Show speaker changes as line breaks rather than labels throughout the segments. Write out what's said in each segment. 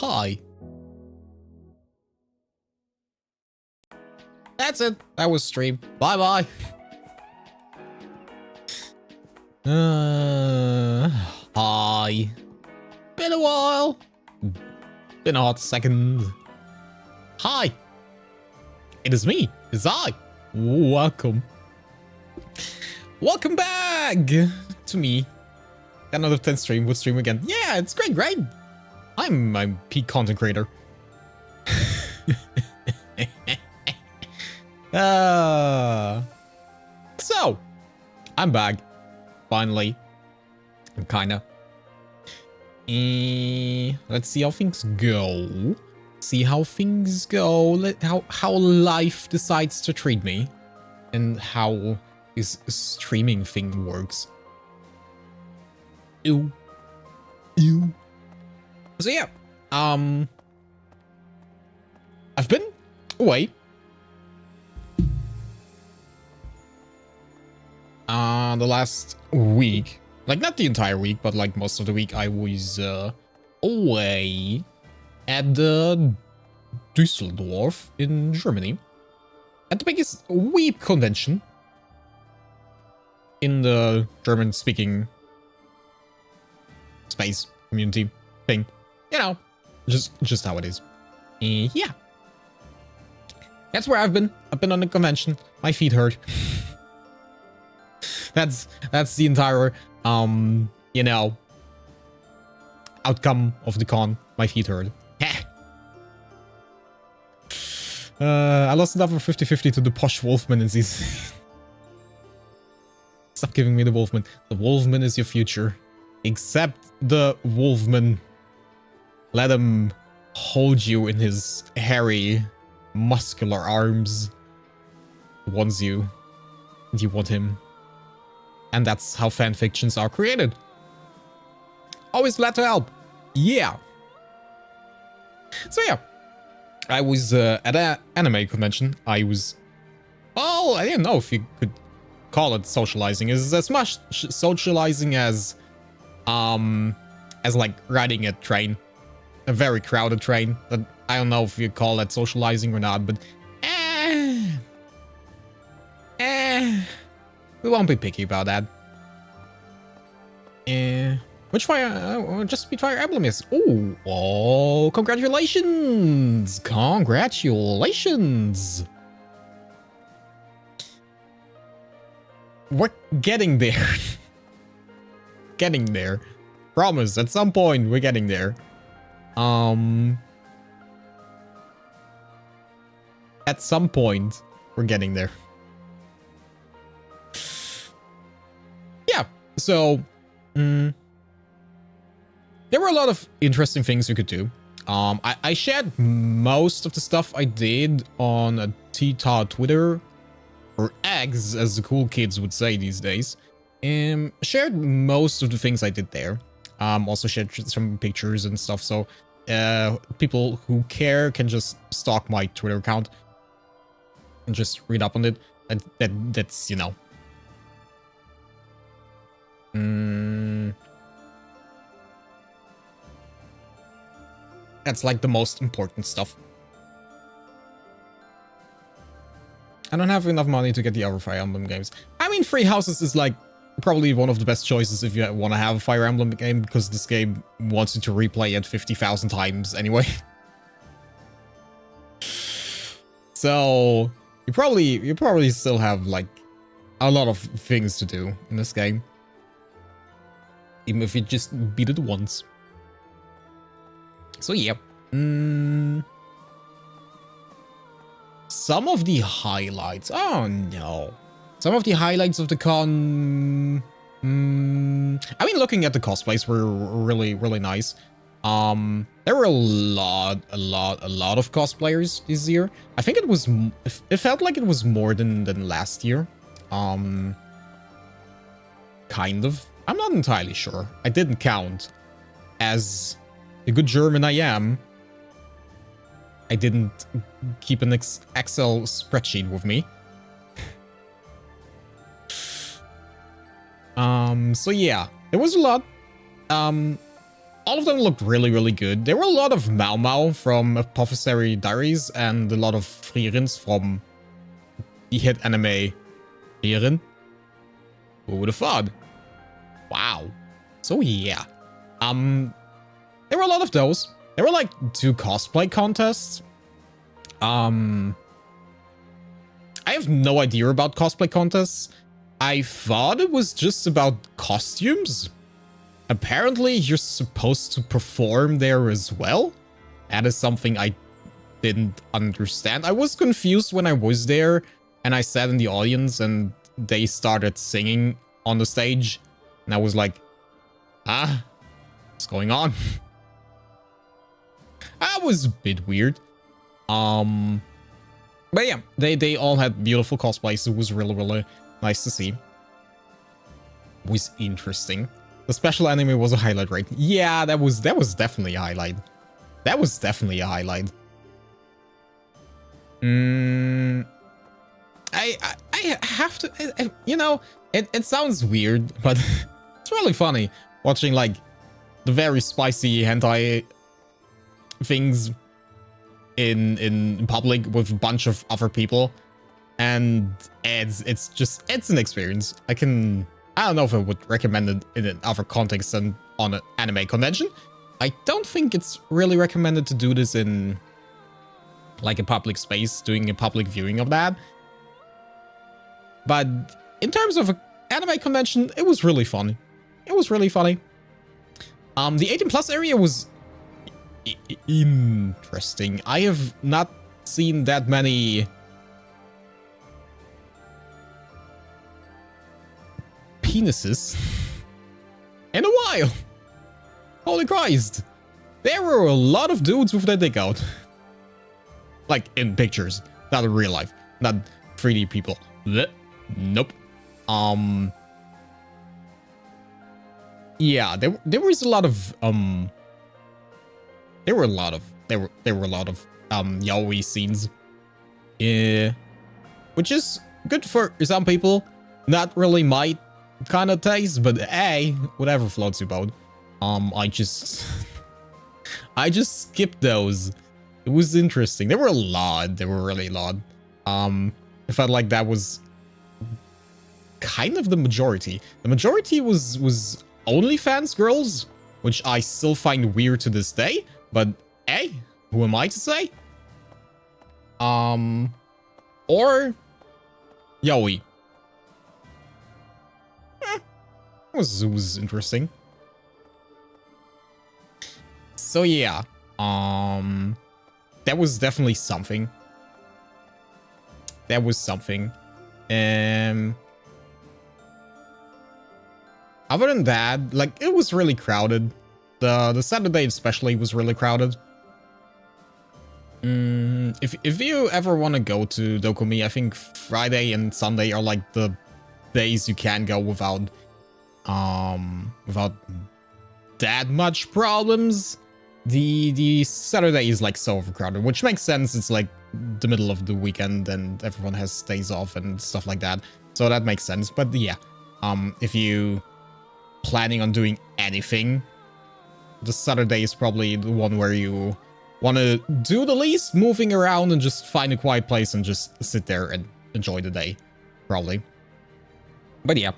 Hi. That's it. That was stream. Bye-bye. Hi. Been a while. Been a hot second. Hi. It is me. It's I. Welcome. Welcome back to me. Got another 10 stream. We'll stream again. Yeah, it's great, right? I'm peak content creator. So, I'm back. Finally. Kinda. Let's see how things go. See how things go. How life decides to treat me. And how this streaming thing works. Ew. Ew. So yeah. I've been away. The last week. Like, not the entire week, but like most of the week, I was away at the Düsseldorf in Germany. At the biggest weeb convention in the German-speaking space community thing. You know, just how it is. Yeah. That's where I've been. I've been on the convention. My feet hurt. That's the entire you know, outcome of the con. My feet hurt. I lost another 50-50 to the posh Wolfman in season. Stop giving me the Wolfman. The Wolfman is your future. Accept the Wolfman. Let him hold you in his hairy, muscular arms. He wants you. And you want him. And that's how fanfictions are created. Always glad to help. Yeah. So yeah. I was at an anime convention. I was... Well, I didn't know if you could call it socializing. It's as much socializing as like riding a train. A very crowded train. But I don't know if you call that socializing or not, but... we won't be picky about that. Which fire? Just beat Fire Emblem is. Oh, congratulations! Congratulations! We're getting there. Getting there. Promise, at some point we're getting there. At some point we're getting there. Yeah, so there were a lot of interesting things you could do. I shared most of the stuff I did on a T-Taw Twitter, or X, as the cool kids would say these days. Shared most of the things I did there. Also shared some pictures and stuff, so people who care can just stalk my Twitter account and just read up on it. That's, you know. That's like the most important stuff. I don't have enough money to get the other Fire Emblem games. I mean, Free Houses is like probably one of the best choices if you want to have a Fire Emblem game, because this game wants you to replay it 50,000 times anyway. So you probably still have like a lot of things to do in this game, even if you just beat it once. So yeah. Some of the highlights. Oh no. Some of the highlights of the con. I mean, looking at the cosplays were really, really nice. There were a lot of cosplayers this year. I think it felt like it was more than last year. Kind of. I'm not entirely sure. I didn't count. As the good German I am, I didn't keep an Excel spreadsheet with me. So yeah, there was a lot. all of them looked really, really good. There were a lot of Mau Mau from Apothecary Diaries and a lot of Frierens from the hit anime Frieren. Who would have thought? Wow. So yeah. There were a lot of those. There were like 2 cosplay contests. I have no idea about cosplay contests. I thought it was just about costumes. Apparently, you're supposed to perform there as well. That is something I didn't understand. I was confused when I was there and I sat in the audience and they started singing on the stage. And I was like, what's going on? That was a bit weird. But yeah, they all had beautiful cosplays. It was really, really nice to see. It was interesting. The special anime was a highlight, right? Yeah, that was definitely a highlight. That was definitely a highlight. I have to, you know, it sounds weird, but it's really funny watching like the very spicy hentai things in public with a bunch of other people, and it's an experience. I don't know if I would recommend it in another context than on an anime convention. I don't think it's really recommended to do this in like a public space, doing a public viewing of that. But in terms of an anime convention, it was really fun. It was really funny. The 18 plus area was interesting. I have not seen that many penises in a while. Holy Christ. There were a lot of dudes with their dick out. Like in pictures, not in real life, not 3D people. Blech. Nope. Yeah, there was a lot of there were a lot of yaoi scenes. Yeah, which is good for some people. Not really my kind of taste, but hey, whatever floats your boat. I just skipped those. It was interesting. There were a lot. There were really a lot. I felt like that was kind of the majority. The majority was OnlyFans girls, which I still find weird to this day. But hey, who am I to say? Or yaoi. It was interesting. So yeah, that was definitely something. That was something. Other than that, like, it was really crowded. The Saturday especially was really crowded. If you ever want to go to Dokumi, I think Friday and Sunday are like the days you can go without that much problems. The Saturday is like so overcrowded, which makes sense. It's like the middle of the weekend and everyone has days off and stuff like that, so that makes sense. But yeah, if you planning on doing anything, the Saturday is probably the one where you want to do the least moving around and just find a quiet place and just sit there and enjoy the day, probably. But yeah.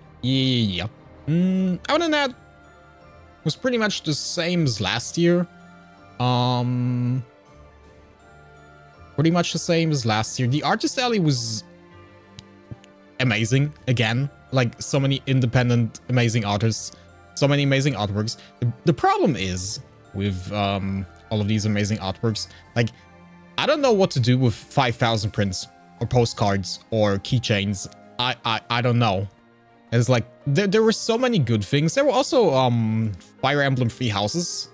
Other than that, it was pretty much the same as last year. Pretty much the same as last year. The Artist Alley was amazing again. Like, so many independent, amazing artists, so many amazing artworks. The problem is with all of these amazing artworks, like, I don't know what to do with 5,000 prints or postcards or keychains. I don't know. It's like there were so many good things. There were also Fire Emblem Free Houses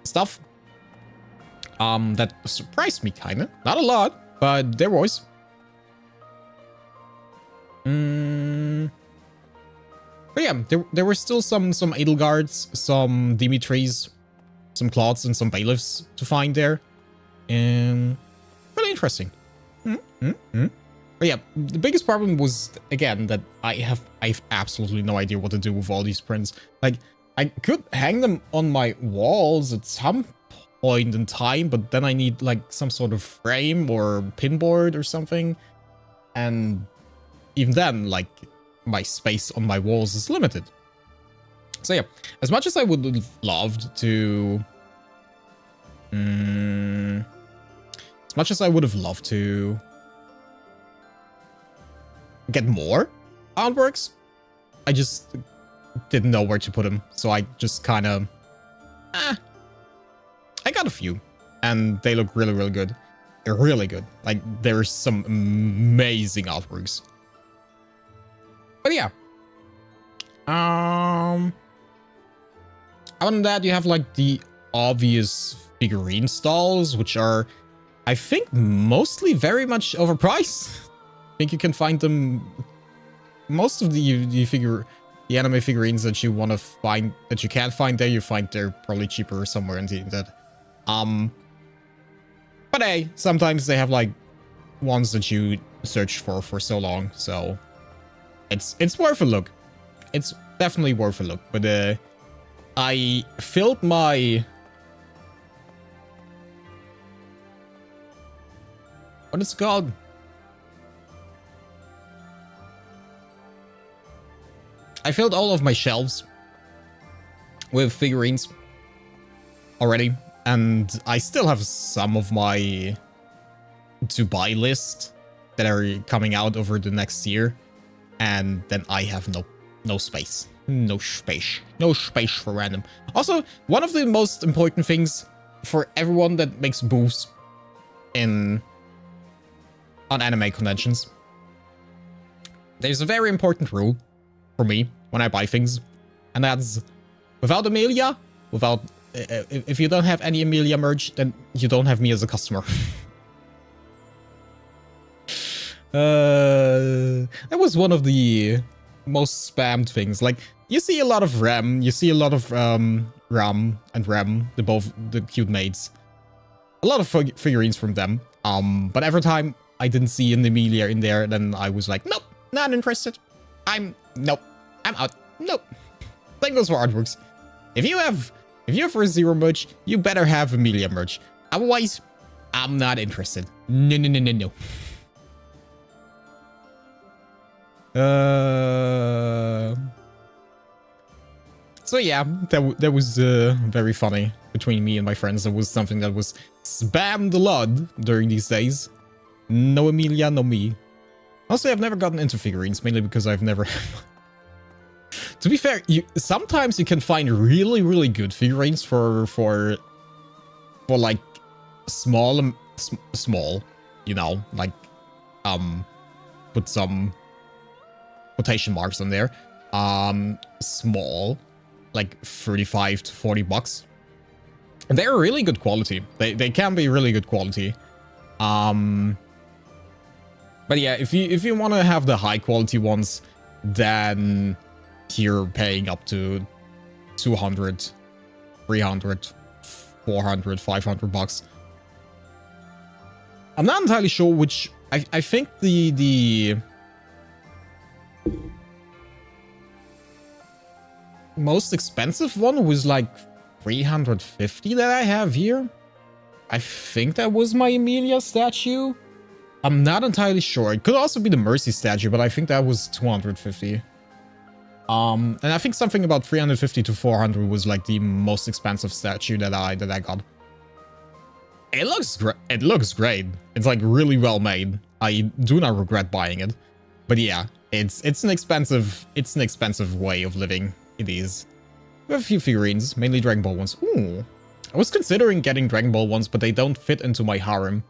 stuff that surprised me, kind of. Not a lot, but there was. But yeah, there were still some Edelgards, some Dimitris, some Claudes, and some Bailiffs to find there. And really interesting. But yeah, the biggest problem was, again, that I have absolutely no idea what to do with all these prints. Like, I could hang them on my walls at some point in time, but then I need like some sort of frame or pinboard or something. And even then, like, my space on my walls is limited. So yeah, as much as I would have loved to... as much as I would have loved to get more artworks, I just didn't know where to put them. So I just kind of... I got a few, and they look really, really good. They're really good. Like, there's some amazing artworks. But yeah. Other than that, you have like the obvious figurine stalls, which are, I think, mostly very much overpriced. I think you can find them. Most of the anime figurines that you want to find, that you can't find there, you find they're probably cheaper somewhere in the internet. But hey, sometimes they have like ones that you search for so long, so it's worth a look. It's definitely worth a look. But I filled my... What is it called? I filled all of my shelves with figurines already, and I still have some of my to-buy list that are coming out over the next year, and then I have no space. No space for random. Also, one of the most important things for everyone that makes booths on anime conventions, there's a very important rule for me when I buy things, and that's without Amelia, if you don't have any Amelia merch, then you don't have me as a customer. That was one of the most spammed things. Like, you see a lot of Rem, you see a lot of Ram and Rem, both the cute maids. A lot of figurines from them. But every time I didn't see an Emilia in there, then I was like, nope, not interested. Nope, I'm out. Nope. Same goes for artworks. If you have Re:Zero merch, you better have Emilia merch. Otherwise, I'm not interested. No. So yeah, that was very funny between me and my friends. That was something that was spammed a lot during these days. No Emilia, no me. Also, I've never gotten into figurines, mainly because I've never... To be fair, sometimes you can find really, really good figurines for like small, you know, like put some quotation marks on there. Small, like 35 to 40 bucks. And they're really good quality. They can be really good quality. But yeah, if you want to have the high quality ones, then you're paying up to 200, 300, 400, 500 bucks. I'm not entirely sure which... I think the most expensive one was like 350 that I have here. I think that was my Emilia statue. I'm not entirely sure. It could also be the Mercy statue, but I think that was 250. And I think something about 350 to 400 was like the most expensive statue that I got. It looks great. It looks great. It's like really well made. I do not regret buying it. But yeah, it's an expensive way of living. It is. We have a few figurines, mainly Dragon Ball ones. Ooh. I was considering getting Dragon Ball ones, but they don't fit into my harem.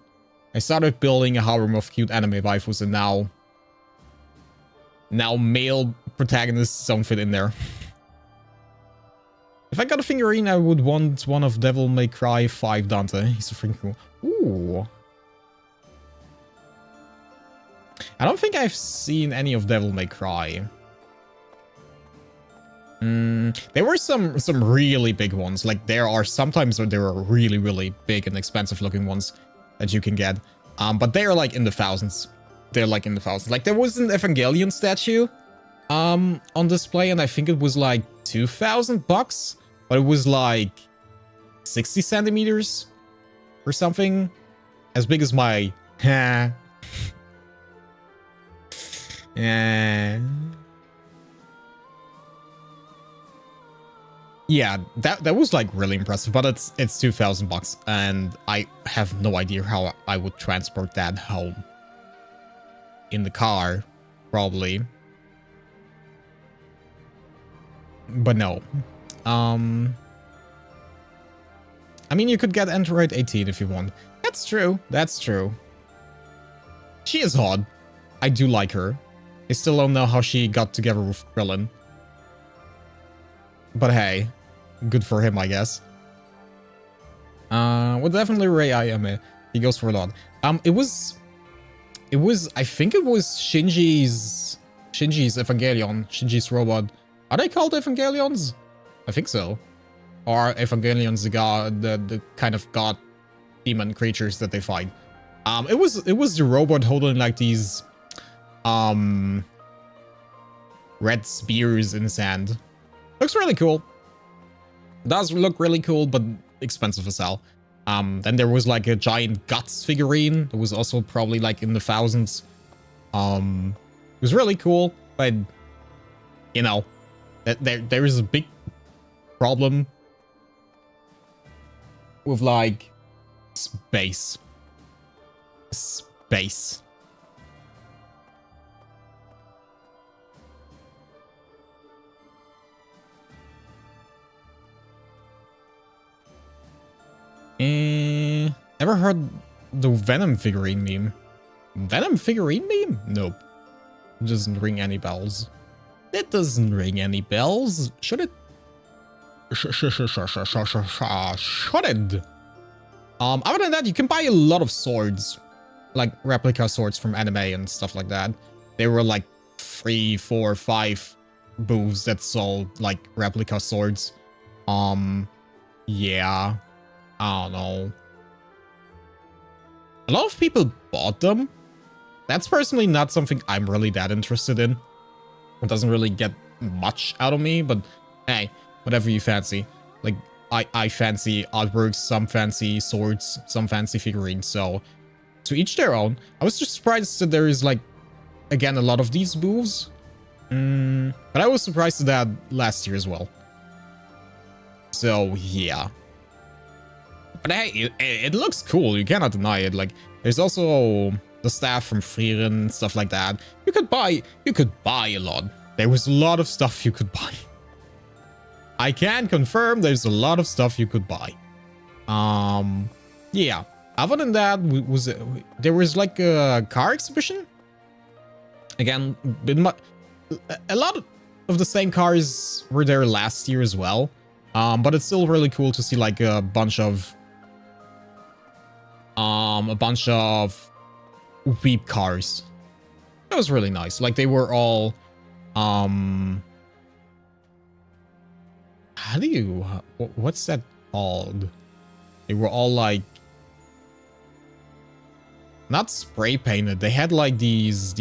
I started building a harem of cute anime waifus, and now male protagonists don't fit in there. If I got a figurine, I would want one of Devil May Cry 5 Dante. He's a freaking cool. Ooh. I don't think I've seen any of Devil May Cry. There were some really big ones. Like, there are sometimes where there are really, really big and expensive looking ones that you can get. But they are like in the thousands. They're like in the thousands. Like, there was an Evangelion statue on display, and I think it was like $2,000, but it was like 60 centimeters or something, as big as my yeah, that was like really impressive, but it's $2,000, and I have no idea how I would transport that home. In the car, probably. But no. I mean, you could get Android 18 if you want. That's true. That's true. She is hot. I do like her. I still don't know how she got together with Krillin. But hey, good for him, I guess. Well, definitely Ray Ayame. He goes for a lot. It was, I think it was Shinji's Evangelion, Shinji's robot. Are they called Evangelions? I think so. Or Evangelions, the god, the kind of god demon creatures that they fight. It was the robot holding like these red spears in his hand. Looks really cool. Does look really cool, but expensive as hell. Then there was like a giant Guts figurine that was also probably like in the thousands. It was really cool, but you know, there is a big problem with like space. Ever heard the Venom figurine meme? Venom figurine meme? Nope. It doesn't ring any bells. It doesn't ring any bells. Should it? Should it? Other than that, you can buy a lot of swords. Like replica swords from anime and stuff like that. They were like 3, 4, 5 booths that sold like replica swords. Yeah. I don't know. A lot of people bought them. That's personally not something I'm really that interested in. It doesn't really get much out of me, but hey, whatever you fancy. Like, I fancy artworks, some fancy swords, some fancy figurines, so to each their own. I was just surprised that there is, like, again, a lot of these booths. But I was surprised at that last year as well. So, yeah. But hey, it looks cool. You cannot deny it. Like, there's also the staff from Frieren, stuff like that. You could buy a lot. There was a lot of stuff you could buy. I can confirm there's a lot of stuff you could buy. Yeah. Other than that, there was like a car exhibition. Again, a lot of the same cars were there last year as well. But it's still really cool to see like a bunch of Weep cars. That was really nice. Like they were all what's that called? They were all like not spray painted. They had like these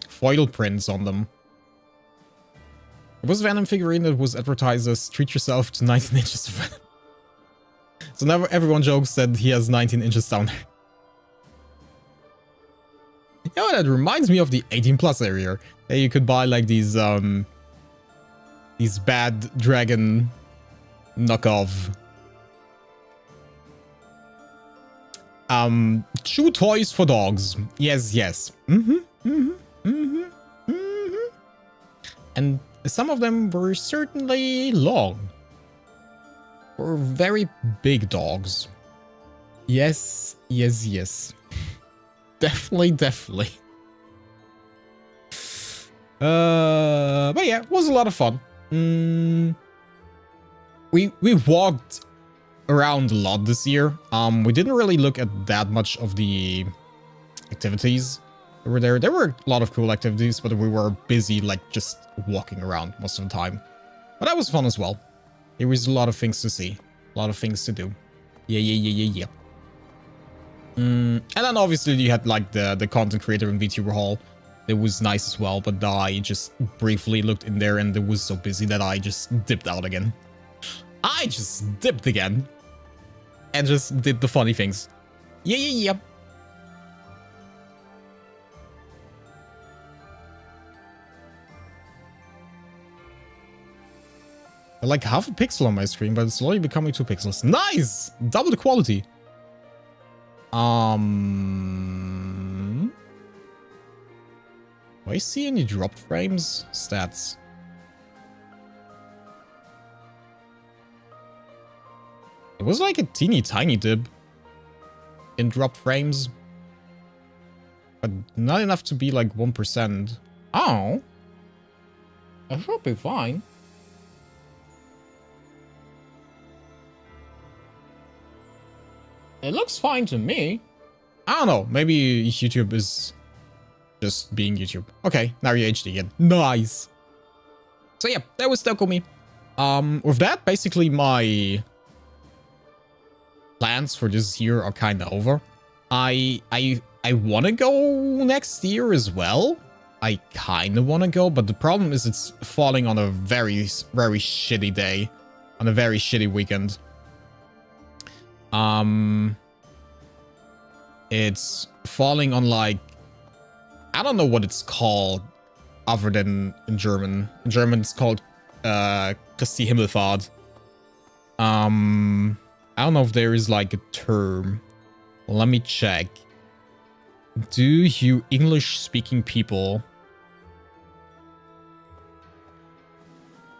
foil prints on them. It was a Venom figurine that was advertised as treat yourself to 19 inches of Venom. So now everyone jokes that he has 19 inches down there. You know, that reminds me of the 18+ area. That you could buy like these bad dragon knockoff chew toys for dogs. Yes. And some of them were certainly long. For very big dogs. Yes. Definitely. But yeah, it was a lot of fun. We walked around a lot this year. We didn't really look at that much of the activities that were there. There were a lot of cool activities, but we were busy like just walking around most of the time. But that was fun as well. There was a lot of things to see, a lot of things to do. Yeah. And then obviously you had like the content creator and VTuber hall. It was nice as well, but I just briefly looked in there and it was so busy that I just dipped out again. I just dipped again. And just did the funny things. Yeah. Like half a pixel on my screen, but it's slowly becoming 2 pixels. Nice! Double the quality. Do I see any dropped frames? Stats. It was like a teeny tiny dip in dropped frames. But not enough to be like 1%. Oh. That should be fine. It looks fine to me. I don't know. Maybe YouTube is just being YouTube. Okay, now you're HD again. Nice. So yeah, that was Dokumi. With that, basically my plans for this year are kind of over. I want to go next year as well. I kind of want to go, but the problem is it's falling on a very, very shitty day. On a very shitty weekend. It's falling on like, I don't know what it's called other than in German. In German it's called Christi Himmelfahrt. I don't know if there is like a term. Let me check. Do you English speaking people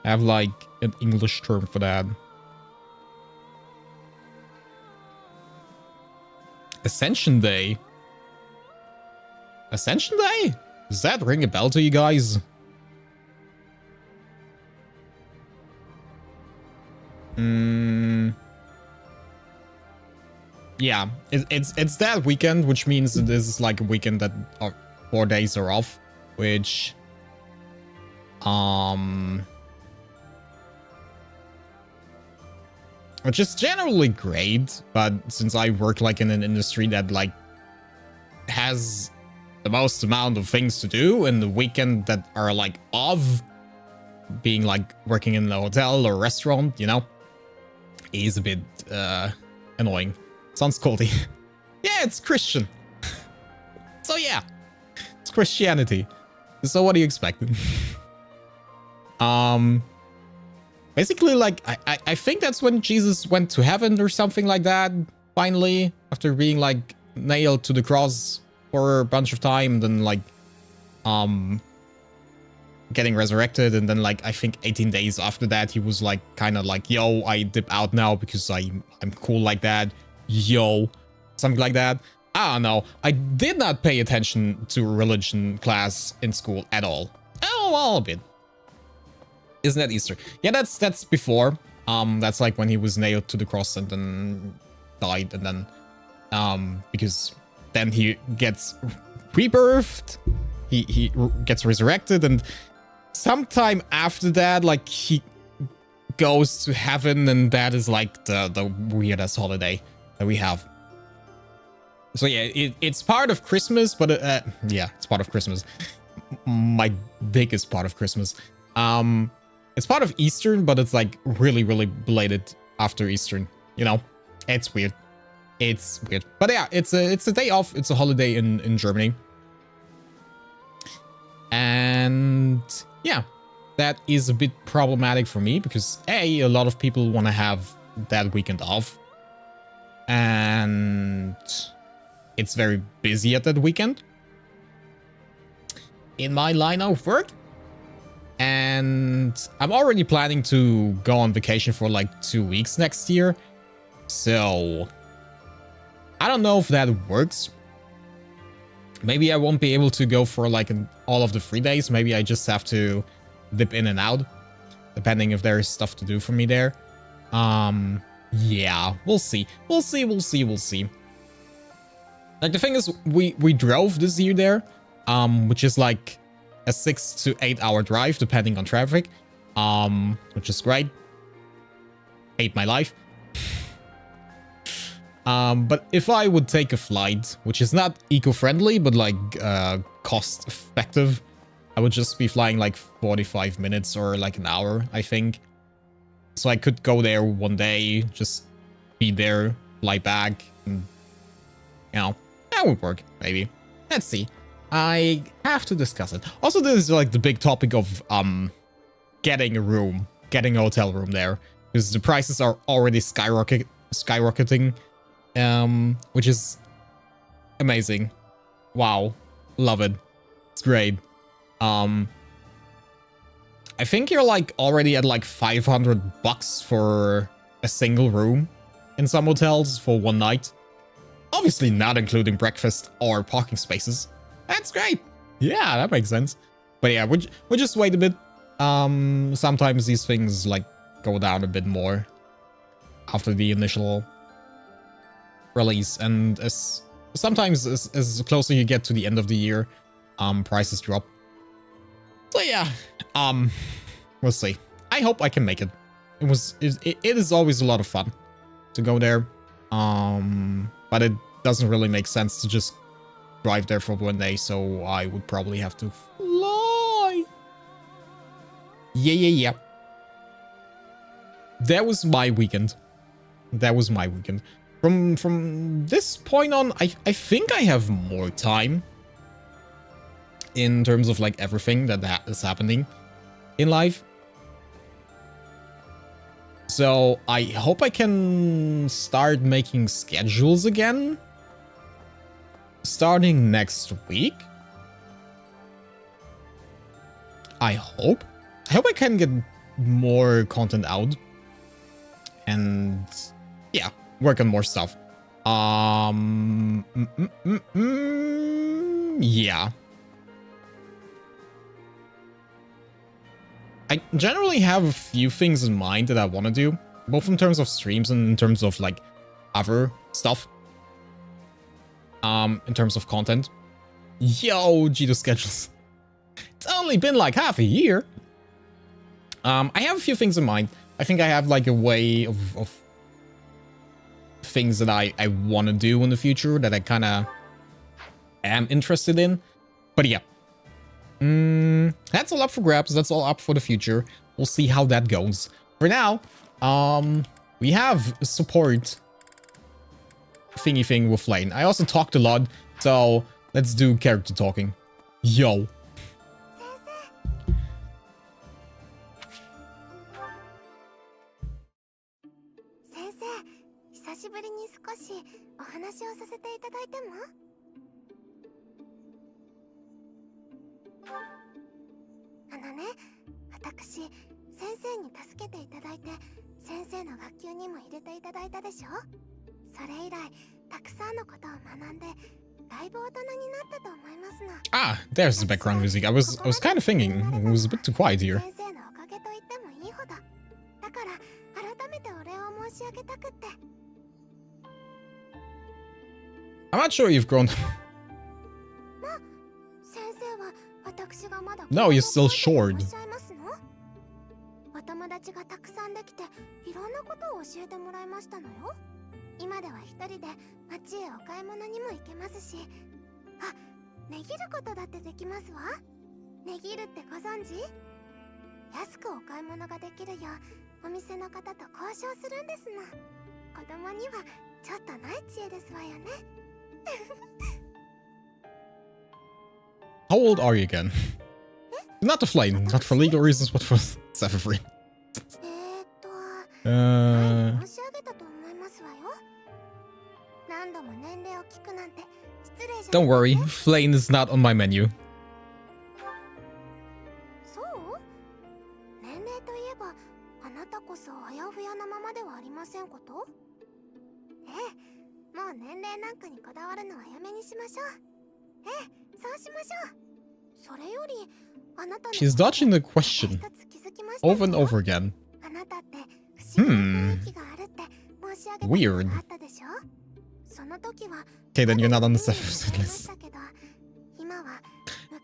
have like an English term for that? Ascension Day. Ascension Day? Does that ring a bell to you guys? Yeah, it's that weekend, which means this is like a weekend that 4 days are off, which is generally great, but since I work like in an industry that like has the most amount of things to do in the weekend that are like off, being like working in a hotel or restaurant, you know, is a bit annoying. Sounds culty. Yeah, it's Christian. So yeah, it's Christianity. So what do you expect? Basically, like, I think that's when Jesus went to heaven or something like that, finally, after being, like, nailed to the cross for a bunch of time, and then, like, getting resurrected, and then, like, I think 18 days after that, he was, like, kind of like, yo, I dip out now because I'm cool like that, yo, something like that. I don't know. I did not pay attention to religion class in school at all. Oh, well, a bit. Isn't that Easter? Yeah, that's before. That's like when he was nailed to the cross and then died, and then because then he gets rebirthed, he gets resurrected, and sometime after that, like, he goes to heaven, and that is like the weirdest holiday that we have. So yeah, it's part of Christmas, but yeah, it's part of Christmas. My biggest part of Christmas. It's part of Eastern, but it's like really, really belated after Eastern. You know, it's weird. It's weird, but yeah, it's a day off. It's a holiday in Germany, and yeah, that is a bit problematic for me because a lot of people want to have that weekend off, and it's very busy at that weekend in my line of work. And I'm already planning to go on vacation for like 2 weeks next year. So I don't know if that works. Maybe I won't be able to go for like all of the 3 days. Maybe I just have to dip in and out, depending if there is stuff to do for me there. Yeah, we'll see. We'll see. Like, the thing is, we drove this year there, which is like a 6 to 8 hour drive, depending on traffic, which is great. Hate my life. But if I would take a flight, which is not eco-friendly, but like cost-effective, I would just be flying like 45 minutes or like an hour, I think. So I could go there one day, just be there, fly back, and, you know, that would work, maybe. Let's see. I have to discuss it. Also, this is like the big topic of getting a room, getting a hotel room there, because the prices are already skyrocketing, which is amazing. Wow, love it. It's great. I think you're like already at like $500 for a single room in some hotels for one night. Obviously not including breakfast or parking spaces. That's great. Yeah, that makes sense. But yeah, we'll just wait a bit. Sometimes these things like go down a bit more after the initial release, and sometimes as closer you get to the end of the year, prices drop. So yeah, we'll see. I hope I can make it. It is always a lot of fun to go there, but it doesn't really make sense to just drive there for one day, so I would probably have to fly. Yeah. That was my weekend. From this point on, I think I have more time in terms of like everything that is happening in life. So I hope I can start making schedules again starting next week. I hope I can get more content out and yeah, work on more stuff. Yeah. I generally have a few things in mind that I want to do, both in terms of streams and in terms of like other stuff. In terms of content. Yo, Gedo schedules. It's only been like half a year. I have a few things in mind. I think I have like a way of things that I want to do in the future that I kind of am interested in. But yeah. That's all up for grabs. That's all up for the future. We'll see how that goes. For now, we have support thingy thing with Lane. I also talked a lot, so let's do character talking. Yo. Ah, there's the background music. I was kind of thinking it was a bit too quiet here. I'm not sure you've grown. No, you're still short. How old are you again? Not to Flame, not for legal reasons, but for Sephiroth. Don't worry, Flame is not on my menu. She's dodging the question over and over again. Weird. Okay, then you're not on the Sephiroth list.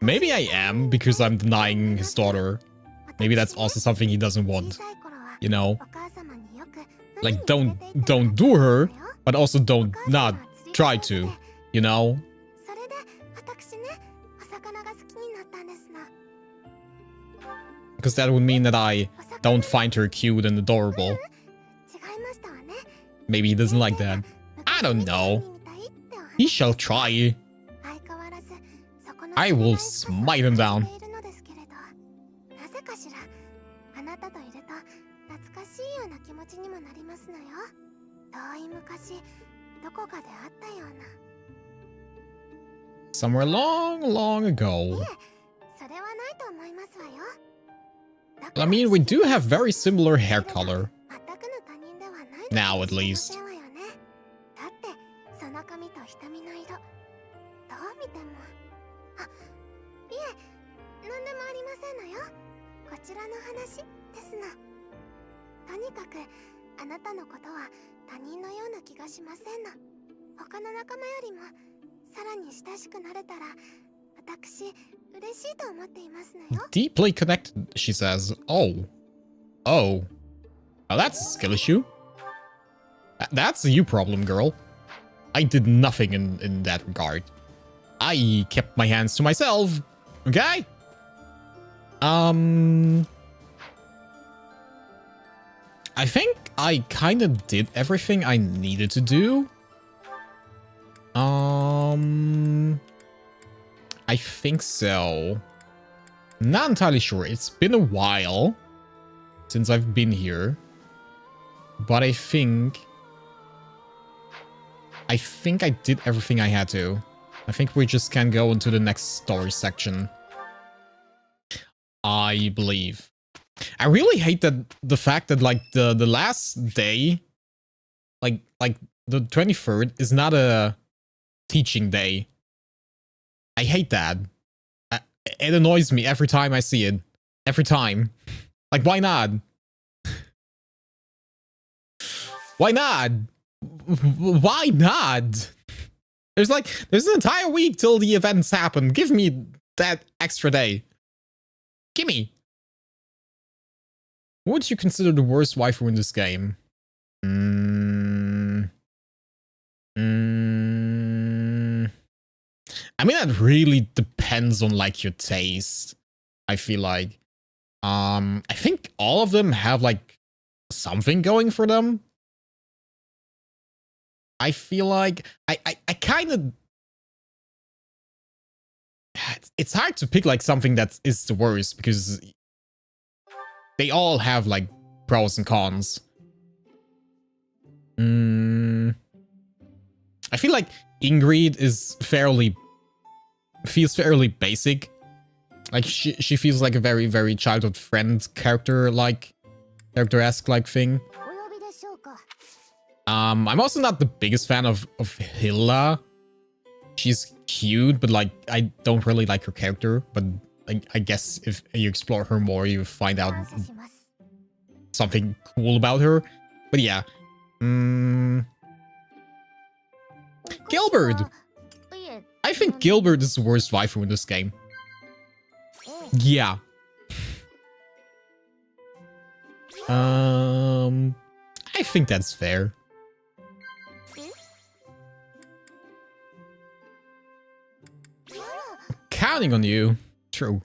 Maybe I am, because I'm denying his daughter. Maybe that's also something he doesn't want. You know? Like, don't do her, but also don't not try to, you know? Because that would mean that I don't find her cute and adorable. Maybe he doesn't like that. I don't know. He shall try. I will smite him down. Somewhere long, long ago. I mean, we do have very similar hair color. Now, at least. Deeply connected, she says. Oh. Oh. Well, that's a skill issue. That's a you problem, girl. I did nothing in that regard. I kept my hands to myself. Okay? I think I kind of did everything I needed to do. I think so. Not entirely sure. It's been a while since I've been here. But I think I did everything I had to. I think we just can go into the next story section. I believe. I really hate that the fact that like the last day, like the 23rd is not a teaching day. I hate that. It annoys me every time I see it. Every time. Like, why not? Why not? Why not? There's an entire week till the events happen. Give me that extra day. Gimme. What would you consider the worst waifu in this game? I mean, that really depends on like your taste. I feel like. I think all of them have like something going for them. I feel like I kind of. It's hard to pick like something that is the worst because they all have like pros and cons. I feel like Ingrid is feels fairly basic. Like she feels like a very, very childhood friend character-esque like thing. I'm also not the biggest fan of Hilla. She's cute, but like I don't really like her character. But I guess if you explore her more, you find out something cool about her. But yeah. Gilbert! I think Gilbert is the worst waifu in this game. Yeah. I think that's fair. Counting on you. True.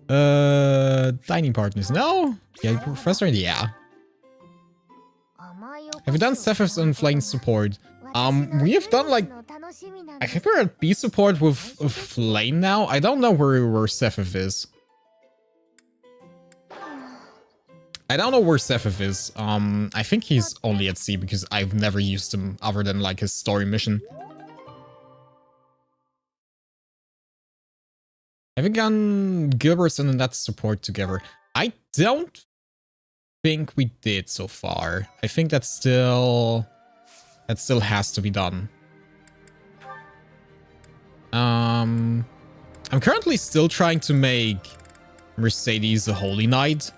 Dining partners. No? Yeah, Professor? Yeah. Have you done Cephas and Flame support? We have done like... I think we're at B support with Flame now. I don't know where Cephas is. I don't know where Cephas is. I think he's only at C because I've never used him other than like his story mission. Have you done Gilbert's and that support together? I don't think we did so far. I think that still has to be done. I'm currently still trying to make Mercedes a holy knight.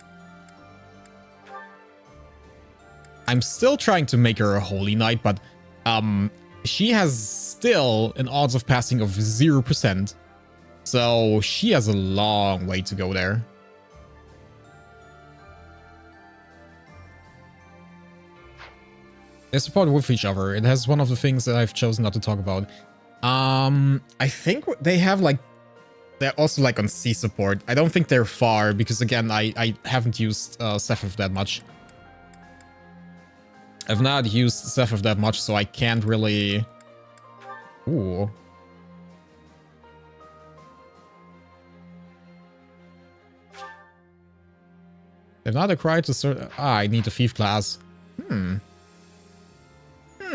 I'm still trying to make her a holy knight, but she has still an odds of passing of 0%. So she has a long way to go there. They support with each other. It has one of the things that I've chosen not to talk about. I think they have like, they're also like on C support. I don't think they're far because again, I haven't used Sephiroth that much. I've not used Sephiroth that much, so I can't really... Ooh. They've not acquired to sort. I need a thief class.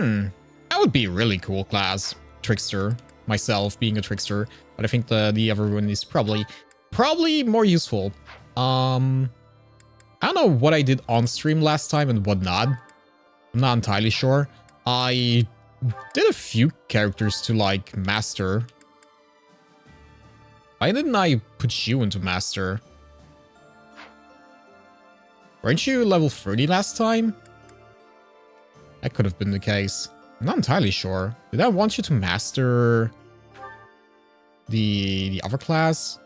That would be a really cool class. Trickster. Myself being a trickster. But I think the other one is probably more useful. I don't know what I did on stream last time and what not. I'm not entirely sure. I did a few characters to like master. Why didn't I put you into master? Weren't you level 30 last time? That could have been the case. I'm not entirely sure. Did I want you to master the other class?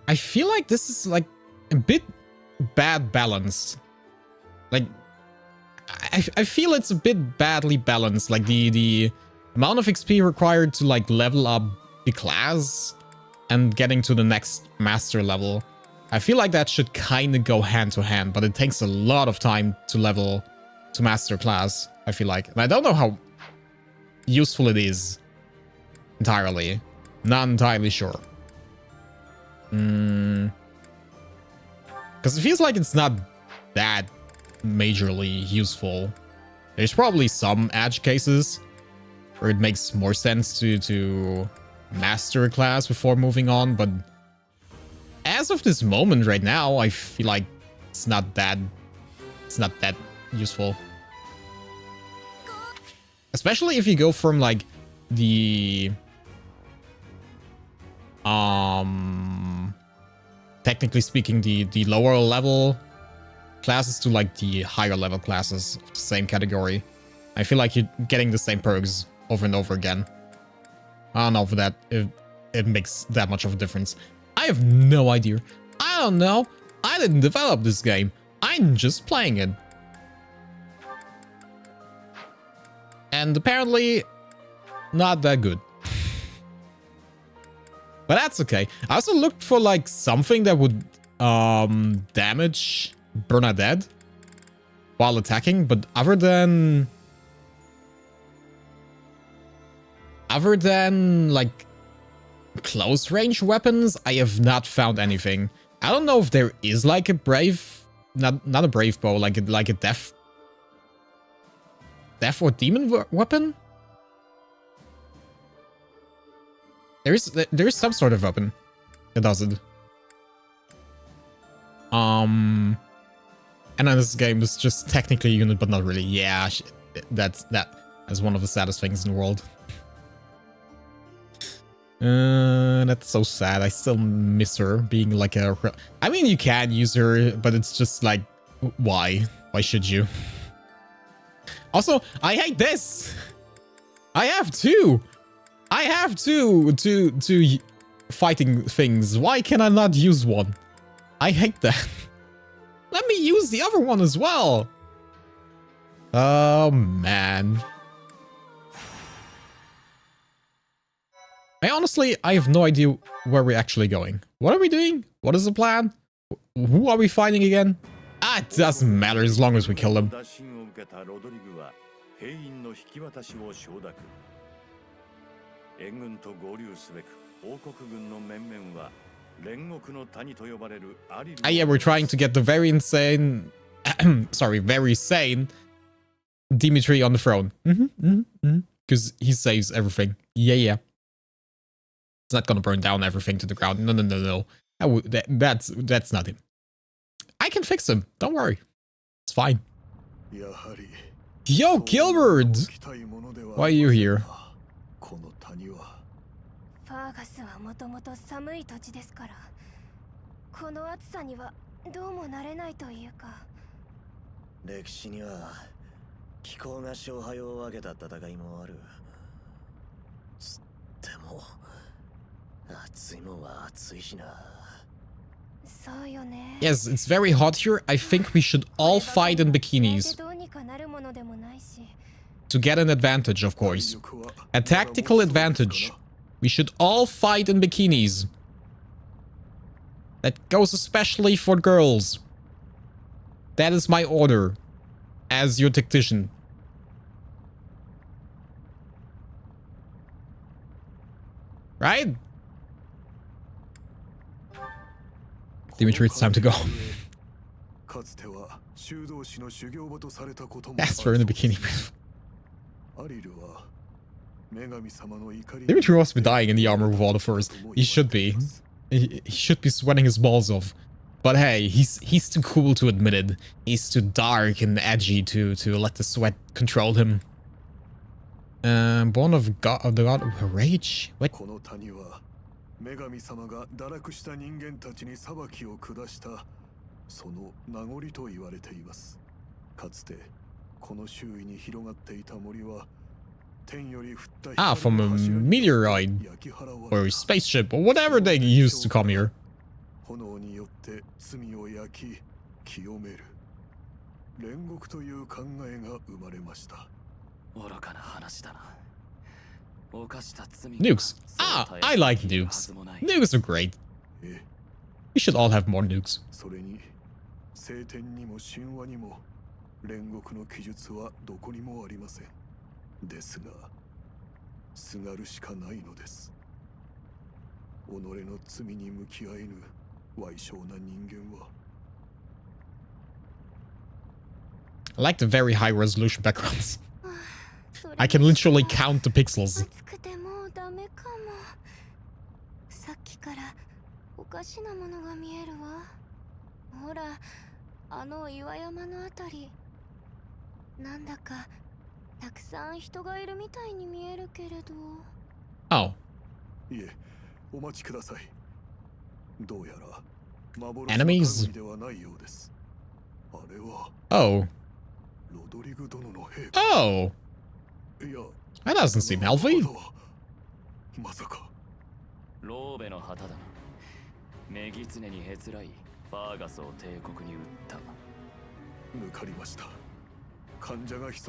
I feel like this is like a bit bad balanced. Like, I feel it's a bit badly balanced. Like the amount of XP required to like level up the class and getting to the next master level. I feel like that should kind of go hand to hand, but it takes a lot of time to level to master class, I feel like. And I don't know how useful it is entirely. Not entirely sure. Because it feels like it's not that majorly useful. There's probably some edge cases where it makes more sense to master a class before moving on, but as of this moment right now, I feel like it's not that useful. Especially if you go from like the technically speaking the lower level classes to like the higher level classes of the same category. I feel like you're getting the same perks over and over again. I don't know if it makes that much of a difference. I have no idea. I don't know. I didn't develop this game. I'm just playing it. And apparently, not that good. But that's okay. I also looked for like something that would damage Bernadette while attacking, but other than like close range weapons, I have not found anything. I don't know if there is like a brave, not a brave bow, like a death or demon weapon. There is some sort of weapon that does it. And then this game is just technically a unit, but not really. Yeah, that's one of the saddest things in the world. That's so sad. I still miss her being like a... I mean, you can use her, but it's just like, why? Why should you? Also, I hate this. I have two fighting things. Why can I not use one? I hate that. Let me use the other one as well. Oh, man. I have no idea where we're actually going. What are we doing? What is the plan? Who are we fighting again? Ah, it doesn't matter as long as we kill them. Ah, yeah, we're trying to get the very insane... sorry, very sane Dimitri on the throne. Because he saves everything. Yeah. It's not gonna burn down everything to the ground. No. That's not him. I can fix him. Don't worry. It's fine. Yo, Gilbert! Why are you here? Yes, it's very hot here. I think we should all fight in bikinis. To get an advantage, of course. A tactical advantage. We should all fight in bikinis. That goes especially for girls. That is my order. As your tactician. Right? Dimitri, it's time to go. Asper in the bikini. Dimitri must be dying in the armor with all the furs. He should be. He should be sweating his balls off. But hey, he's too cool to admit it. He's too dark and edgy to let the sweat control him. Born of the god of rage? What? 女神様が堕落した人間たちに裁きを下したその名残と言われています。かつてこの周囲に広がっていた森は天より降った from a meteoroid or a spaceship or whatever they used to come here. 炎によって罪を焼き清める煉獄という考えが生まれました。愚かな話だな。 Nukes. Ah, I like nukes. Nukes are great. We should all have more nukes. I like the very high resolution backgrounds. I can literally count the pixels. Oh. Enemies? Oh. Oh. That doesn't seem healthy.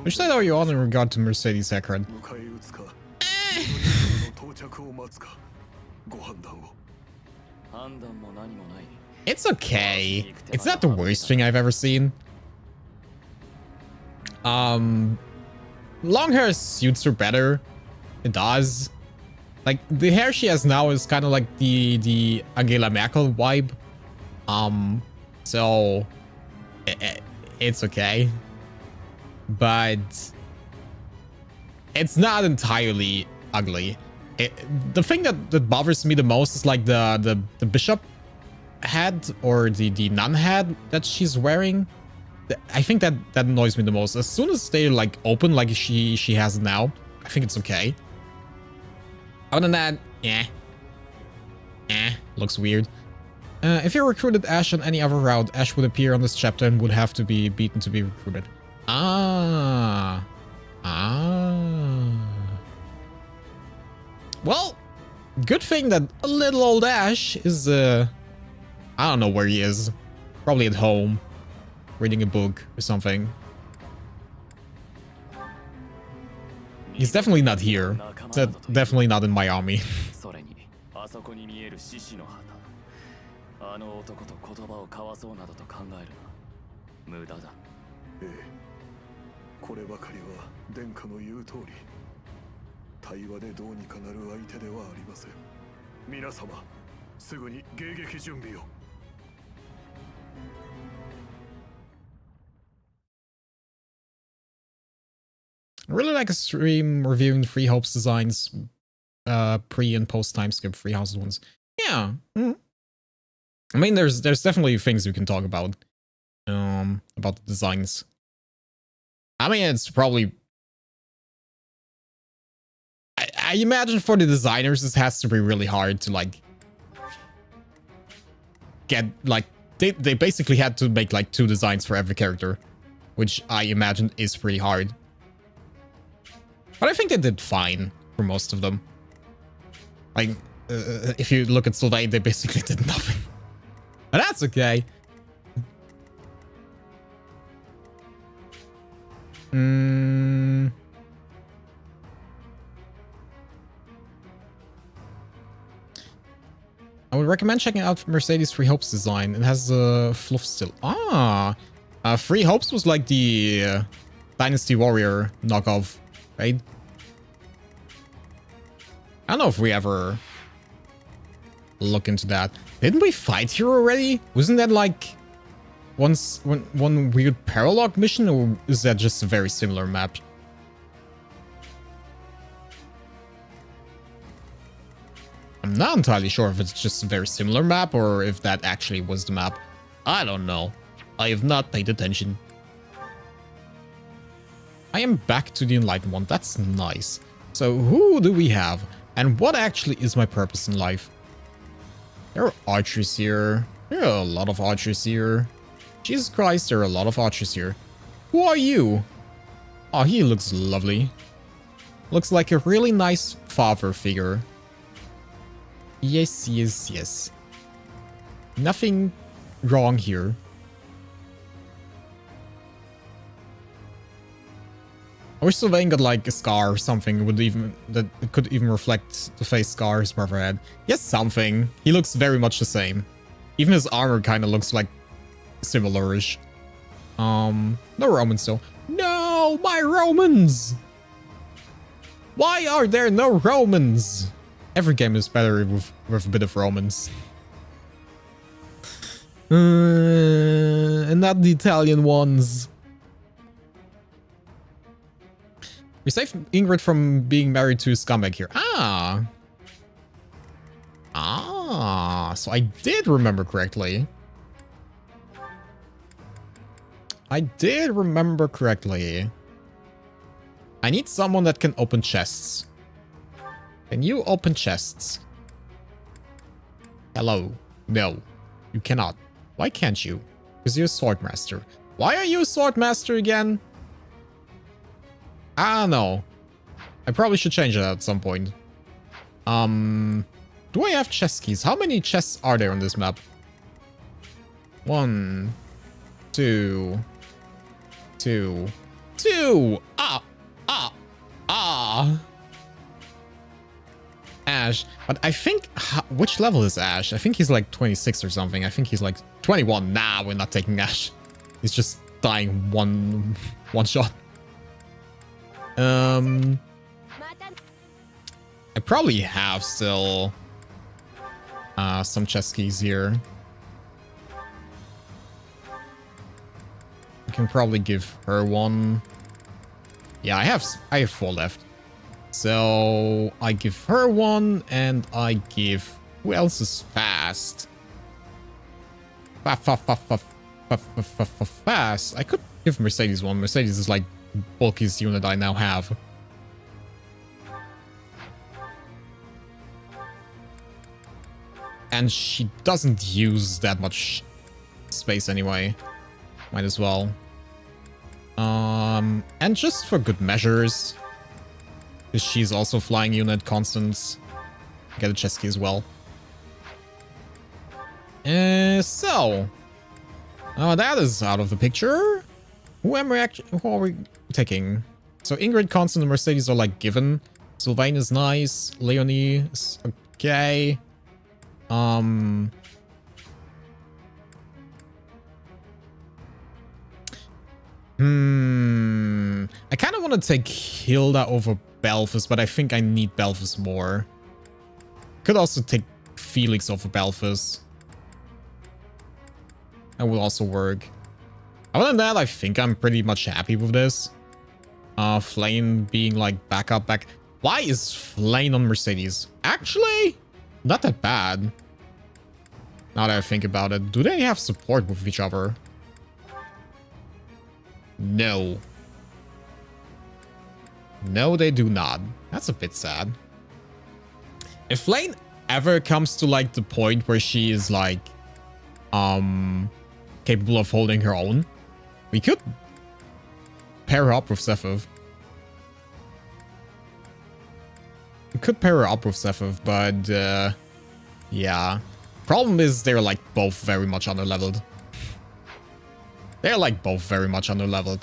Which side are you on in regard to Mercedes Akron? It's okay. It's not the worst thing I've ever seen. Long hair suits her better. It does. Like, the hair she has now is kind of like the Angela Merkel vibe. So it's okay. But it's not entirely ugly. The thing that bothers me the most is like the bishop hat or the nun hat that she's wearing. I think that annoys me the most. As soon as they're like open like she has now, I think it's okay. Other than that, yeah. Looks weird. If you recruited Ash on any other route, Ash would appear on this chapter and would have to be beaten to be recruited. Well, good thing that a little old Ash is, I don't know where he is. Probably at home. Reading a book or something. He's definitely not here. Definitely not in my army. I really like a stream reviewing Free Hopes designs, pre and post time skip Free Houses ones. Yeah. I mean, there's definitely things we can talk about the designs. I mean, it's probably, I imagine for the designers, this has to be really hard to like get like, they basically had to make like 2 designs for every character, which I imagine is pretty hard. But I think they did fine for most of them. Like, if you look at Sylvain, they basically did nothing. But that's okay. I would recommend checking out Mercedes Free Hopes design. It has a fluff still. Free Hopes was like the Dynasty Warrior knockoff, right? I don't know if we ever look into that. Didn't we fight here already? Wasn't that like one weird paralog mission, or is that just a very similar map? I'm not entirely sure if it's just a very similar map or if that actually was the map. I don't know. I have not paid attention. I am back to the Enlightened one. That's nice. So who do we have? And what actually is my purpose in life? There are archers here. There are a lot of archers here. Jesus Christ, there are a lot of archers here. Who are you? Oh, he looks lovely. Looks like a really nice father figure. Yes, yes, yes. Nothing wrong here. I wish Sylvain got like a scar or something that could even reflect the face scar his brother had. Yes, something. He looks very much the same. Even his armor kind of looks like similar-ish. No Romans though. No, my Romans! Why are there no Romans? Every game is better with a bit of Romans. And not the Italian ones. We saved Ingrid from being married to a scumbag here. So I did remember correctly. I need someone that can open chests. Can you open chests? Hello. No, you cannot. Why can't you? Because you're a swordmaster. Why are you a swordmaster again? I don't know. I probably should change that at some point. Do I have chest keys? How many chests are there on this map? 1, 2, 2, 2. Ash. But I think... which level is Ash? I think he's like 26 or something. I think he's like 21. Nah, we're not taking Ash. He's just dying one shot. I probably have still some chest keys here. I can probably give her one. Yeah, I have 4 left. So I give her one, and I give... Who else is fast? Fast. I could give Mercedes one. Mercedes is like bulkiest unit I now have. And she doesn't use that much space anyway. Might as well. And just for good measures, because she's also flying unit constants, get a chest key as well. So that is out of the picture. Who are we taking? So Ingrid, Constant, and Mercedes are like given. Sylvain is nice. Leonie is okay. I kind of want to take Hilda over Belfast, but I think I need Belfast more. Could also take Felix over Belfast. That will also work. Other than that, I think I'm pretty much happy with this. Flame being like back. Why is Flame on Mercedes? Actually, not that bad. Now that I think about it. Do they have support with each other? No. No, they do not. That's a bit sad. If Flame ever comes to like the point where she is like capable of holding her own, we could pair her up with Zephyr. could pair her up with Sephiroth, but yeah. Problem is they're like both very much underleveled. They're like both very much underleveled.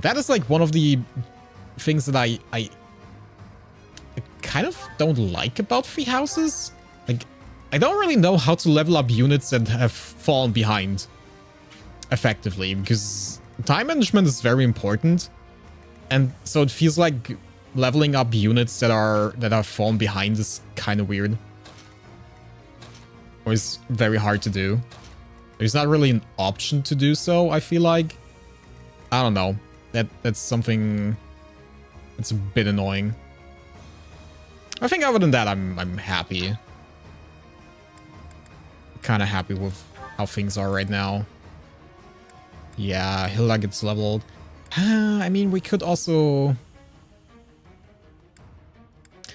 That is like one of the things that I kind of don't like about Free Houses. Like, I don't really know how to level up units that have fallen behind effectively, because time management is very important. And so it feels like leveling up units that have fallen behind is kind of weird. Or is very hard to do. There's not really an option to do so, I feel like. I don't know. That's something that's a bit annoying. I think other than that, I'm happy. Kind of happy with how things are right now. Yeah, Hilda gets leveled. I mean, we could also...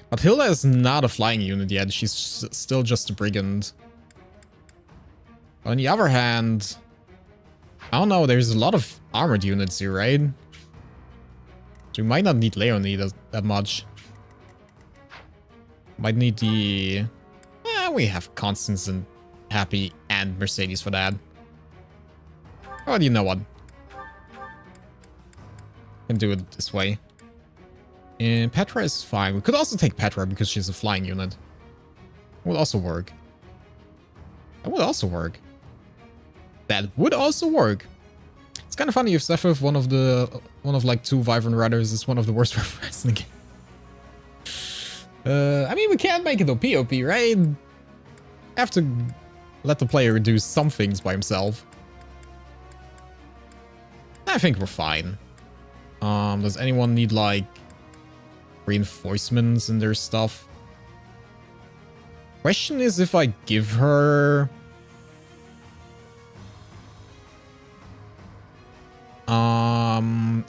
But Hilda is not a flying unit yet. She's still just a brigand. On the other hand, I don't know, there's a lot of armored units here, right? So we might not need Leonie that much. Might need the... we have Constance and Happy and Mercedes for that. Oh, you know what? Can do it this way. And Petra is fine. We could also take Petra because she's a flying unit. That would also work. That would also work. That would also work. It's kind of funny if Sephiroth, one of like 2 Wyvern Rudders, is one of the worst weapons in the game. I mean, we can't make it OP, right? Have to let the player do some things by himself. I think we're fine. Does anyone need like reinforcements in their stuff? Question is if I give her...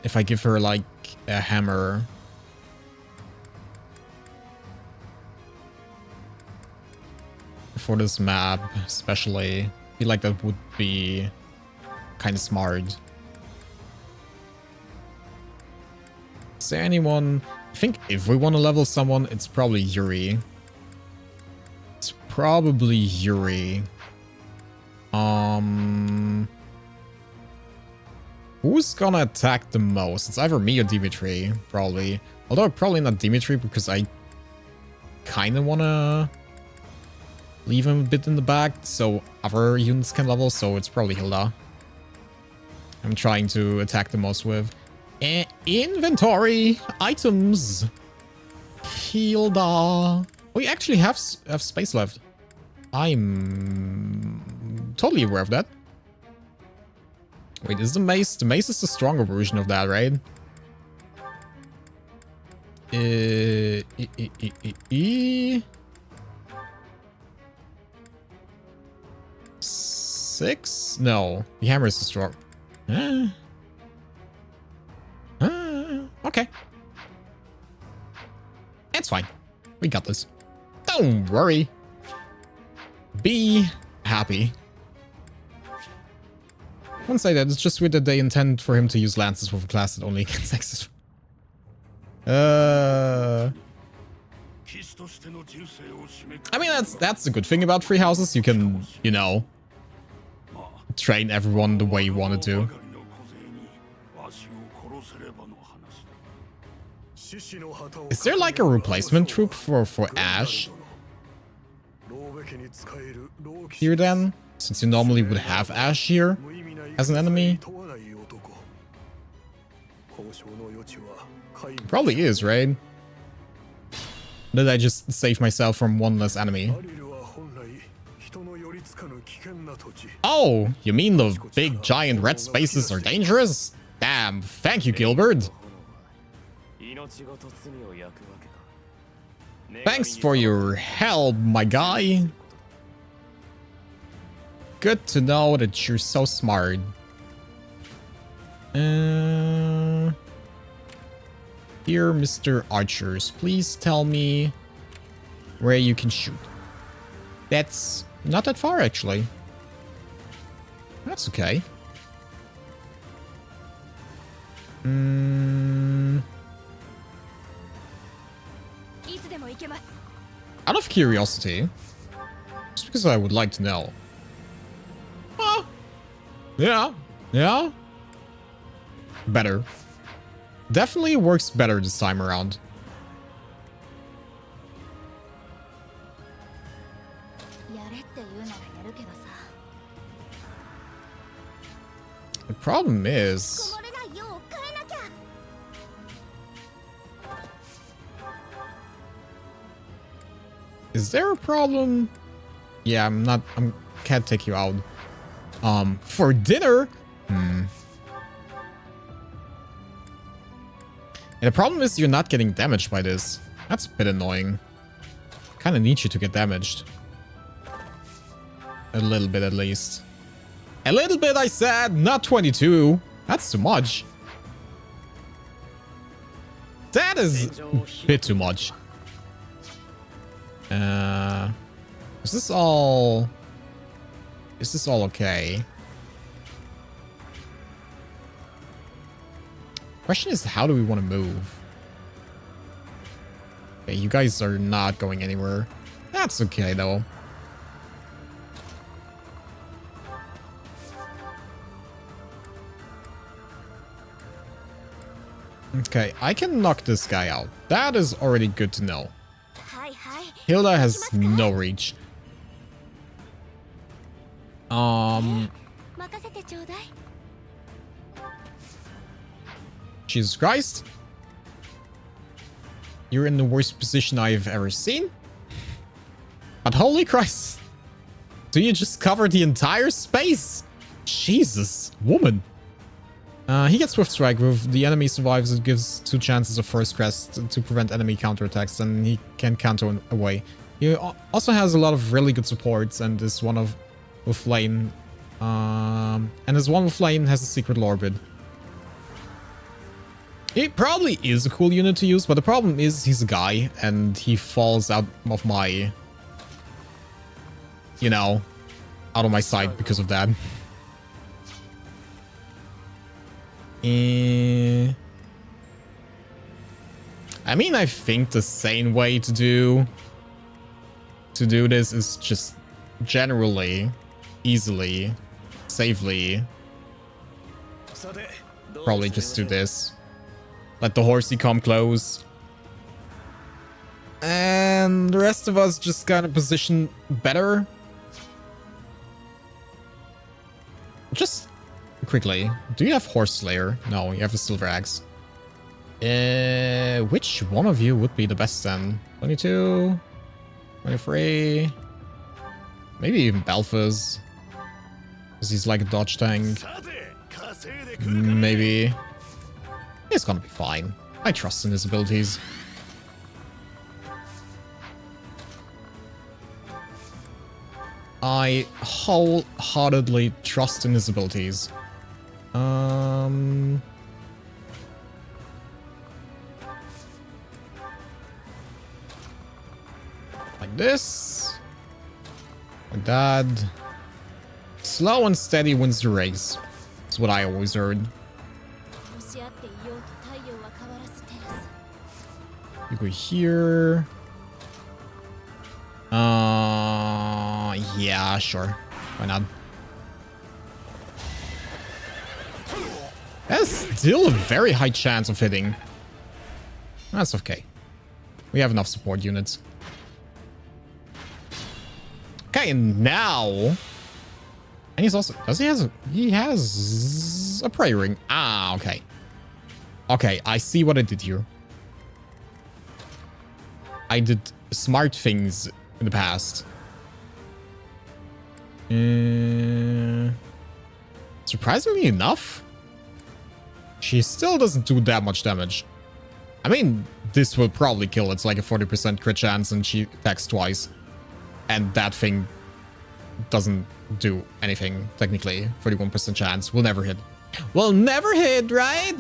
if I give her like a hammer. For this map, especially. I feel like that would be kind of smart. Is there anyone... I think if we want to level someone, it's probably Yuri. It's probably Yuri. Who's gonna attack the most? It's either me or Dimitri, probably. Although probably not Dimitri, because I kind of want to leave him a bit in the back so other units can level, so it's probably Hilda. I'm trying to attack the most with. Inventory items. Hilda. We actually have space left. I'm totally aware of that. Wait, is the mace? The mace is the stronger version of that, right? 6? No, the hammer is the strong. Okay. It's fine. We got this. Don't worry. Be happy. I wouldn't say that. It's just weird that they intend for him to use lances with a class that only can access. I mean, that's the good thing about free houses. You can, you know, train everyone the way you want to. Is there like a replacement troop for Ash here then? Since you normally would have Ash here as an enemy? Probably is, right? Did I just save myself from one less enemy? Oh, you mean the big giant red spaces are dangerous? Damn, thank you, Gilbert. Thanks for your help, my guy. Good to know that you're so smart. Dear Mr. Archers, please tell me where you can shoot. That's not that far, actually. That's okay. Out of curiosity, just because I would like to know. Oh, yeah. Better. Definitely works better this time around. The problem is... Is there a problem? Yeah, I can't take you out. For dinner? And the problem is you're not getting damaged by this. That's a bit annoying. Kind of need you to get damaged. A little bit at least. A little bit, I said, not 22. That's too much. That is a bit too much. Is this all okay? Question is, how do we want to move? Okay, you guys are not going anywhere. That's okay, though. Okay, I can knock this guy out. That is already good to know. Hilda has no reach. Jesus Christ. You're in the worst position I've ever seen. But holy Christ. Do you just cover the entire space? Jesus, woman. He gets Swift Strike. If the enemy survives, it gives 2 chances of first crest to prevent enemy counterattacks, and he can counter away. He also has a lot of really good supports, and is one of with Lane. And his one with Lane has a secret lore bid. It probably is a cool unit to use, but the problem is he's a guy, and he falls out of my, you know, out of my sight because of that. I mean, I think the sane way to do this is just generally, easily, safely, probably just do this. Let the horsey come close. And the rest of us just kind of position better. Just quickly, do you have Horse Slayer? No, you have a Silver Axe. Which one of you would be the best then? 22? 23? Maybe even Balthus. Because he's like a dodge tank. Maybe. He's gonna be fine. I trust in his abilities. I wholeheartedly trust in his abilities. Like this. Like that. Slow and steady wins the race. That's what I always heard. You go here. Yeah, sure. Why not? That's still a very high chance of hitting. That's okay. We have enough support units. Okay, and now... And he's also... He has a prey ring. Ah, okay. Okay, I see what I did here. I did smart things in the past. Surprisingly enough, she still doesn't do that much damage. I mean, this will probably kill. It's like a 40% crit chance and she attacks twice. And that thing doesn't do anything, technically. 41% chance. Will never hit. Will never hit, right?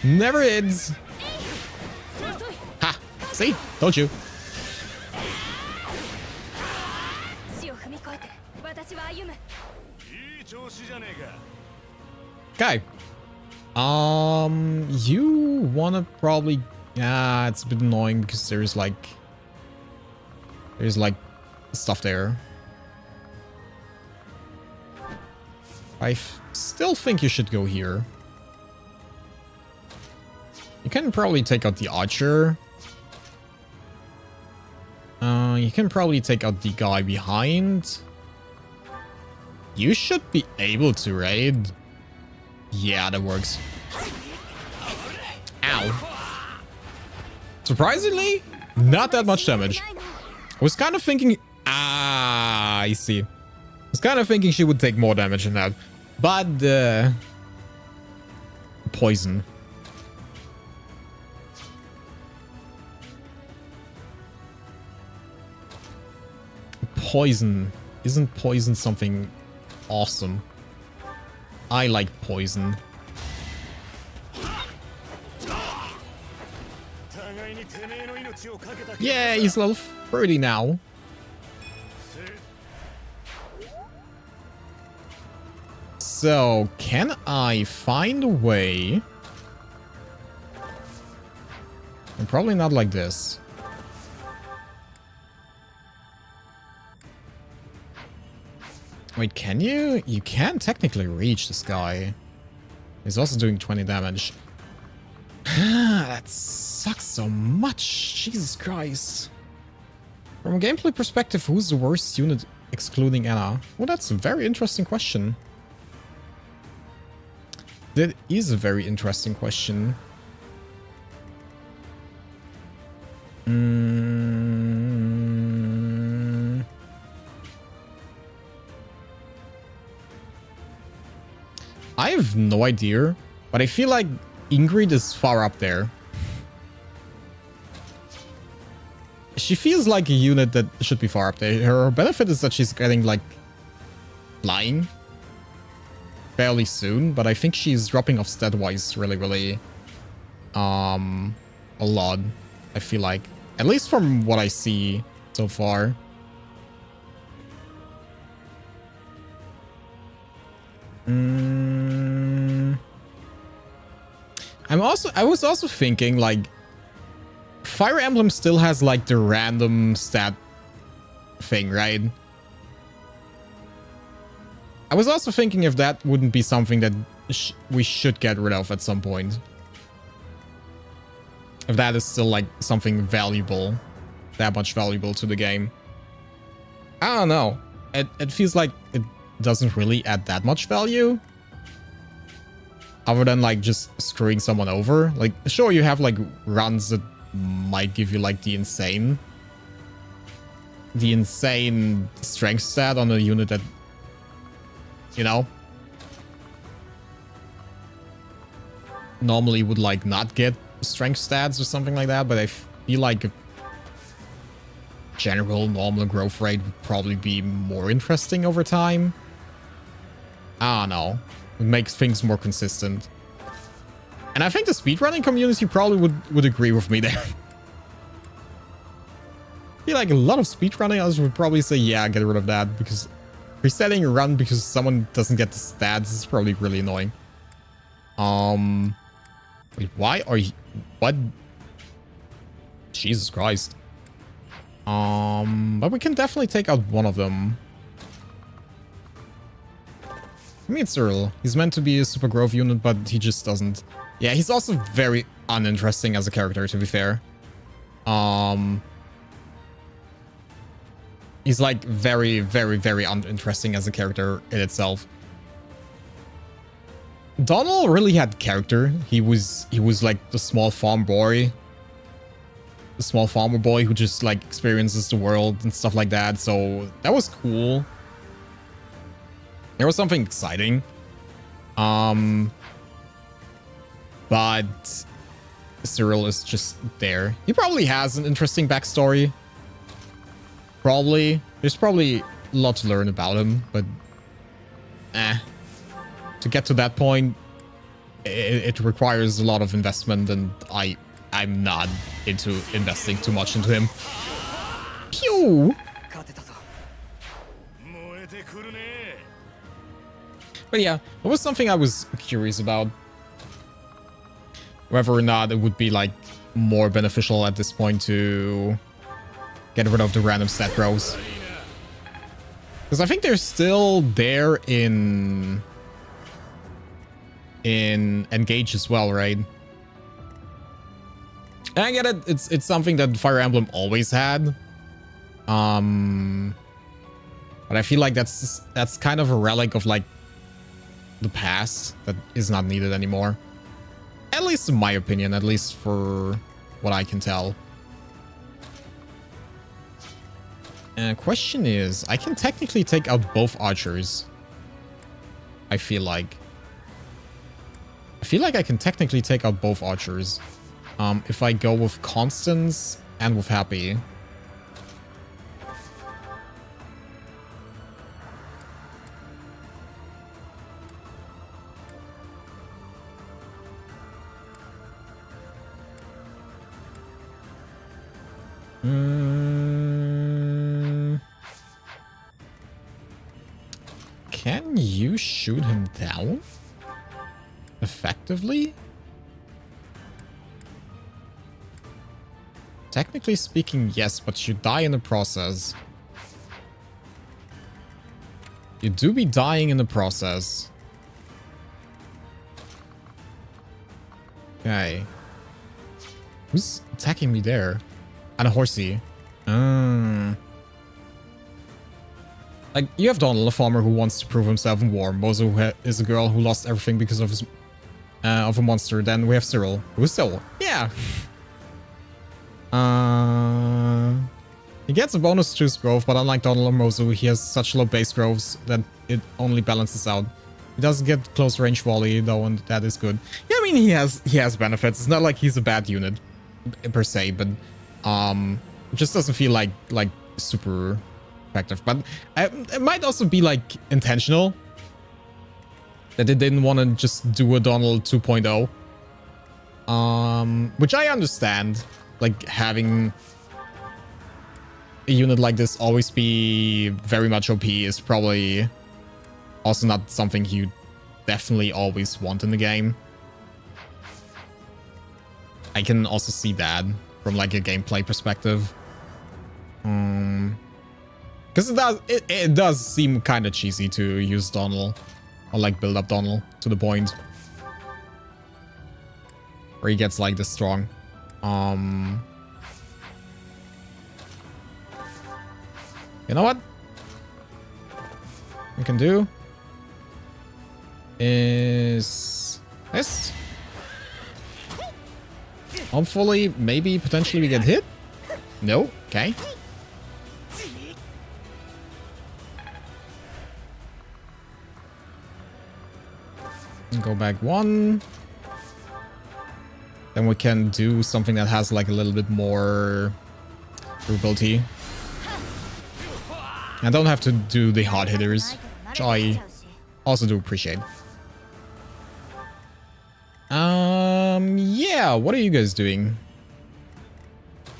Never hits. Ha! See? Told you. Okay. You wanna probably... Yeah, it's a bit annoying because there's like There's like stuff there. Still think you should go here. You can probably take out the archer. You can probably take out the guy behind. You should be able to raid. Yeah, that works. Ow. Surprisingly, not that much damage. I was kind of thinking... Ah, I see. I was kind of thinking she would take more damage than that. But, poison. Poison. Isn't poison something awesome? I like poison. Yeah, he's level 30 now. So, can I find a way? And probably not like this. Wait, can you? You can technically reach this guy. He's also doing 20 damage. That sucks so much. Jesus Christ. From a gameplay perspective, who's the worst unit excluding Anna? Well, that's a very interesting question. That is a very interesting question. I have no idea, but I feel like Ingrid is far up there. She feels like a unit that should be far up there. Her benefit is that she's getting, like, flying fairly soon, but I think she's dropping off stat-wise really, a lot, I feel like. At least from what I see so far. I was also thinking, like, Fire Emblem still has, like, the random stat thing, right? I was also thinking if that wouldn't be something that we should get rid of at some point. If that is still, like, something valuable. That much valuable to the game. I don't know. It feels like it doesn't really add that much value. Other than, like, just screwing someone over. Like, sure, you have, like, runs that might give you, like, the insane strength stat on a unit that, you know, normally would, like, not get strength stats or something like that. But I feel like a general normal growth rate would probably be more interesting over time. I don't know. It makes things more consistent. And I think the speedrunning community probably would agree with me there. I feel like a lot of speedrunners would probably say, yeah, get rid of that, because resetting a run because someone doesn't get the stats is probably really annoying. Wait, why are you... What? Jesus Christ. But we can definitely take out one of them. I mean, it's Cyril. He's meant to be a super growth unit, but he just doesn't. Yeah, he's also very uninteresting as a character, to be fair. He's like very uninteresting as a character in itself. Donald really had character. He was like the small farm boy. The small farmer boy who just like experiences the world and stuff like that. So that was cool. There was something exciting. But Cyril is just there. He probably has an interesting backstory. Probably. There's probably a lot to learn about him, but to get to that point, it requires a lot of investment, and I'm not into investing too much into him. Pew! But yeah, it was something I was curious about. Whether or not it would be like more beneficial at this point to get rid of the random stat growth. Because I think they're still there in Engage as well, right? And I get it. It's something that Fire Emblem always had. But I feel like that's kind of a relic of like the past that is not needed anymore. At least in my opinion, at least for what I can tell. And question is, I can technically take out both archers. I feel like I can technically take out both archers. If I go with Constance and with Happy. Can you shoot him down effectively? Technically speaking, yes, but you die in the process. You do be dying in the process. Okay. Who's attacking me there? And a horsey. Like, you have Donald, a farmer who wants to prove himself in war. Mozo is a girl who lost everything because of his of a monster. Then we have Cyril, who's Cyril. Yeah. He gets a bonus to his growth, but unlike Donald or Mozo, he has such low base growths that it only balances out. He doesn't get close range volley though, and that is good. Yeah, I mean he has benefits. It's not like he's a bad unit per se, but it just doesn't feel like super effective. But it might also be like intentional that they didn't want to just do a Donald 2.0, which I understand. Like having a unit like this always be very much OP is probably also not something you definitely always want in the game. I can also see that from like a gameplay perspective. Because it does seem kind of cheesy to use Donald or like build up Donald to the point where he gets like this strong. You know what we can do is this. Hopefully, maybe potentially we get hit. No, okay. Go back one. Then we can do something that has like a little bit more durability. I don't have to do the hard hitters, which I also do appreciate. Yeah, what are you guys doing?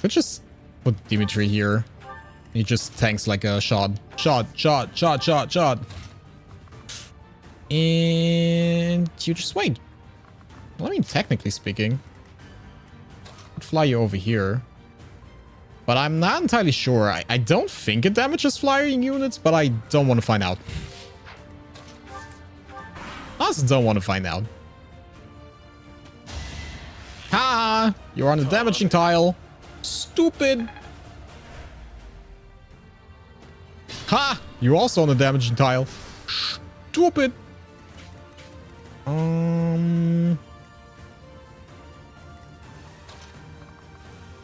Could just put Dimitri here. He just tanks like a shot. And you just wait. Well, I mean, technically speaking, I'd fly you over here. But I'm not entirely sure. I don't think it damages flying units, but I don't want to find out. I also don't want to find out. Ha! You're on the damaging tile. Stupid. Ha! You're also on the damaging tile. Stupid.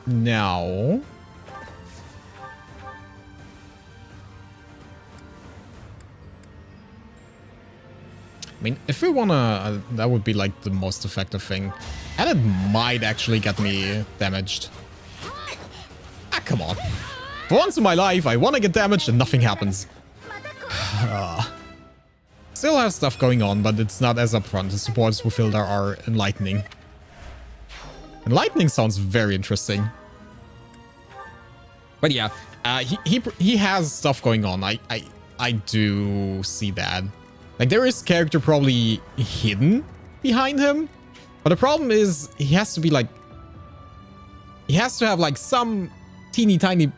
Now. I mean, if we wanna, that would be like the most effective thing. And it might actually get me damaged. Ah, come on. For once in my life, I wanna get damaged and nothing happens. Still have stuff going on, but it's not as upfront. The supports with Hilda are enlightening. Enlightening sounds very interesting. But yeah, he has stuff going on. I do see that. Like, there is character probably hidden behind him. But the problem is, he has to be like... He has to have like some teeny tiny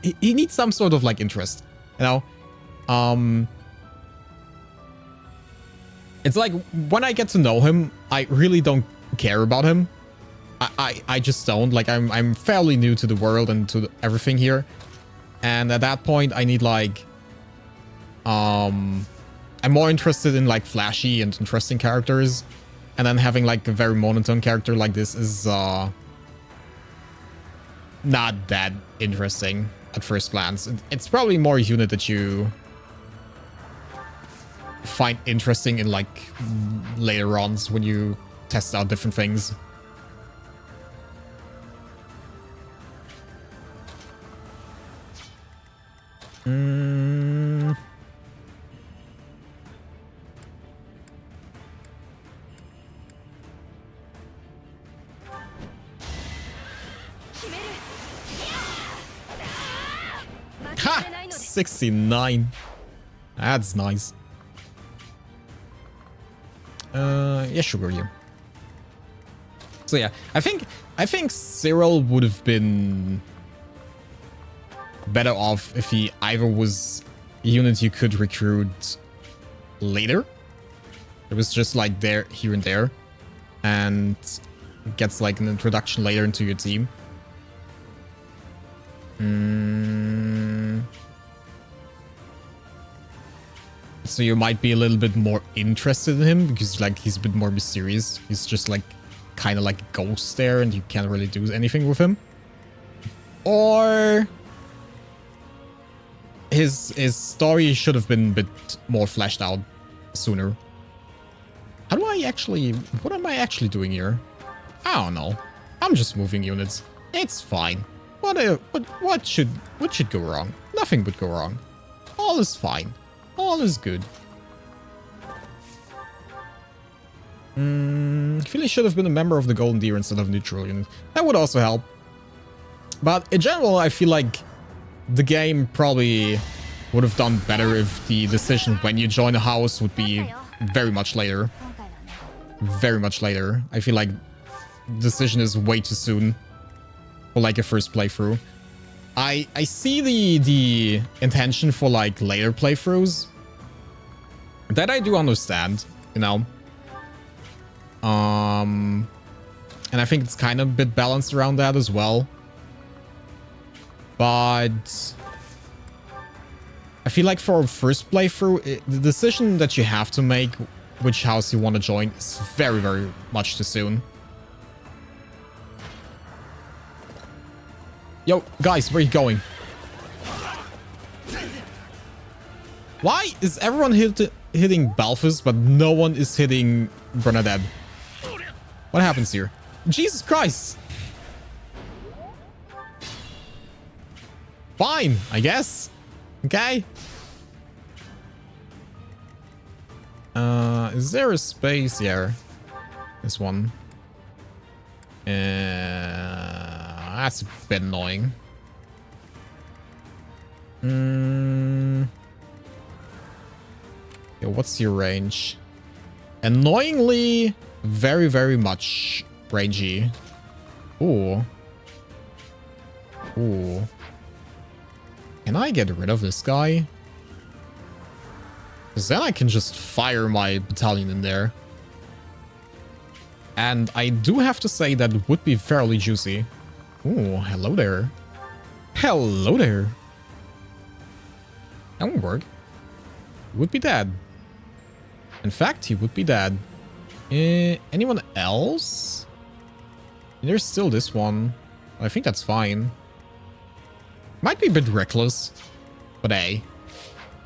he needs some sort of like interest, you know? It's like when I get to know him, I really don't care about him. I just don't. Like I'm fairly new to the world and to everything here. And at that point I need like I'm more interested in like flashy and interesting characters. And then having like a very monotone character like this is not that interesting at first glance. It's probably more a unit that you find interesting in like later runs when you test out different things. Ha! 69. That's nice. Yeah, sugar you. So yeah, I think Cyril would have been better off if he either was a unit you could recruit later. It was just like there, here and there, and gets like an introduction later into your team. So you might be a little bit more interested in him because like he's a bit more mysterious. He's just like kind of like a ghost there and you can't really do anything with him. Or his story should have been a bit more fleshed out sooner. How do I actually... What am I actually doing here? I don't know. I'm just moving units. It's fine. What should go wrong? Nothing would go wrong. All is fine. All is good. I feel he should have been a member of the Golden Deer instead of neutral unit. That would also help. But in general, I feel like the game probably would have done better if the decision when you join a house would be very much later. Very much later. I feel like the decision is way too soon for like a first playthrough. I see the intention for like later playthroughs. That I do understand, you know. And I think it's kind of a bit balanced around that as well. But I feel like for a first playthrough, the decision that you have to make which house you want to join is very, very much too soon. Yo, guys, where are you going? Why is everyone hitting Balthus, but no one is hitting Bernadette? What happens here? Jesus Christ! Fine, I guess. Okay. Is there a space here? This one. That's a bit annoying. Yo, what's your range? Annoyingly, very, very much rangy. Ooh. Ooh. Can I get rid of this guy? Because then I can just fire my battalion in there. And I do have to say that it would be fairly juicy. Ooh, hello there. Hello there. That won't work. He would be dead. In fact, he would be dead. Anyone else? There's still this one. I think that's fine. Might be a bit reckless. But hey.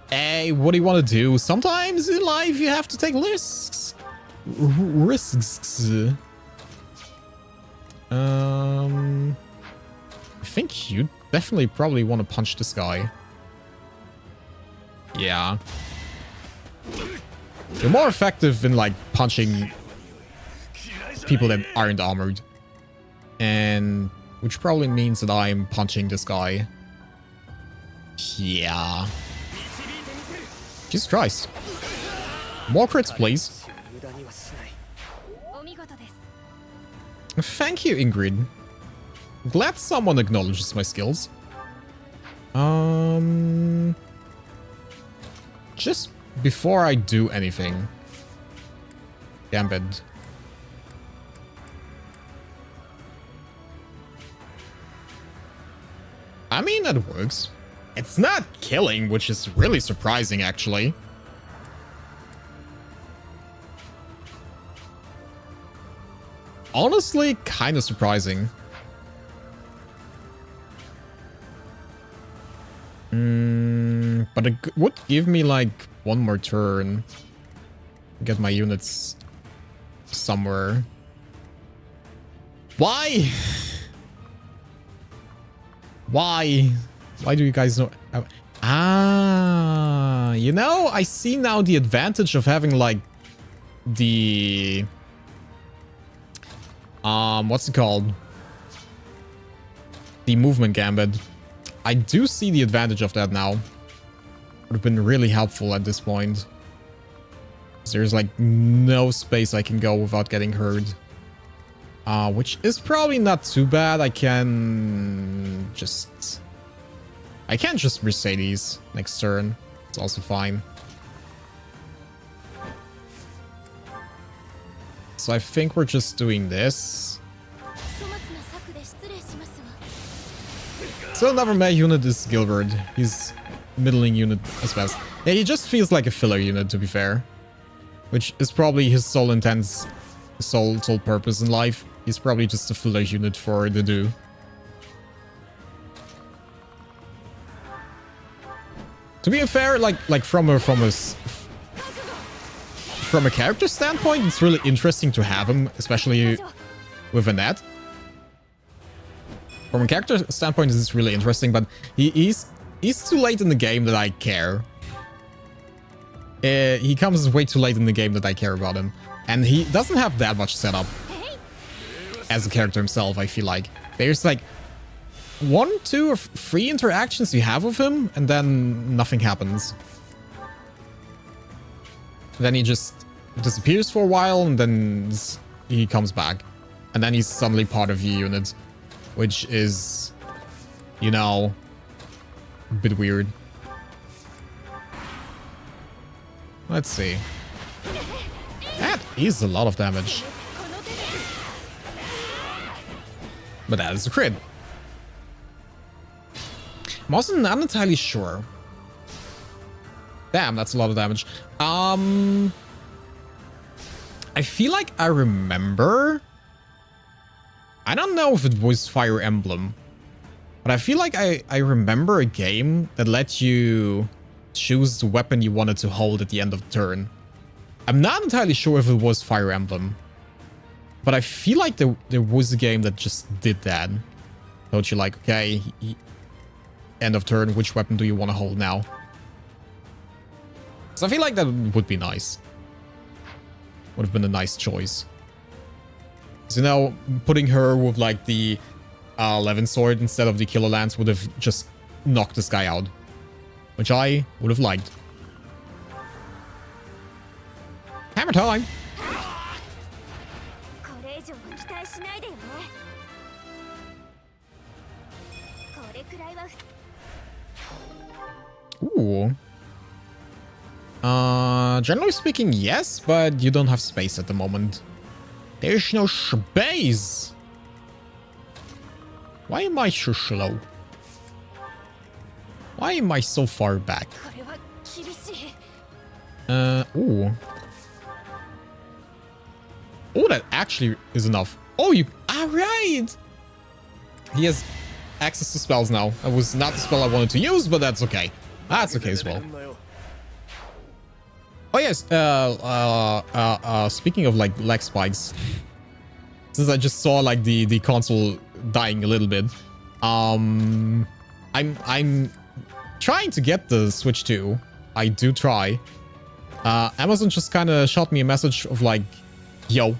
Hey, what do you want to do? Sometimes in life you have to take risks. Risks. I think you definitely probably want to punch this guy. Yeah. You're more effective in like punching people that aren't armored. And which probably means that I'm punching this guy. Yeah. Jesus Christ. More crits, please. Thank you, Ingrid. Glad someone acknowledges my skills. Just before I do anything. Gambit. I mean, that works. It's not killing, which is really surprising, actually. Honestly, kind of surprising. But it would give me, like, one more turn. Get my units somewhere. Why? Why? Why do you guys know? Ah, you know, I see now the advantage of having, like, the... what's it called? The movement gambit. I do see the advantage of that now. Would have been really helpful at this point. There's like no space I can go without getting hurt. Which is probably not too bad. I can't just Mercedes next turn. It's also fine. So I think we're just doing this. So another meh unit is Gilbert. He's middling unit as best. Yeah, he just feels like a filler unit, to be fair. Which is probably his sole purpose in life. He's probably just a filler unit for the do. To be fair, like from a character standpoint, it's really interesting to have him, especially with Annette. From a character standpoint, it's really interesting, but he's too late in the game that I care. He comes way too late in the game that I care about him. And he doesn't have that much setup as a character himself, I feel like. There's like 1, 2, or 3 interactions you have with him, and then nothing happens. Then he just disappears for a while, and then he comes back. And then he's suddenly part of the unit, which is, you know, a bit weird. Let's see. That is a lot of damage. But that is a crit. I'm also not entirely sure. Damn, that's a lot of damage. I feel like I remember. I don't know if it was Fire Emblem, but I feel like I remember a game that let you choose the weapon you wanted to hold at the end of the turn. I'm not entirely sure if it was Fire Emblem, but I feel like there was a game that just did that. Told you like, okay, end of turn, which weapon do you want to hold now? So I feel like that would be nice. Would have been a nice choice. So now putting her with like the 11 sword instead of the Killer Lance would have just knocked this guy out, which I would have liked. Hammer time! Ooh. Generally speaking, yes, but you don't have space at the moment. There's no space! Why am I so slow? Why am I so far back? Ooh. Oh, that actually is enough. Oh, you... Alright! He has access to spells now. That was not the spell I wanted to use, but that's okay. That's okay as well. Oh, yes. Speaking of, like, leg spikes. Since I just saw, like, the console dying a little bit. I'm trying to get the Switch 2. I do try. Amazon just kind of shot me a message of, like, yo.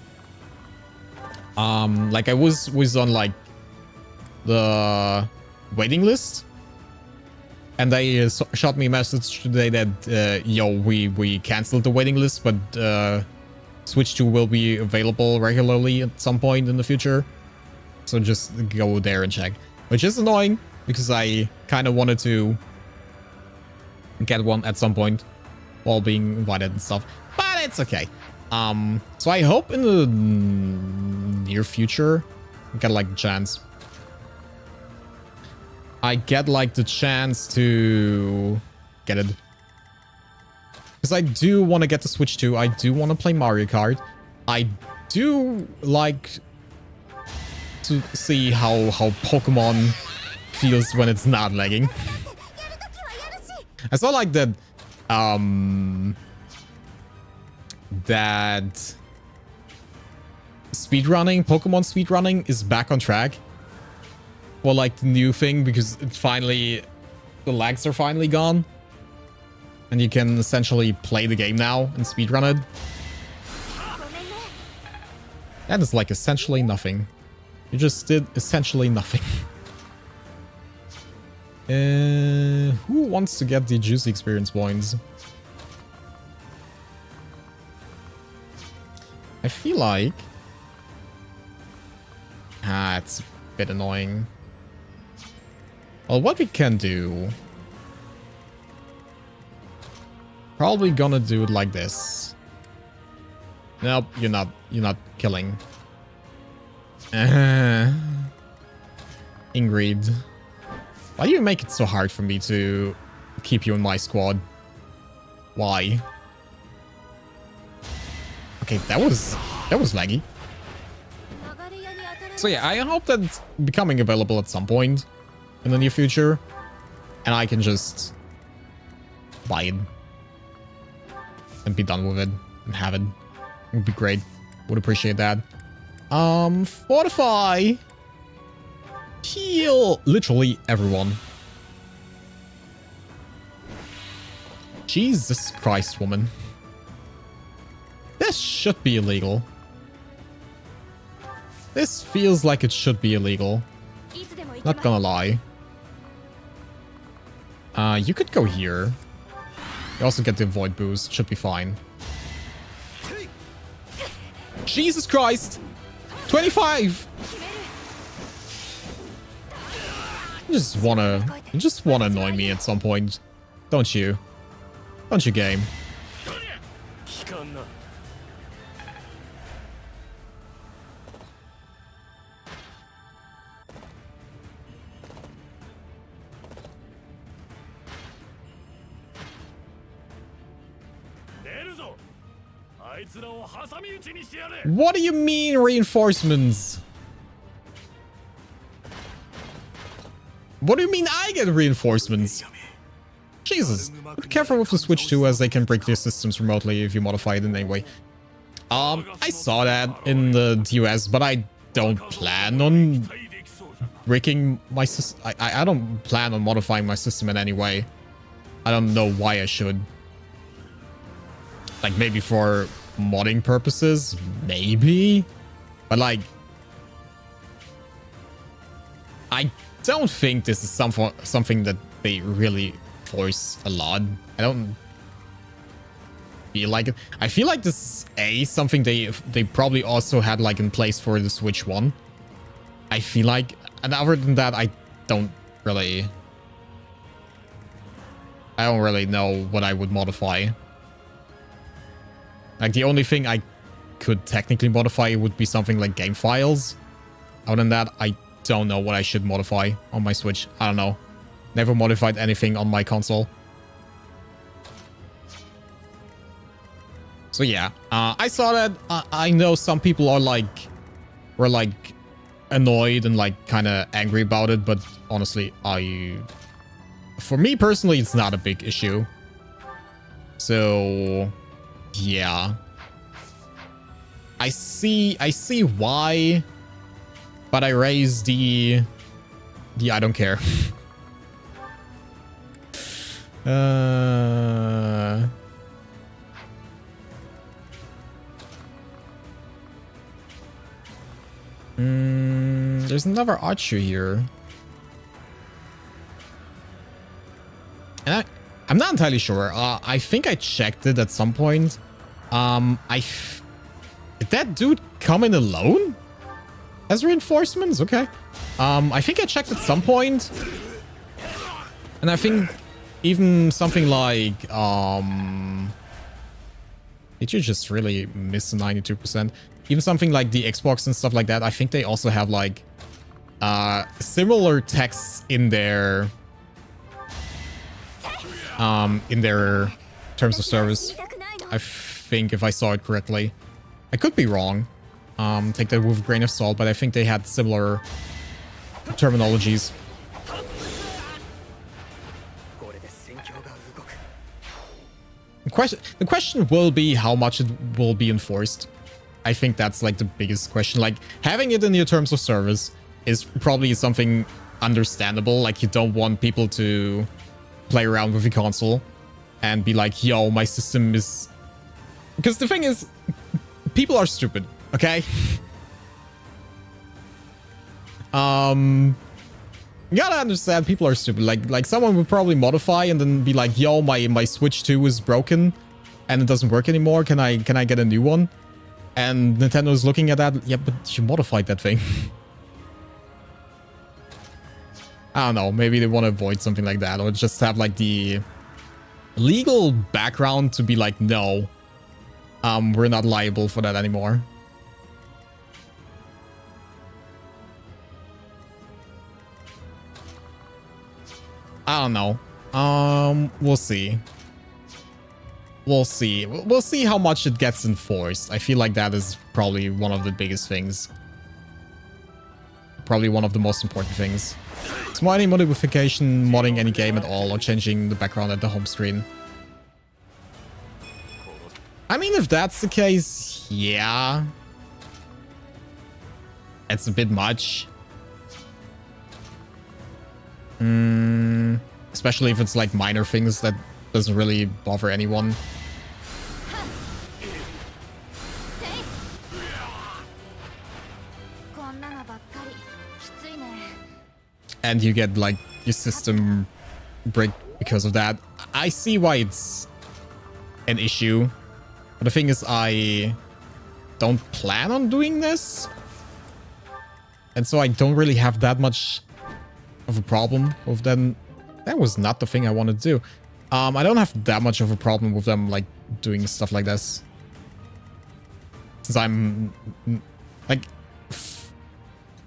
Like, I was on, like, the waiting list. And they shot me a message today that, yo, we canceled the waiting list, but Switch 2 will be available regularly at some point in the future. So just go there and check. Which is annoying, because I kind of wanted to get one at some point while being invited and stuff. But it's okay. So I hope in the near future I get like the chance. I get like the chance to get it. Because I do want to get the Switch too. I do want to play Mario Kart. I do like to see how Pokemon feels when it's not lagging. I saw like that that speedrunning, Pokemon speedrunning is back on track. Well, like the new thing, because it's finally, the lags are finally gone. And you can essentially play the game now and speedrun it. That is like essentially nothing. You just did essentially nothing. Who wants to get the juicy experience points? I feel like... it's a bit annoying. Well, what we can do... Probably gonna do it like this. Nope, you're not killing. Ingrid. Why do you make it so hard for me to keep you in my squad? Why? Okay, that was laggy. So yeah, I hope that it's becoming available at some point in the near future. And I can just buy it. And be done with it. And have it. It would be great. Would appreciate that. Fortify. Heal literally everyone. Jesus Christ, woman. This should be illegal. This feels like it should be illegal. Not gonna lie. You could go here. You also get the void boost. Should be fine. Jesus Christ! 25! You just wanna annoy me at some point. Don't you? Don't you, game? What do you mean reinforcements? What do you mean I get reinforcements? Jesus. Be careful with the Switch too, as they can break their systems remotely if you modify it in any way. I saw that in the US, but I don't plan on breaking my system. I don't plan on modifying my system in any way. I don't know why I should. Like, maybe for modding purposes, maybe, but like, I don't think this is something that they really force a lot. I don't feel like it. I feel like this is something they probably also had like in place for the Switch 1. I feel like, and other than that, I don't really know what I would modify. Like, the only thing I could technically modify would be something like game files. Other than that, I don't know what I should modify on my Switch. I don't know. Never modified anything on my console. So yeah, I saw that. I know some people are were like annoyed and like kind of angry about it, but honestly, for me personally, it's not a big issue. So yeah, I see why, but I raise the I don't care. There's another archer here, and I'm not entirely sure. I think I checked it at some point. Did that dude come in alone as reinforcements? Okay. I think I checked at some point, And I think even something like did you just really miss 92%? Even something like the Xbox and stuff like that, I think they also have like similar texts in their terms of service. I think, if I saw it correctly. I could be wrong. Take that with a grain of salt, but I think they had similar terminologies. The question will be how much it will be enforced. I think that's like the biggest question. Like, having it in your terms of service is probably something understandable. Like, you don't want people to play around with the console and be like, yo, my system is... Because the thing is, people are stupid, okay? You gotta understand, people are stupid. Like someone would probably modify and then be like, yo, my Switch 2 is broken and it doesn't work anymore. Can I get a new one? And Nintendo's looking at that. Yeah, but you modified that thing. I don't know. Maybe they want to avoid something like that, or just have like the legal background to be like, no, we're not liable for that anymore. I don't know. We'll see. We'll see. We'll see how much it gets enforced. I feel like that is probably one of the biggest things. Probably one of the most important things. Smart any modification, modding any game at all, or changing the background at the home screen. I mean, if that's the case, yeah. It's a bit much. Especially if it's like minor things that doesn't really bother anyone. And you get like your system break because of that. I see why it's an issue. But the thing is, I don't plan on doing this. And so I don't really have that much of a problem with them. That was not the thing I wanted to do. I don't have that much of a problem with them like doing stuff like this. Since I'm like,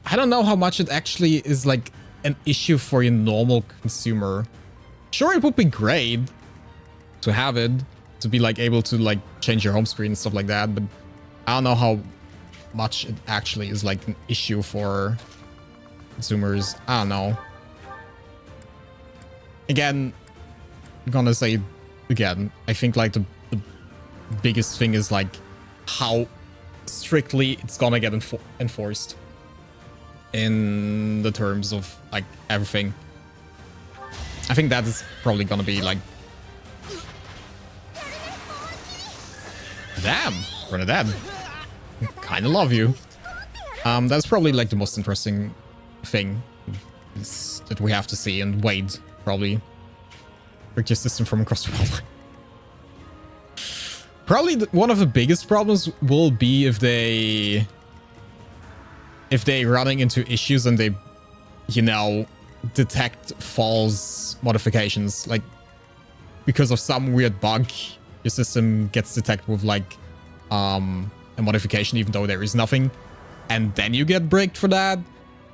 I don't know how much it actually is like an issue for a normal consumer. Sure, it would be great to have it, to be like able to like change your home screen and stuff like that, but I don't know how much it actually is like an issue for consumers. I don't know. Again, I'm gonna say again, I think like the biggest thing is like how strictly it's gonna get enforced in the terms of like everything. I think that is probably gonna be like, damn, Bernadette, kinda love you. That's probably like the most interesting thing that we have to see and wait. Probably break your system from across the world. Probably one of the biggest problems will be if they running into issues and they, you know, detect false modifications. Like, because of some weird bug, your system gets detected with like a modification even though there is nothing, and then you get bricked for that.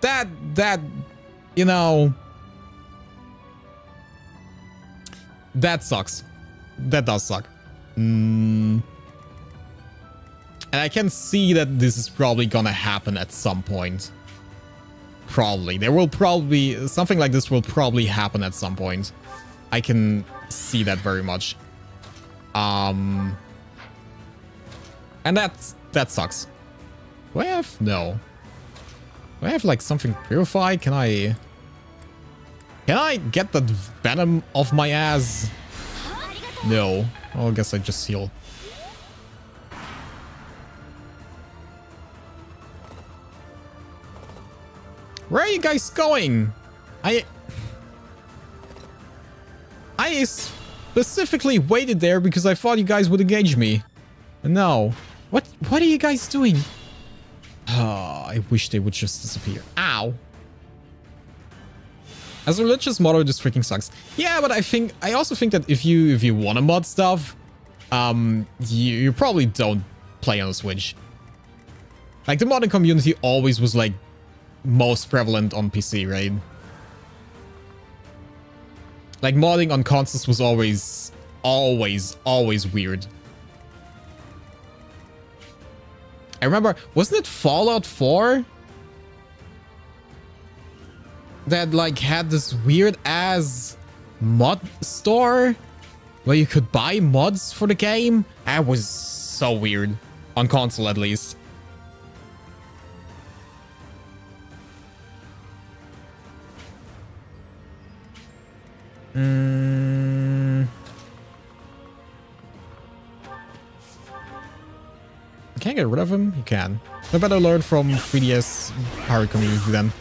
That you know, that sucks. That does suck. And I can see that this is probably gonna happen at some point. Probably. There will probably... Something like this will probably happen at some point. I can see that very much. And that sucks. Do I have... No. Do I have like something purified? Can I get that venom off my ass? No. Well, I guess I just heal. Where are you guys going? I specifically waited there because I thought you guys would engage me. No. What are you guys doing? Oh, I wish they would just disappear. Ow. As a religious modder, this freaking sucks. Yeah, but I also think that if you want to mod stuff, you probably don't play on a Switch. Like, the modding community always was, like, most prevalent on PC, right? Like, modding on consoles was always weird. I remember, wasn't it Fallout 4? That, like, had this weird-ass mod store where you could buy mods for the game? That was so weird. On console, at least. Can I get rid of him? You can. I better learn from 3DS pirate community then.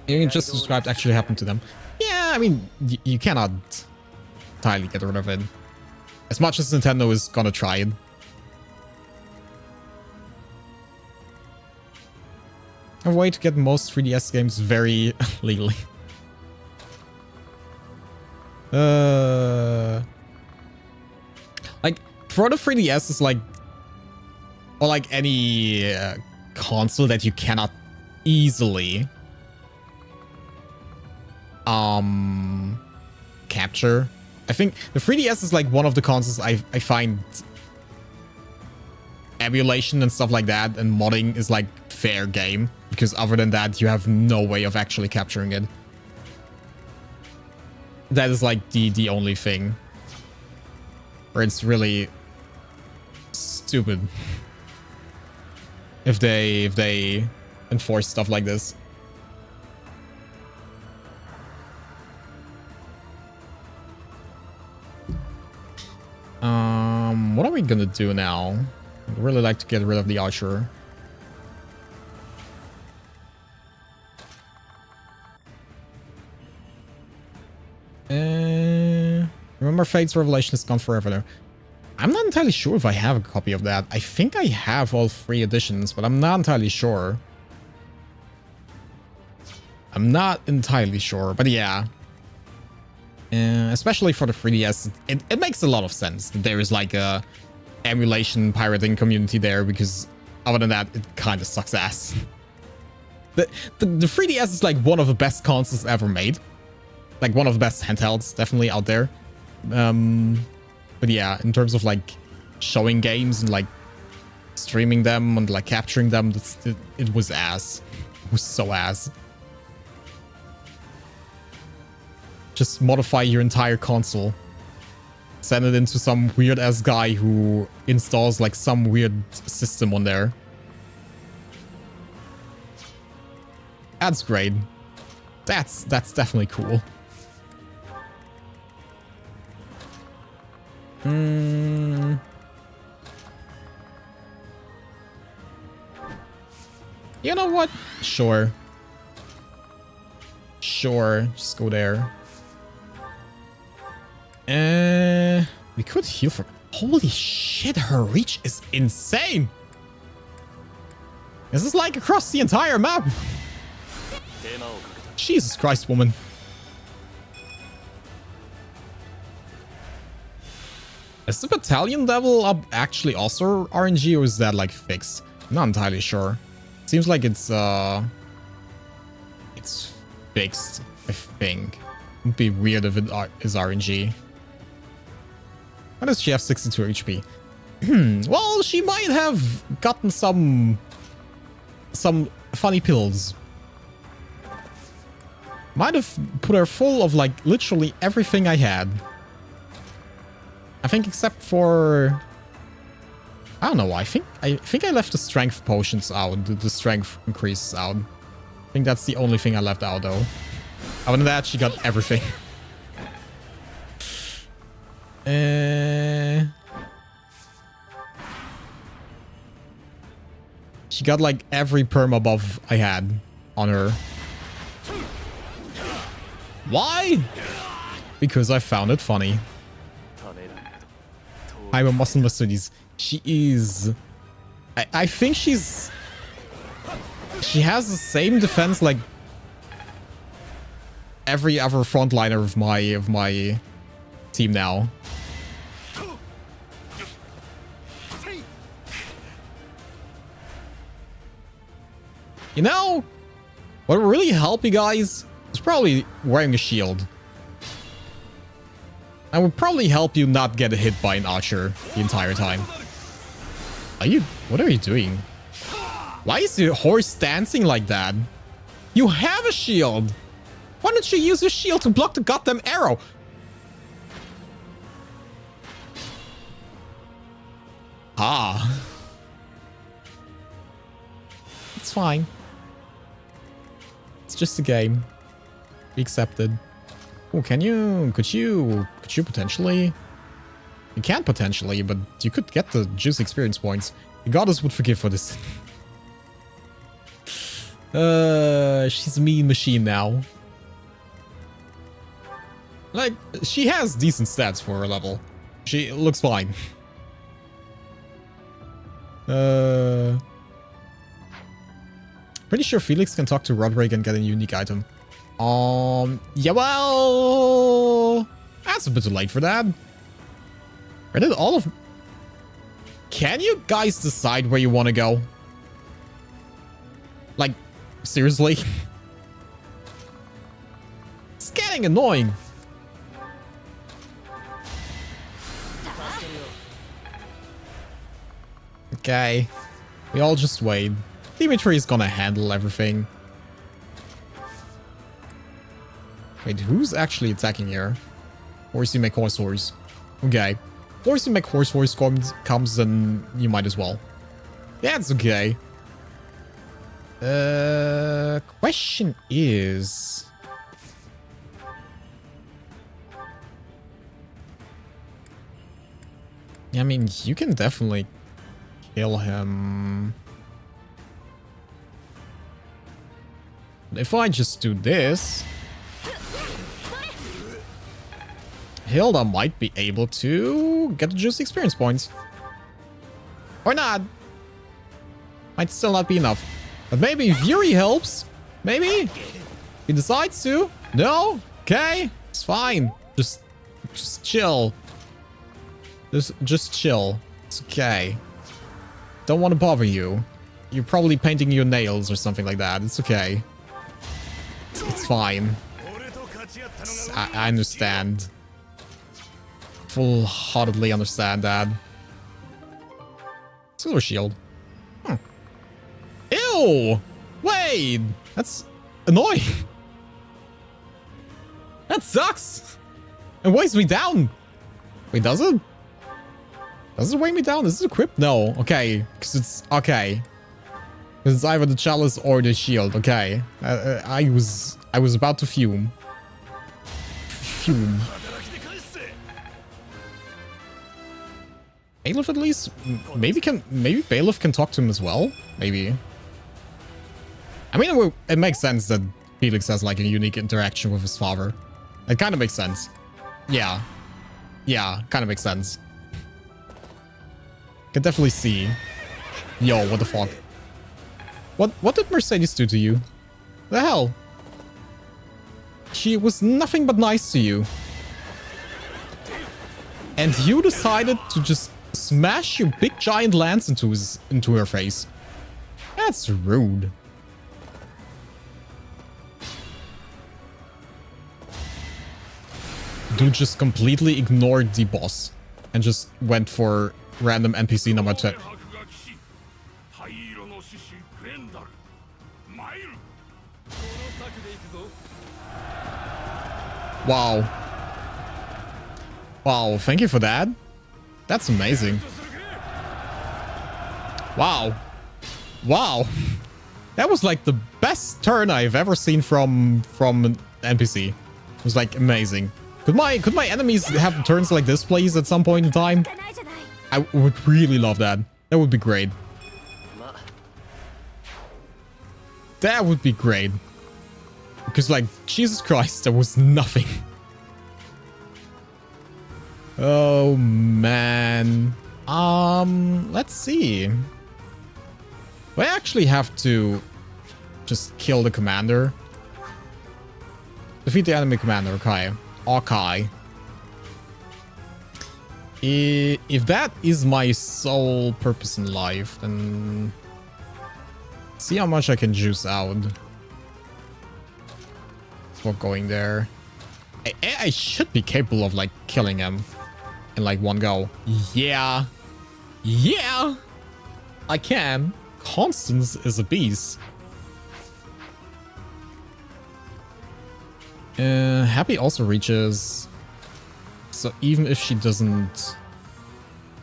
You just described actually happened to them. Yeah, I mean, you cannot entirely get rid of it. As much as Nintendo is gonna try it. A way to get most 3DS games very legally. Like, for the 3DS is like, or like any console that you cannot easily capture. I think the 3DS is like one of the consoles I find emulation and stuff like that and modding is like fair game, because other than that you have no way of actually capturing it. That is like the only thing where it's really stupid if they enforce stuff like this. What are we gonna do now? I'd really like to get rid of the archer. Remember Fate's Revelation is gone forever though. I'm not entirely sure if I have a copy of that. I think I have all 3 editions, but I'm not entirely sure. But yeah. Especially for the 3DS, it makes a lot of sense that there is like a emulation pirating community there, because other than that, it kind of sucks ass. The 3DS is like one of the best consoles ever made. Like one of the best handhelds definitely out there. But yeah, in terms of like showing games and like streaming them and like capturing them, it was ass. It was so ass. Just modify your entire console. Send it into some weird ass guy who installs like some weird system on there. That's great. That's definitely cool. You know what? Sure. Just go there. We could heal for... Holy shit, her reach is insane! This is like across the entire map! Jesus Christ, woman. Is the battalion level up actually also RNG, or is that like fixed? I'm not entirely sure. Seems like it's fixed, I think. It'd be weird if it is RNG. Why does she have 62 HP? Well, she might have gotten some funny pills. Might have put her full of like literally everything I had. I think except for... I don't know, I think I left the strength potions out, the strength increases out. I think that's the only thing I left out though. Other than that, she got everything. She got like every perma buff I had on her. Why? Because I found it funny. I'm a Muslim studies. She is... I think she has the same defense like... every other frontliner of my team now. You know, what would really help you guys is probably wearing a shield. I would probably help you not get hit by an archer the entire time. What are you doing? Why is the horse dancing like that? You have a shield. Why don't you use your shield to block the goddamn arrow? Ah. It's fine. It's just a game. Be accepted. Oh, can you? Could you potentially? You can't potentially, but you could get the juice experience points. The goddess would forgive for this. She's a mean machine now. Like, she has decent stats for her level. She looks fine. Pretty sure Felix can talk to Roderick and get a unique item. Yeah, well, that's a bit too late for that. Where did all of... Can you guys decide where you want to go? Like, seriously? It's getting annoying. Okay. We all just wait. Dimitri is gonna handle everything. Wait, who's actually attacking here? Horsey make horse horse. Okay. Horsey make horse horse comes, then you might as well. That's okay. Question is... Yeah, I mean, you can definitely kill him. If I just do this... Hilda might be able to get the juice experience points. Or not. Might still not be enough. But maybe if Yuri helps. Maybe. He decides to. No? Okay. It's fine. Just chill. Just chill. It's okay. Don't want to bother you. You're probably painting your nails or something like that. It's okay. It's fine. I understand. Full-heartedly understand that. Silver shield. Ew! Wait! That's annoying. That sucks! It weighs me down! Wait, does it? Does it weigh me down? Is it equipped? No. Okay. Because it's... Okay. Because it's either the chalice or the shield. Okay. I was about to fume. Fume. Bailiff at least? Maybe Bailiff can talk to him as well? Maybe. I mean, it makes sense that Felix has like a unique interaction with his father. It kind of makes sense. Yeah. Yeah, kind of makes sense. Can definitely see. Yo, what the fuck? What did Mercedes do to you? The hell? She was nothing but nice to you. And you decided to just smash your big giant lance into her face. That's rude. Dude just completely ignored the boss and just went for random NPC number 10. Wow. Wow, thank you for that. That's amazing. Wow. Wow. That was like the best turn I've ever seen from an NPC. It was like amazing. Could my enemies have turns like this, please, at some point in time? I would really love that. That would be great. That would be great. Because, like, Jesus Christ, there was nothing. Oh, man. Let's see. Do I actually have to just kill the commander? Defeat the enemy commander. Okay. Okay. If that is my sole purpose in life, then see how much I can juice out for going there. I should be capable of like killing him in like one go. Yeah. Yeah. I can. Constance is a beast. Happy also reaches. So even if she doesn't...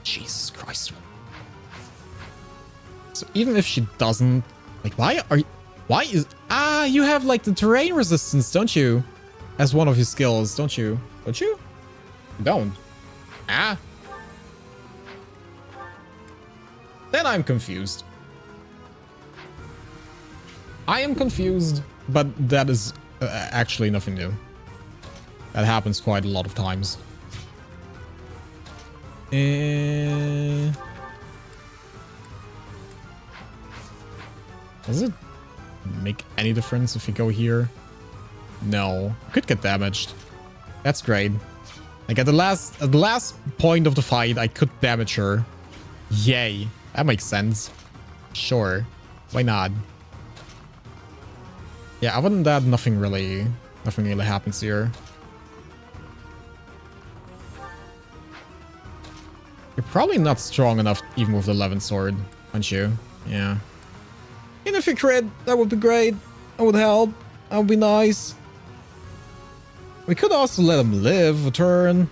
Jesus Christ. So even if she doesn't... Like, why are you... Why is... Ah, you have, like, the terrain resistance, don't you? As one of your skills, don't you? Don't you? Don't. Ah. Then I'm confused. I am confused, but that is actually nothing new. That happens quite a lot of times. Does it make any difference if you go here? No. Could get damaged. That's great. Like at the last point of the fight, I could damage her. Yay. That makes sense. Sure. Why not? Yeah, other than that, nothing really happens here. You're probably not strong enough even with the 11th sword, aren't you? Yeah. And if you crit, that would be great. That would help. That would be nice. We could also let him live a turn.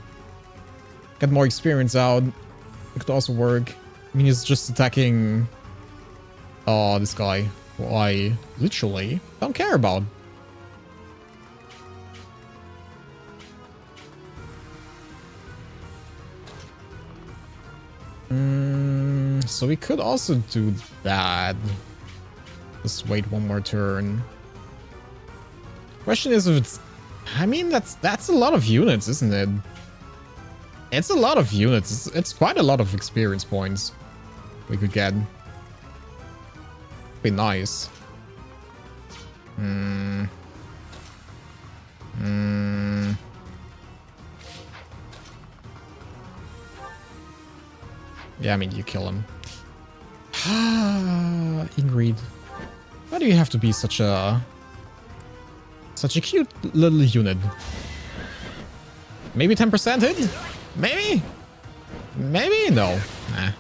Get more experience out. It could also work. I mean, he's just attacking... Oh, this guy. Who I literally don't care about. So we could also do that. Just wait one more turn. Question is if it's... I mean, that's a lot of units, isn't it? It's a lot of units. It's quite a lot of experience points we could get. Be nice. Yeah, I mean, you kill him. Ingrid. Why do you have to be such a cute little unit? Maybe 10% hit? Maybe? Maybe? No. Nah.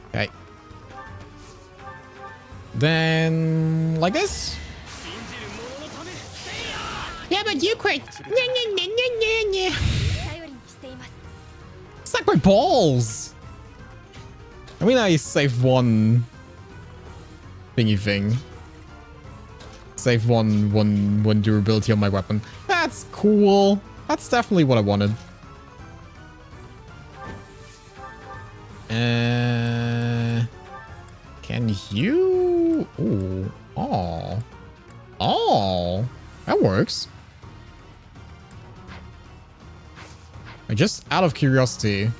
Okay. Then, like this? Yeah, but you quit. Suck my balls. I mean, I saved one thingy thing. Save one durability on my weapon. That's cool. That's definitely what I wanted. Can you? Ooh. Oh. Oh. That works. Just out of curiosity,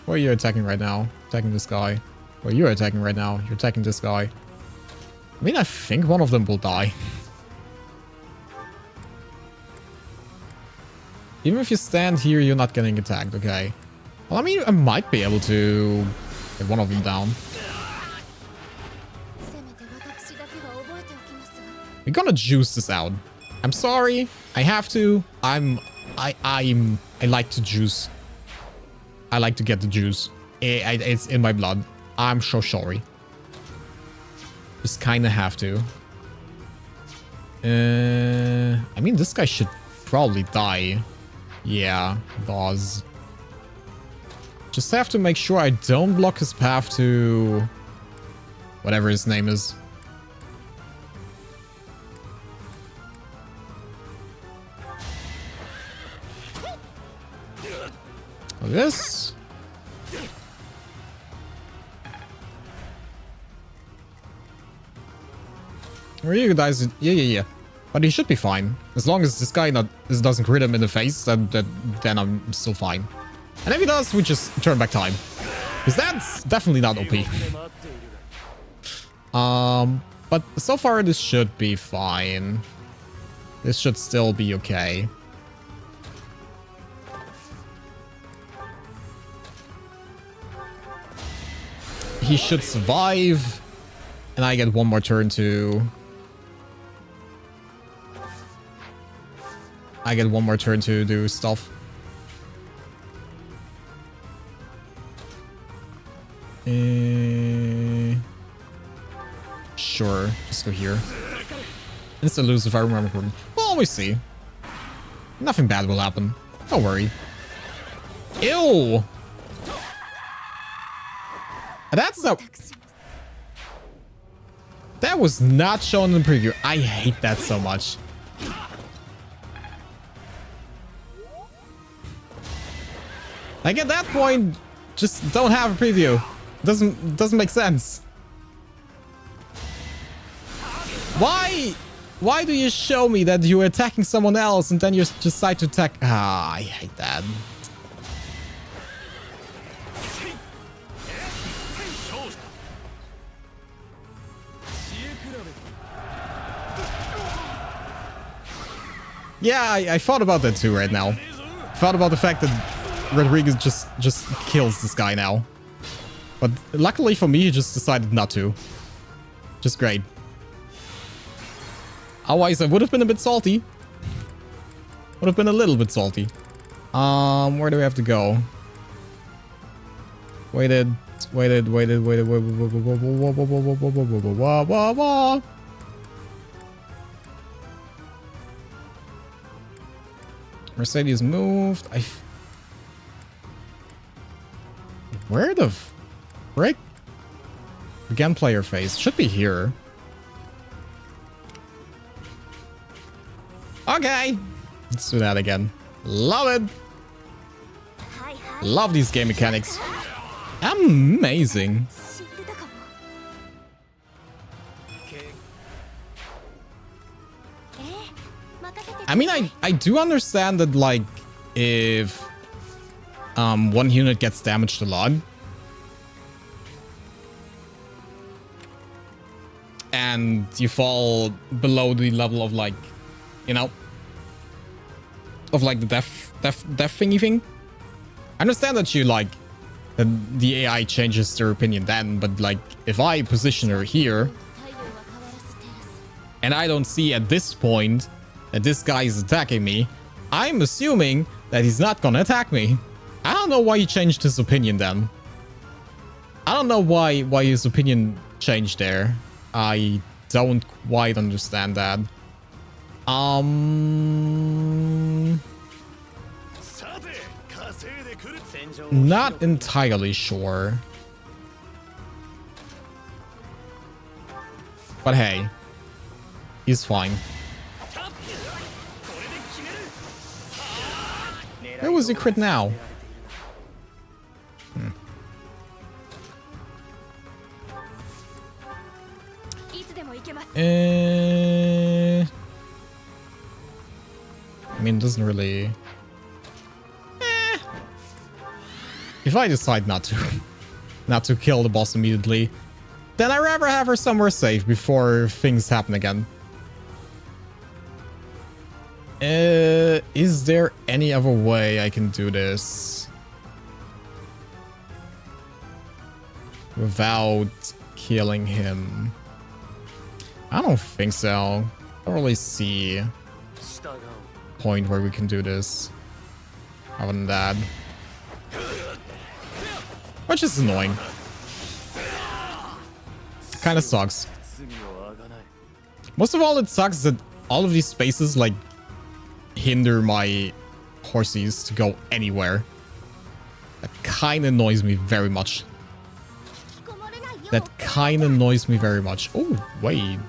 where are you attacking right now? Attacking this guy. Where you're attacking right now? You're attacking this guy. I mean, I think one of them will die. Even if you stand here, you're not getting attacked, okay? Well, I mean, I might be able to get one of them down. We're gonna juice this out. I'm sorry. I have to. I like to juice. I like to get the juice. It's in my blood. I'm so sorry. Just kind of have to. I mean, this guy should probably die. Yeah, does. Just have to make sure I don't block his path to whatever his name is. Like this. Where are you guys? Yeah. But he should be fine. As long as this guy doesn't crit him in the face, then I'm still fine. And if he does, we just turn back time. Because that's definitely not OP. But so far this should be fine. This should still be okay. He should survive. And I get one more turn to... I get one more turn to do stuff. Sure, just go here. Insta lose if I remember correctly. We'll always see. Nothing bad will happen. Don't worry. Ew! That's not... That was not shown in the preview. I hate that so much. Like at that point, just don't have a preview. Doesn't make sense. Why do you show me that you're attacking someone else and then you just decide to attack? Ah, I hate that. Yeah, I thought about that too right now. Thought about the fact that Rodriguez just kills this guy now. But luckily for me, he just decided not to. Just great. Otherwise, I would have been a bit salty. Would have been a little bit salty. Where do we have to go? Waited. Mercedes moved. Where the frick? Again, player face. Should be here. Okay. Let's do that again. Love it. Love these game mechanics. Amazing. I mean, I do understand that, like, if one unit gets damaged a lot and you fall below the level of, like, you know, of like the death thingy thing. I understand that you like that the AI changes their opinion then, but like if I position her here and I don't see at this point that this guy is attacking me, I'm assuming that he's not gonna attack me. I don't know why he changed his opinion then. I don't know why his opinion changed there. I don't quite understand that. Not entirely sure. But hey, he's fine. Where was the crit now? I mean, it doesn't really... If I decide not to kill the boss immediately, then I'd rather have her somewhere safe before things happen again. Is there any other way I can do this without killing him? I don't think so. I don't really see a point where we can do this other than that. Which is annoying. Kind of sucks. Most of all, it sucks that all of these spaces, like, hinder my horses to go anywhere. That kind of annoys me very much. That kind of annoys me very much. Oh, wait.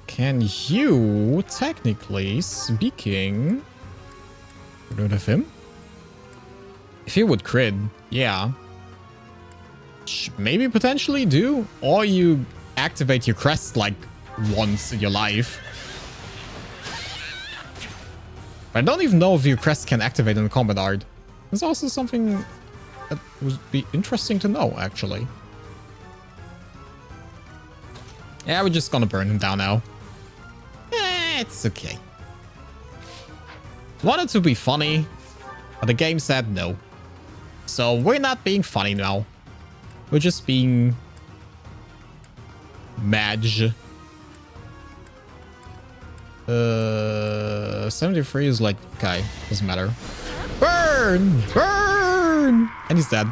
Can you, technically speaking... rid of him? If he would crit, yeah. Maybe potentially do. Or you activate your crest like once in your life. I don't even know if your crest can activate in the combat art. It's also something that would be interesting to know, actually. Yeah, we're just gonna burn him down now. It's okay. Wanted to be funny, but the game said no. So we're not being funny now. We're just being... Madge. 73 is like, okay, doesn't matter. Burn! Burn! And he's dead.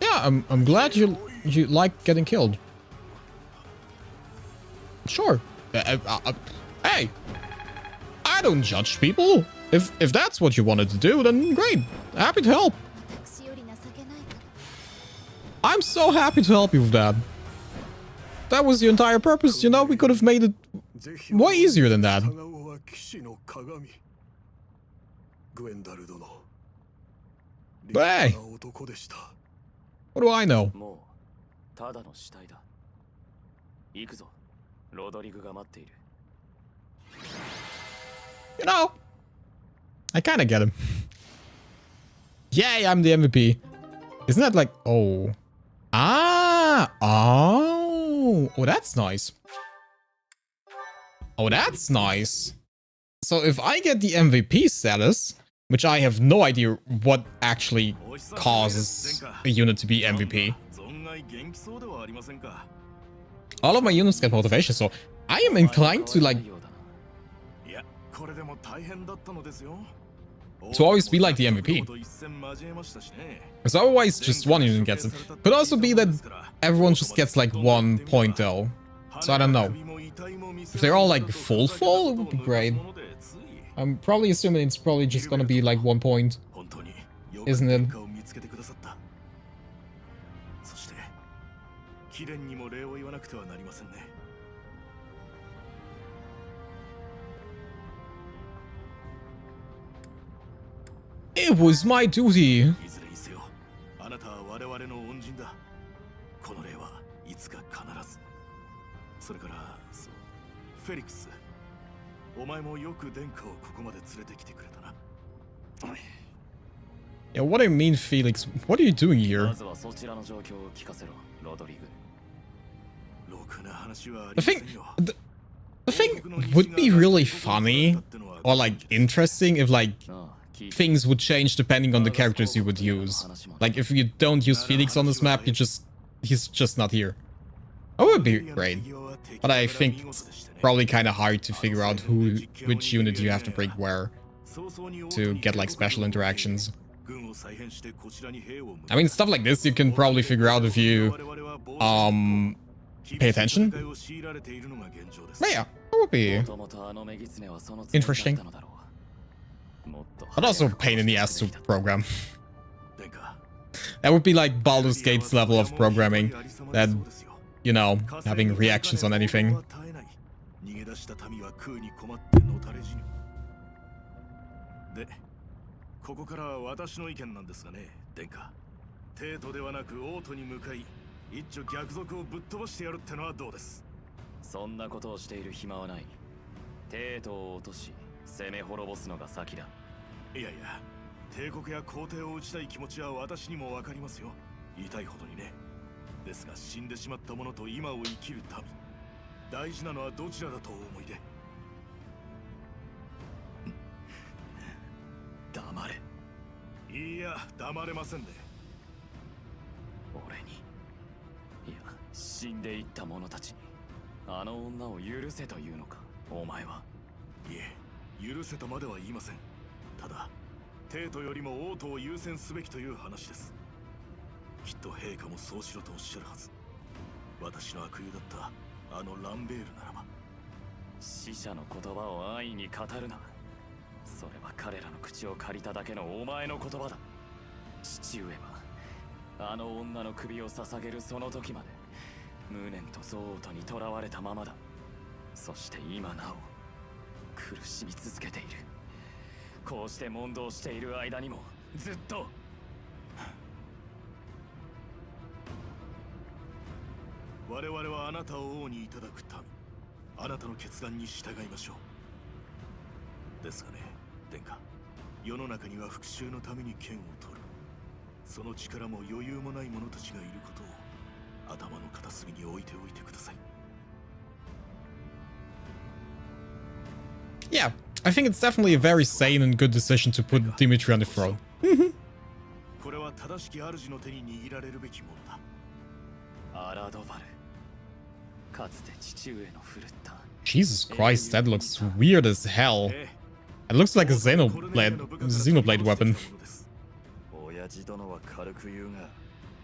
Yeah, I'm glad you like getting killed. Sure. Hey, I don't judge people. If that's what you wanted to do, then great. Happy to help. I'm so happy to help you with that. That was the entire purpose, you know? We could have made it way easier than that. But hey, what do I know? You know, I kind of get him. Yay, I'm the MVP. Isn't that like, oh. Oh, that's nice. Oh, that's nice. So if I get the MVP status, which I have no idea what actually causes a unit to be MVP. All of my units get motivation, so I am inclined to like... to always be like the MVP. Because otherwise just one unit gets it. Could also be that everyone just gets like 1 point though. So I don't know. If they're all like full, it would be great. I'm probably assuming it's probably just gonna be like 1 point. Isn't it? It was my duty. Yeah, what do you mean, Felix? What are you doing here? The thing would be really funny or like interesting if like things would change depending on the characters you would use. Like if you don't use Felix on this map, he's just not here. That would be great. But I think it's probably kind of hard to figure out which unit you have to bring where to get like special interactions. I mean, stuff like this you can probably figure out if you pay attention. But yeah, that would be interesting. But also a pain in the ass to program. That would be like Baldur's Gate's level of programming. That, you know, having reactions on anything.
我々はあなたを王にいただくため、あなたの決断に従いましょう。ですがね、殿下、世の中には復讐のために剣を取る、その力も余裕もない者たちがいることを頭の片隅に置いておいてください。
Yeah, I think it's definitely a very sane and good decision to put Dimitri on the throne.
これは正しき主の手に握られるべきものだ。アラドバル、かつて父上の振るった。
Jesus Christ, that looks weird as hell. It looks like a Xenoblade weapon.
親父殿は軽く言うが、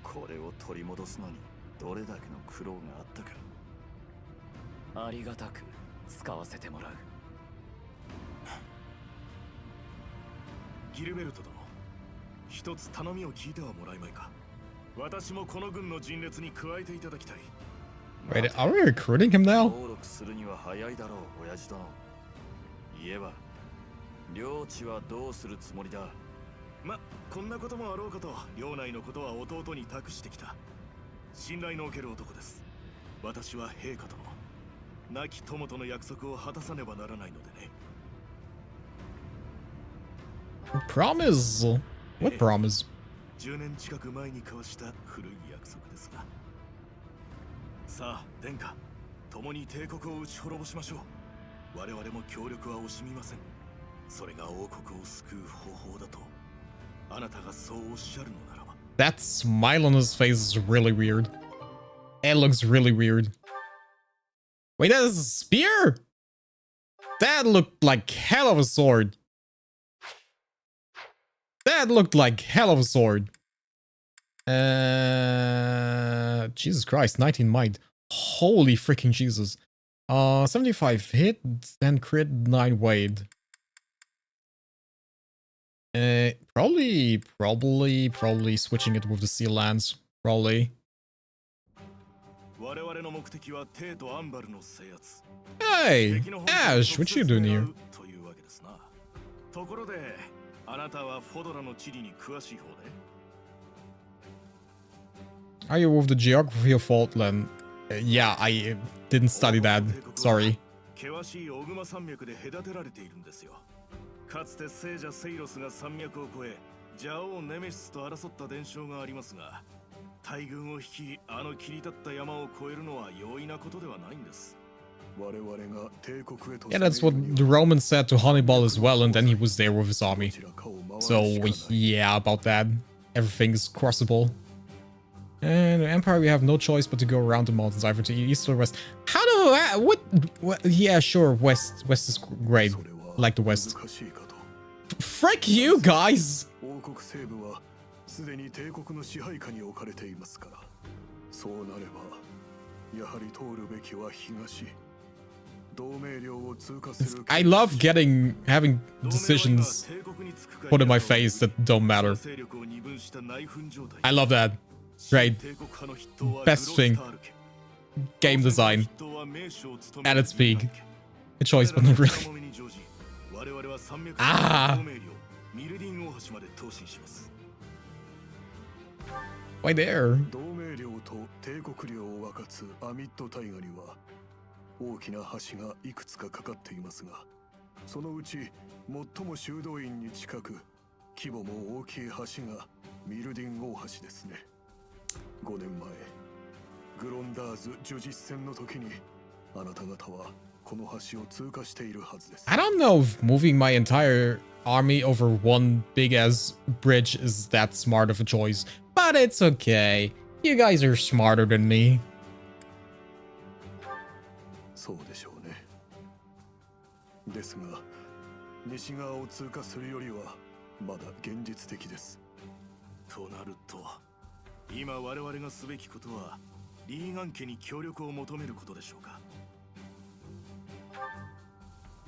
これを取り戻すのにどれだけの苦労があったか。ありがたく使わせてもらう。ギルベルト殿、一つ頼みを聞いてはもらえまいか。私もこの軍の陣列に加えていただきたい。
Wait, are we recruiting him now?
登録するには早いだろう、親父殿。言えば、領地はどうするつもりだ。ま、こんなこともあろうかと、領内のことは弟に託してきた。信頼のおける男です。私は陛下との亡き友との約束を果たさねばならないのでね。
Promise? What promise?
10年近く前に交わした古い約束ですが。さあ、殿下、共に帝国を打ち滅ぼしましょう。我々も協力は惜しみません。それが王国を救う方法だと、あなたがそうおっしゃるのならば。
That smile on his face is really weird. It looks really weird. Wait, that is a spear? That looked like hell of a sword. That looked like hell of a sword. Jesus Christ, 19 might. Holy freaking Jesus. 75 hit, then crit, 9 weight. Probably switching it with the Sea Lance. Probably. Hey, Ash, what you doing here? Are you with the geography of Faultland? Yeah, I didn't study that. Sorry.
かつて聖者セイロスが山脈を越え、邪王ネメシスと争った伝承がありますが、大軍を率い、あの切り立った山を越えるのは容易なことではないんです。
Yeah, that's what the Romans said to Hannibal as well, and then he was there with his army. So, yeah, about that. Everything is crossable. And the Empire, we have no choice but to go around the mountains, either to east or west. How do... what yeah, sure, west. West is great. Like the west. Frick you guys! I love having decisions put in my face that don't matter. I love that. Great. Best thing. Game design. At its peak. A choice, but not really. Ah! Why there?
大きな橋がいくつかかかっていますが、そのうち最も修道院に近く、規模も大きい橋がミルディン大橋ですね。5年前、グロンダーズ呪実戦の時に、あなた方はこの橋を通過しているはずです。
I don't know if moving my entire army over one big ass bridge is that smart of a choice, but it's okay. You guys are smarter than me.
そうでしょうね。ですが、西側を通過するよりはまだ現実的です。となると、今我々がすべきことはリーガン家に協力を求めることでしょうか。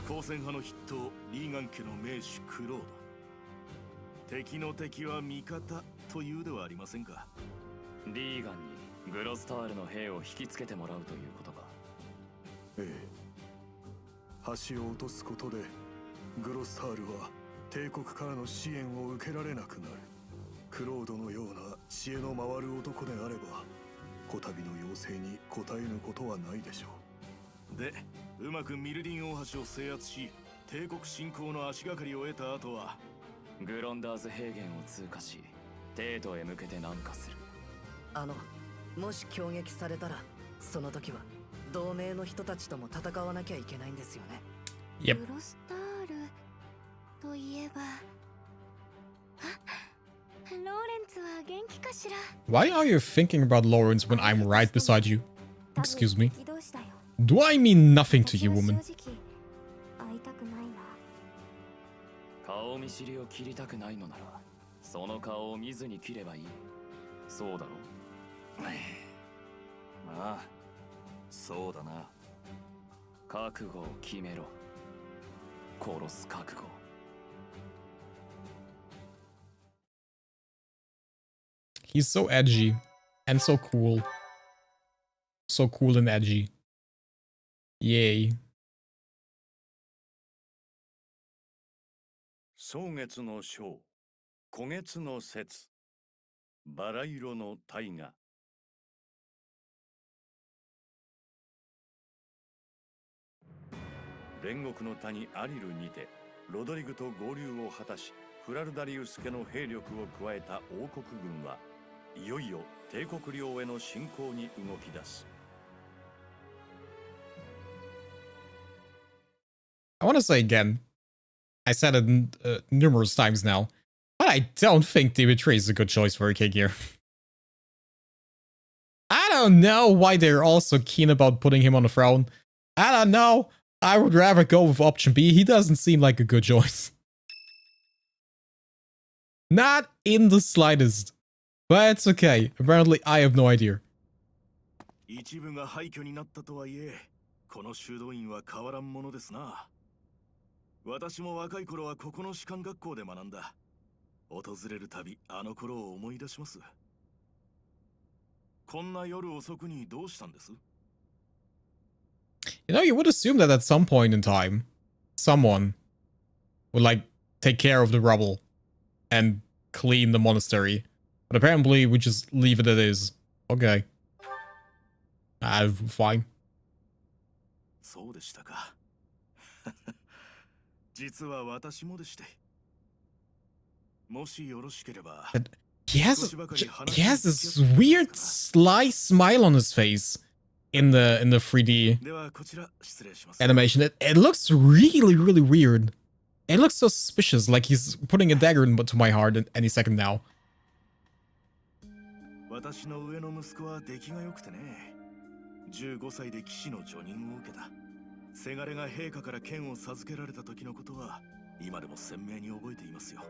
光線派の筆頭リーガン家の名手クロード。敵の敵は味方というではありませんか。リーガンにグロスタールの兵を引きつけてもらうということか。ええ。橋を落とすことでグロスタールは帝国からの支援を受けられなくなる。クロードのような知恵の回る男であれば
こたびの要請に応えぬことはないでしょ
う。で、うまくミルディン大橋を制圧し、帝国侵攻の足がかりを得た後はグロンダーズ平原を通過し、帝都へ向けて南下する。
もし攻撃されたら、その時は同盟の人たちとも戦わなきゃいけないんですよね。
Yep.
グロスタールといえば、ローレンツは元気かしら。
Why are you thinking about Lawrence when I'm right beside you? Excuse me. Do I mean nothing to you, woman?
会いたくないな。
顔見知りを切りたくないのなら、その顔を見ずに切ればいい。そうだろ。まあ、そうだな。覚悟を決めろ。殺す覚悟。
He's so edgy and so cool. So cool and edgy. Yay.
蒼月の章、古月の節、バラ色の大河。煉獄の谷アリルにて、ロドリグと合流を果たし、フラルダリウス家の兵力を加えた王国軍はいよいよ帝国領への侵攻に動き出す。
I want to say again, I said it numerous times now, but I don't think Dimitri is a good choice for a king here. I don't know why they're all so keen about putting him on the throne. I don't know. I would rather go with option B. He doesn't seem like a good choice. Not in the slightest. But it's okay. Apparently, I have no idea.
一部が廃墟になったとはいえ、この修道院は変わらんものですな。私も若い頃はここの士官学校で学んだ。訪れるたびあの頃を思い出します。こんな夜遅くにどうしたんです？
You know, you would assume that at some point in time, someone would like take care of the rubble and clean the monastery. But apparently we just leave it as is. Okay. Fine.
そうでしたか。実は私もでして。もしよろしければ。
He has this weird sly smile on his face in the 3D animation. It looks really, really weird. It looks so suspicious, like he's putting a dagger into my heart any second now.
私の上の息子は出来が良くてね。15歳で騎士の叙任を受けた。せがれが陛下から剣を授けられた時のことは今でも鮮明に覚えていますよ。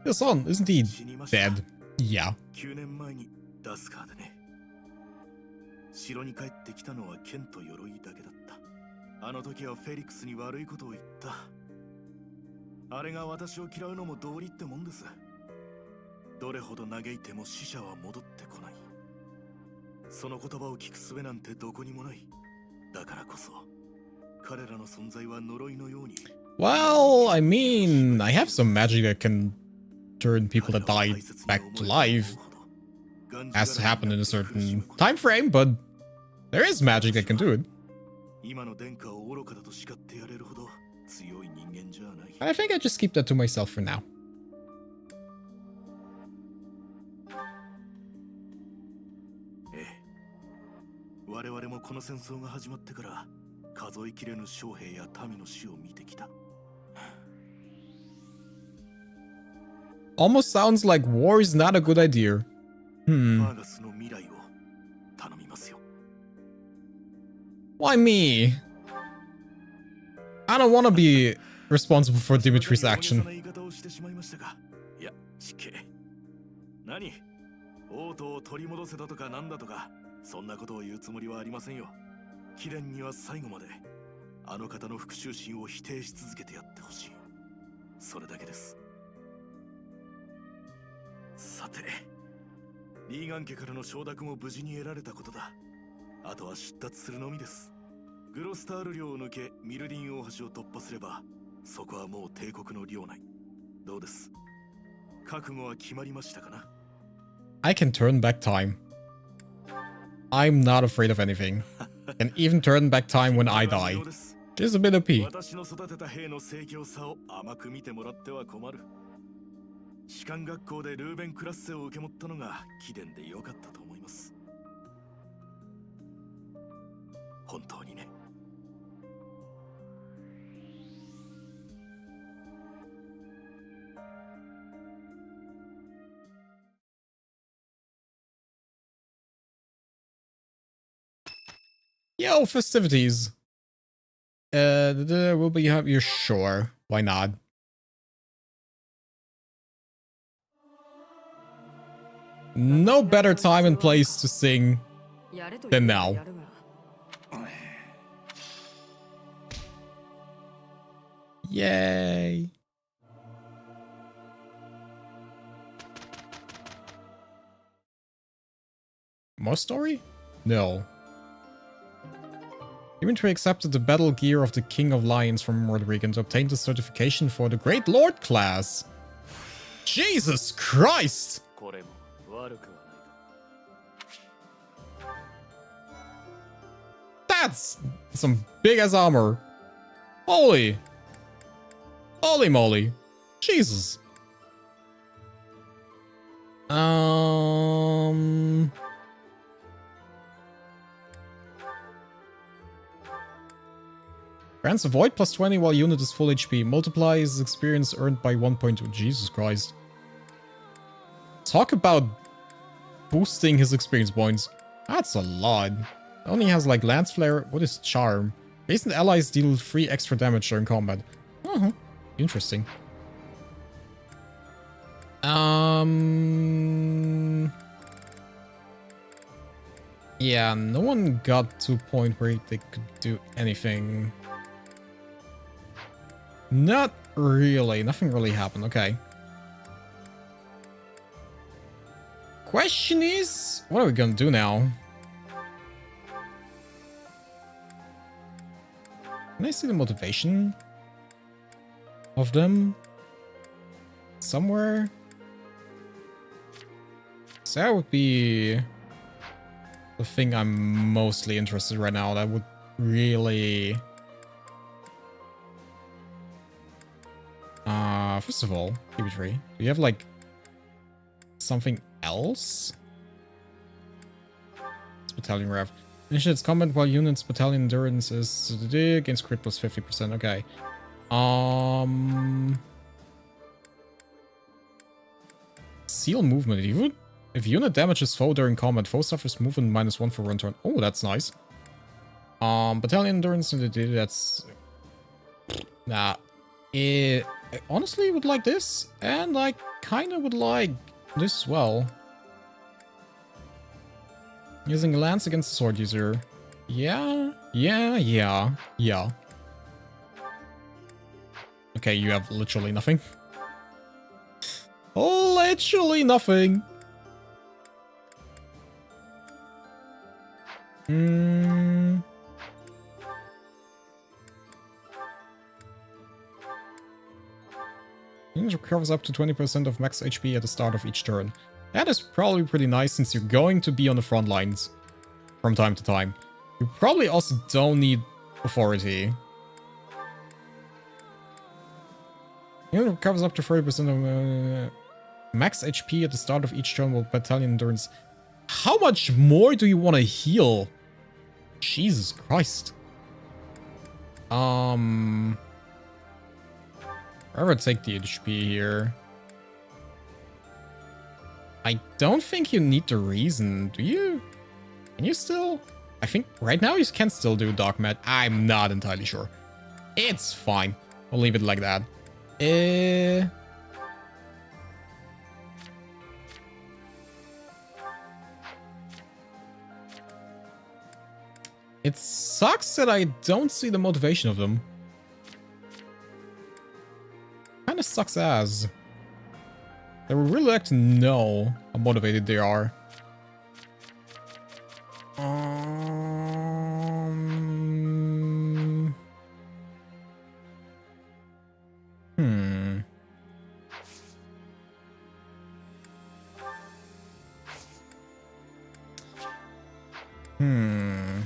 Your son, isn't he dead? Yeah.
9年前にダスカーでね。城に帰ってきたのは剣と鎧だけだった。あの時はフェリックスに悪いことを言った。あれが私を嫌うのも道理ってもんです。どれほど嘆いても死者は戻ってこない。その言葉を聞く術なんてどこにもない。だからこそ彼らの存在は呪いのように。
Well, I mean, I have some magic that can turn people that died back to life. Has to happen in a certain time frame, but there is magic that can do it.
今の殿下を愚かだと叱ってやれるほど強い人間じゃない。
I think I just keep that to myself for now.
我々もこの戦争が始まってから数えきれぬ将兵や民の死を見てきた。
Almost sounds like war is not a good idea.
マーガスの未来を頼みますよ。
Why me? I don't want to be responsible for Dimitri's action.
いや、失敬。何？王都を取り戻せだとかなんだとか。そんなことを言うつもりはありませんよ。貴殿には最後まであの方の復讐心を否定し続けてやってほしい。それだけです。さて、リーガン家からの承諾も無事に得られたことだ。あとは出立するのみです。グロスタール領を抜けミルディン大橋を突破すれば、そこはもう帝国の領内。どうです？覚悟は決まりましたかな？
I can turn back time. I'm not afraid of anything. Can even turn back time when I die. Just a bit of P.
私の育てた兵の盛況さを甘く見てもらっては困る。士官学校でルーベンクラッセを受け持ったのが貴殿で良かったと思います。本当にね。
Yo, festivities. Will be happy. Sure, why not? No better time and place to sing than now. Yay. More story? No. Dimitri accepted the battle gear of the King of Lions from Rodrigo and obtained the certification for the Great Lord class. Jesus Christ! That's some big ass armor. Holy. Holy moly. Jesus. Grants a void plus 20 while unit is full HP. Multiplies experience earned by 1.2. Jesus Christ. Talk about boosting his experience points. That's a lot. Only has like Lance Flare. What is Charm? Recent allies deal 3 extra damage during combat. Interesting. Yeah, no one got to a point where they could do anything. Not really. Nothing really happened. Okay. Question is, what are we gonna do now? Can I see the motivation of them somewhere? So that would be the thing I'm mostly interested in right now. That would really... first of all, Dimitri, do you have like something else? It's battalion rev. Initiates combat while units battalion endurance is against crit plus 50%. Okay. Seal movement. If unit damages foe during combat, foe suffers movement -1 for 1 turn. Oh, that's nice. Battalion endurance. That's nah. I honestly would like this, and I kind of would like this as well. Using a lance against a sword user. Yeah. Okay, you have literally nothing. Literally nothing. Unit recovers up to 20% of max HP at the start of each turn. That is probably pretty nice since you're going to be on the front lines from time to time. You probably also don't need authority. Unit recovers up to 30% of max HP at the start of each turn with battalion endurance. How much more do you want to heal? Jesus Christ. I would take the HP here. I don't think you need the reason, do you? Can you still? I think right now you can still do Dark Mat. I'm not entirely sure. It's fine. We'll leave it like that. It sucks that I don't see the motivation of them. Kinda sucks as. I would really like to know how motivated they are. Hmm.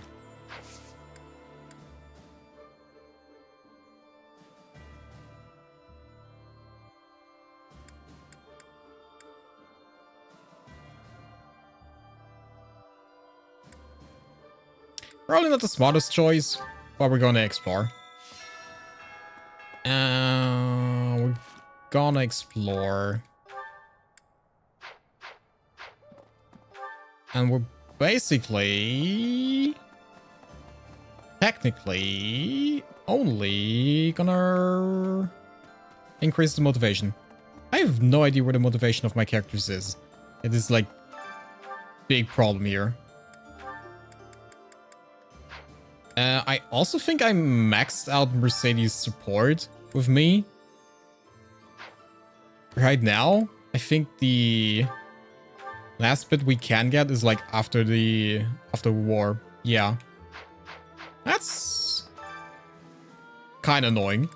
Probably not the smartest choice, but we're gonna explore. We're gonna explore. And we're basically... technically... only gonna... increase the motivation. I have no idea where the motivation of my characters is. It is like... big problem here. I also think I maxed out Mercedes' support with me. Right now, I think the last bit we can get is like after war. Yeah. That's kind of annoying.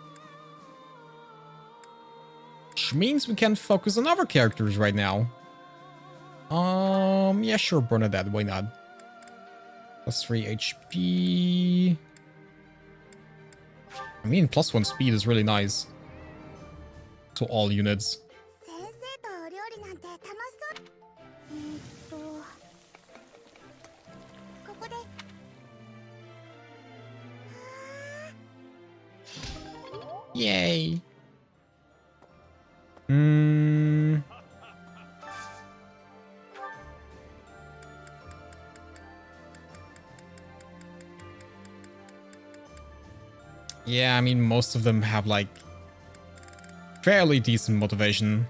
Which means we can focus on other characters right now. Yeah, sure, Bernadette, why not? Plus 3 HP. I mean, plus 1 speed is really nice. To all units.
先生とお料理なんて楽しそう。ここで。
Yay. Yeah, I mean, most of them have like fairly decent motivation.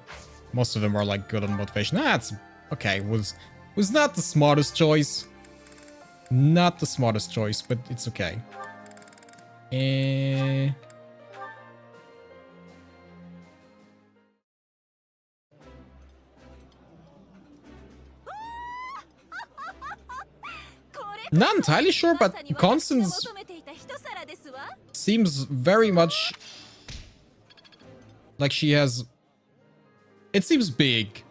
Most of them are like good on motivation. That's okay. Was not the smartest choice. Not the smartest choice, but it's okay. Not entirely sure, but Constance seems very much like she has... It seems big.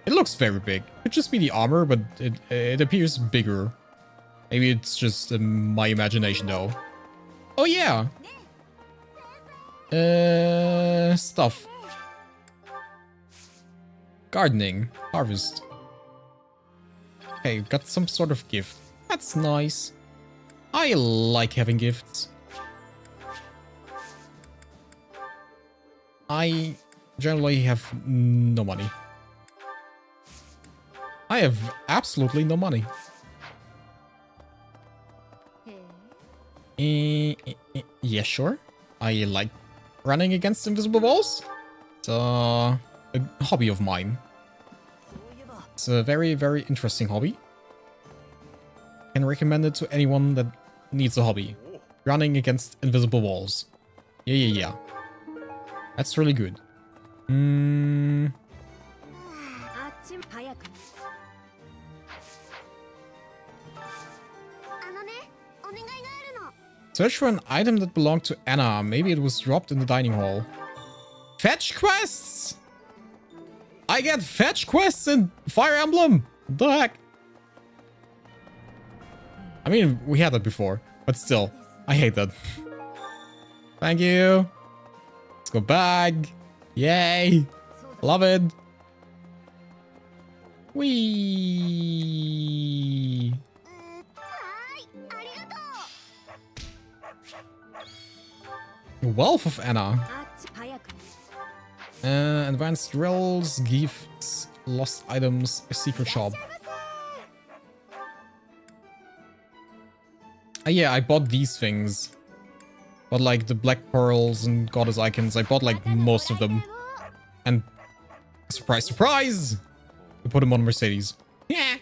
It looks very big. Could just be the armor, but it appears bigger. Maybe it's just my imagination, though. Oh, yeah. Stuff. Gardening. Harvest. Okay, got some sort of gift. That's nice. I like having gifts. I generally have no money. I have absolutely no money. Yeah, sure. I like running against invisible walls. It's a hobby of mine. It's a very, very interesting hobby. Can recommend it to anyone that needs a hobby. Running against invisible walls. Yeah. That's really good. Search for an item that belonged to Anna. Maybe it was dropped in the dining hall. Fetch quests! I get fetch quests in Fire Emblem! What the heck? I mean, we had that before, but still, I hate that. Thank you. Let's go back. Yay. Love it. Whee. Wealth of Anna. Advanced drills, gifts, lost items, a secret shop. Yeah, I bought these things. But like the black pearls and goddess icons, I bought like most of them. And surprise, surprise! We put them on Mercedes. Yeah.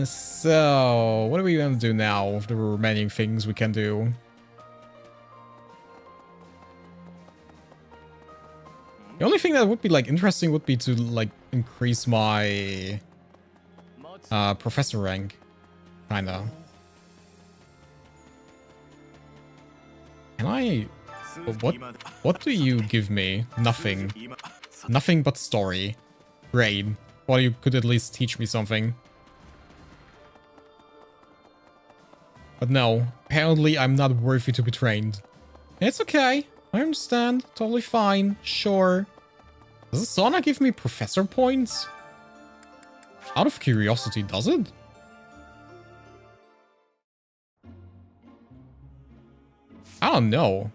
So what are we gonna do now with the remaining things we can do? The only thing that would be like interesting would be to like increase my professor rank, kinda. Can I? What do you give me? Nothing. Nothing but story. Great. thought you could at least teach me something. But no, apparently I'm not worthy to be trained. It's okay. I understand. Totally fine. Sure. Does the sauna give me professor points? Out of curiosity, does it? I don't know.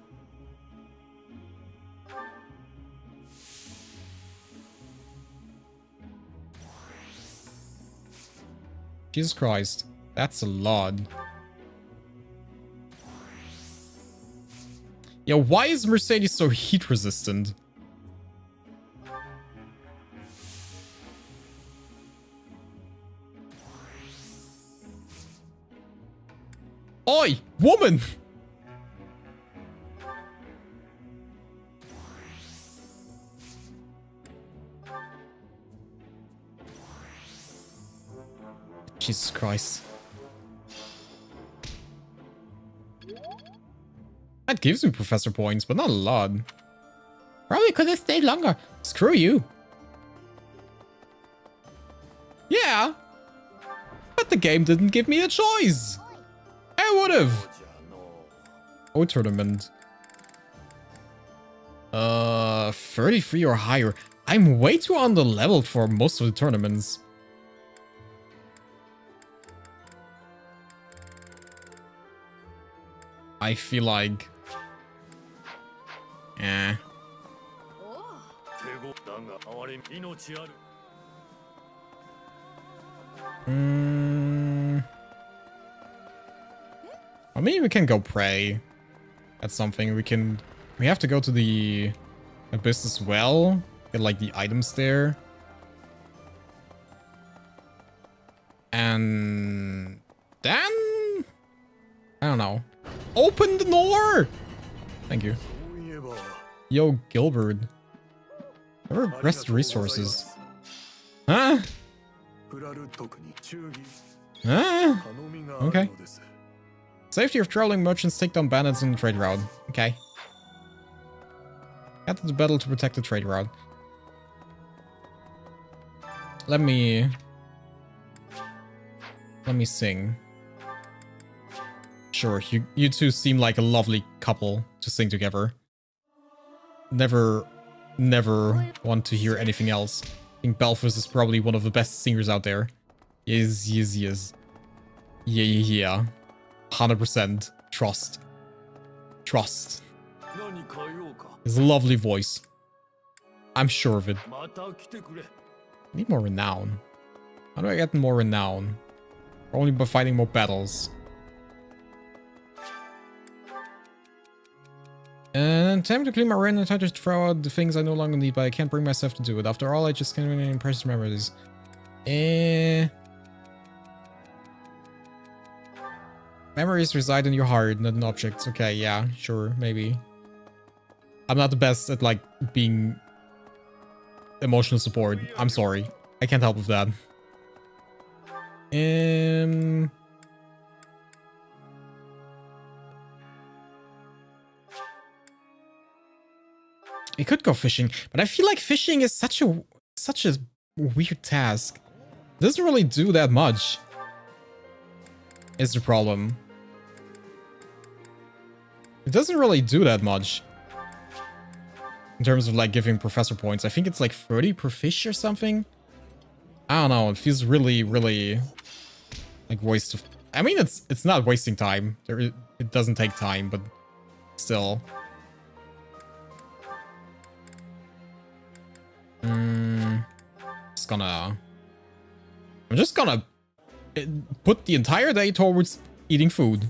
Jesus Christ. That's a lot. Yeah, why is Mercedes so heat resistant? Oi, woman! Jesus Christ. That gives me professor points, but not a lot. Probably could have stayed longer. Screw you. Yeah. But the game didn't give me a choice. I would have. Oh, tournament. 33 or higher. I'm way too under-leveled for most of the tournaments. I feel like... Eh. Well, maybe we can go pray. That's something we can... We have to go to the abyss as well. Get like the items there. And then... I don't know. Open the door! Thank you. Yo, Gilbert. Never regressed resources. Huh? Huh? Okay. Safety of traveling merchants, take down bandits on the trade route. Okay. Get to the battle to protect the trade route. Let me sing. Sure, you two seem like a lovely couple to sing together. Never want to hear anything else. I think Belfast is probably one of the best singers out there. Yes. Yeah. 100%. Trust. His lovely voice. I'm sure of it. Need more renown. How do I get more renown? Only by fighting more battles. And time to clean my rent and try to throw out the things I no longer need, but I can't bring myself to do it. After all, I just can't really impress memories. Memories reside in your heart, not in objects. Okay, yeah, sure, maybe. I'm not the best at, like, being emotional support. I'm sorry. I can't help with that. We could go fishing, but I feel like fishing is such a weird task. It doesn't really do that much. Is the problem. It doesn't really do that much. In terms of like giving professor points. I think it's like 30 per fish or something. I don't know. It feels really like waste of... I mean, it's not wasting time. It doesn't take time, but still. I'm just gonna put the entire day towards eating food.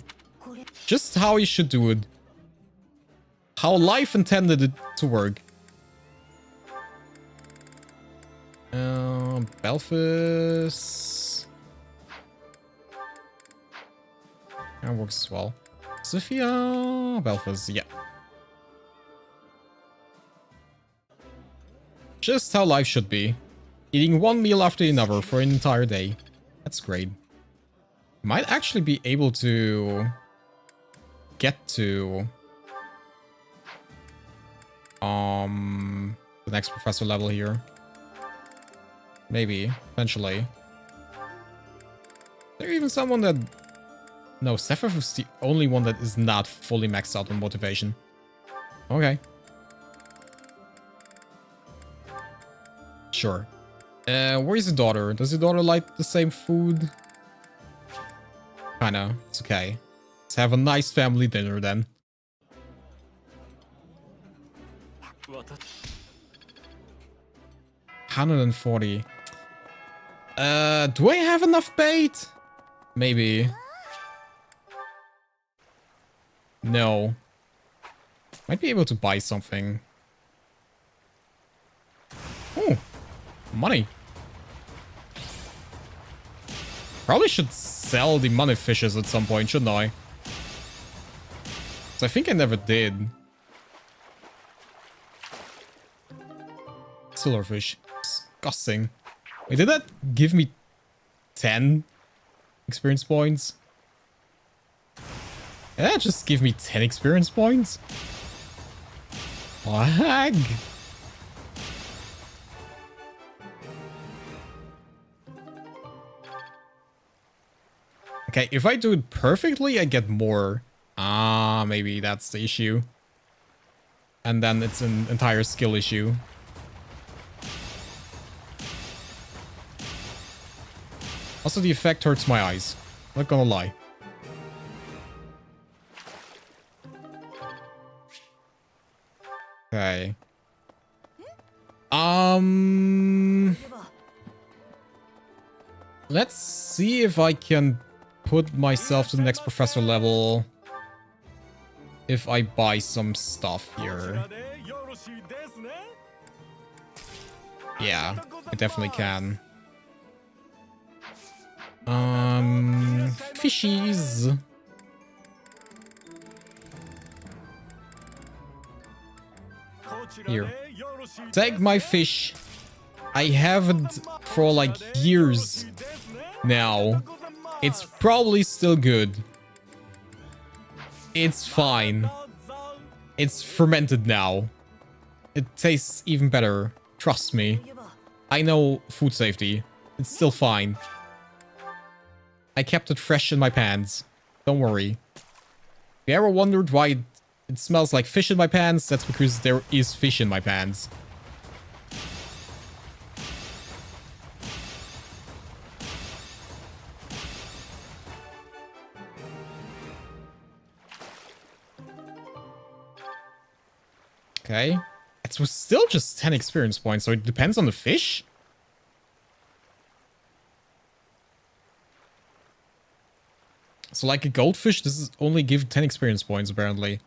Just how you should do it. How life intended it to work. Belfast. That works as well. Sophia, Belfast, yeah. Just how life should be. Eating one meal after another for an entire day. That's great. Might actually be able to get to the next professor level here. Maybe. Eventually. Is there even someone that... No, Sephiroth is the only one that is not fully maxed out on motivation. Okay. Sure. Where's the daughter? Does the daughter like the same food? Kinda. It's okay. Let's have a nice family dinner then. 140. Do I have enough bait? Maybe. No. Might be able to buy something. Oh, money. Probably should sell the money fishes at some point, shouldn't I? 'Cause I think I never did. Silverfish. Disgusting. Wait, did that give me 10 experience points? Did that just give me 10 experience points? Lag. Okay, if I do it perfectly, I get more. Ah, maybe that's the issue. And then it's an entire skill issue. Also, the effect hurts my eyes. Not gonna lie. Okay. Let's see if I can put myself to the next professor level if I buy some stuff here. Yeah, I definitely can. Fishies. Here. Take my fish. I haven't for like years now. It's probably still good. It's fine. It's fermented now. It tastes even better. Trust me. I know food safety. It's still fine. I kept it fresh in my pans. Don't worry. If you ever wondered why it smells like fish in my pans, that's because there is fish in my pans. Okay. It was still just 10 experience points, so it depends on the fish? So like a goldfish, this is only give 10 experience points, apparently.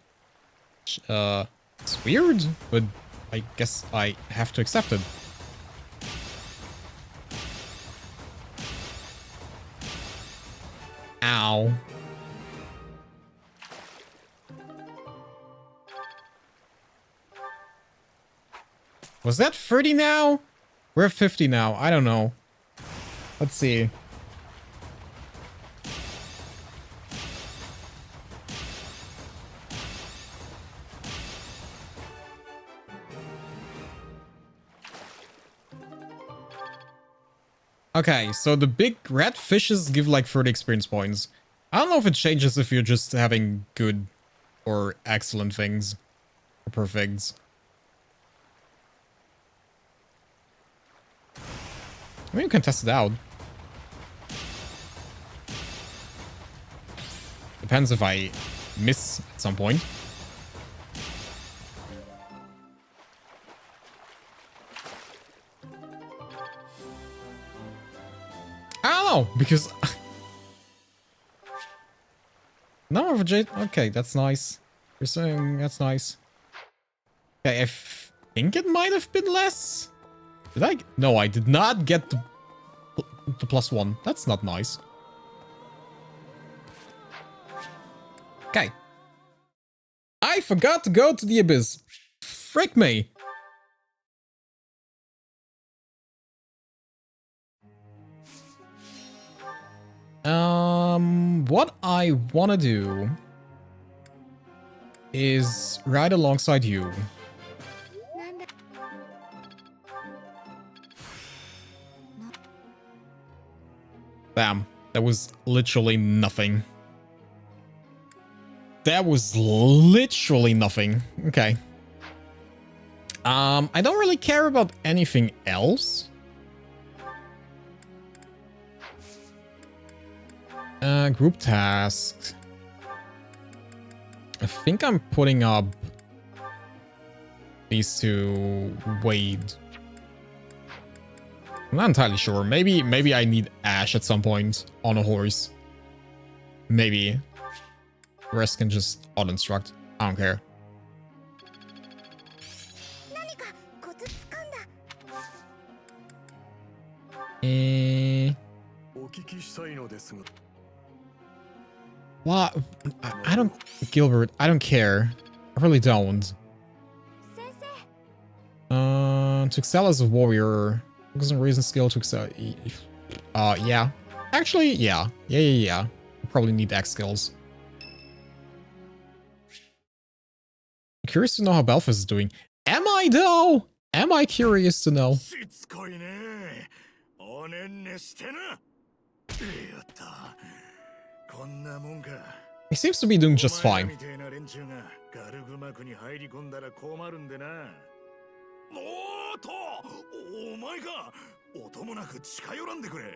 It's weird, but I guess I have to accept it. Ow. Was that 30 now? We're at 50 now. I don't know. Let's see. Okay, so the big red fishes give like 30 experience points. I don't know if it changes if you're just having good or excellent things. Or perfects. I mean, you can test it out. Depends if I miss at some point. I don't know, because... Number of jade... Okay, that's nice. You're saying that's nice. Okay, I think it might have been less. Did I? No, I did not get the +1. That's not nice. Okay. I forgot to go to the abyss. Frick me. What I want to do is ride alongside you. Damn, that was literally nothing. That was literally nothing. Okay. I don't really care about anything else. Group tasks. I think I'm putting up these two Wade. I'm not entirely sure. Maybe I need Ash at some point on a horse. Maybe. The rest can just auto-instruct. I don't care.
何かコツつかんだ。
お聞きしたいのですが。
What? I don't... Gilbert, I don't care. I really don't.
先生。
To excel as a warrior. Focus on reason skill to excel. Yeah. Actually, yeah. Yeah. Probably need X skills. Curious to know how Belfast is doing. Am I though? Am I curious to know?
しつこいね。おねんねしてな。やった。こんなもんか。
He seems to be doing just fine.
みたいな連中がガルグマクに入り込んだら困るんでな。おーっと、お前か。音もなく近寄らんでくれ。い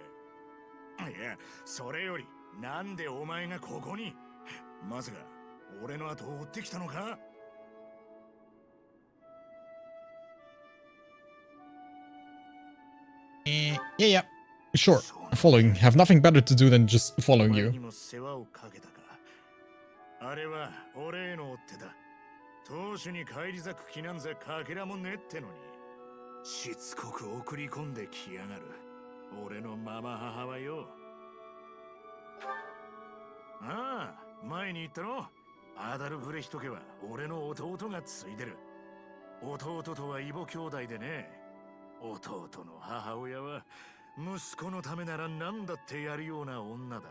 や、それよりなんでお前がここに。まさか俺の後を追ってきたのか。
Yeah. Sure. Following. Have nothing better to do than just following you.
あれは俺への追ってだ。当主に返り咲く気なんざかけらもねってのに。しつこく送り込んできやがる。俺のママ母はよ。ああ、前に言ったろ。アダルブレヒト家は俺の弟が継いでる。弟とは異母兄弟でね。 弟の母親は息子のためなら何だってやるような女だ。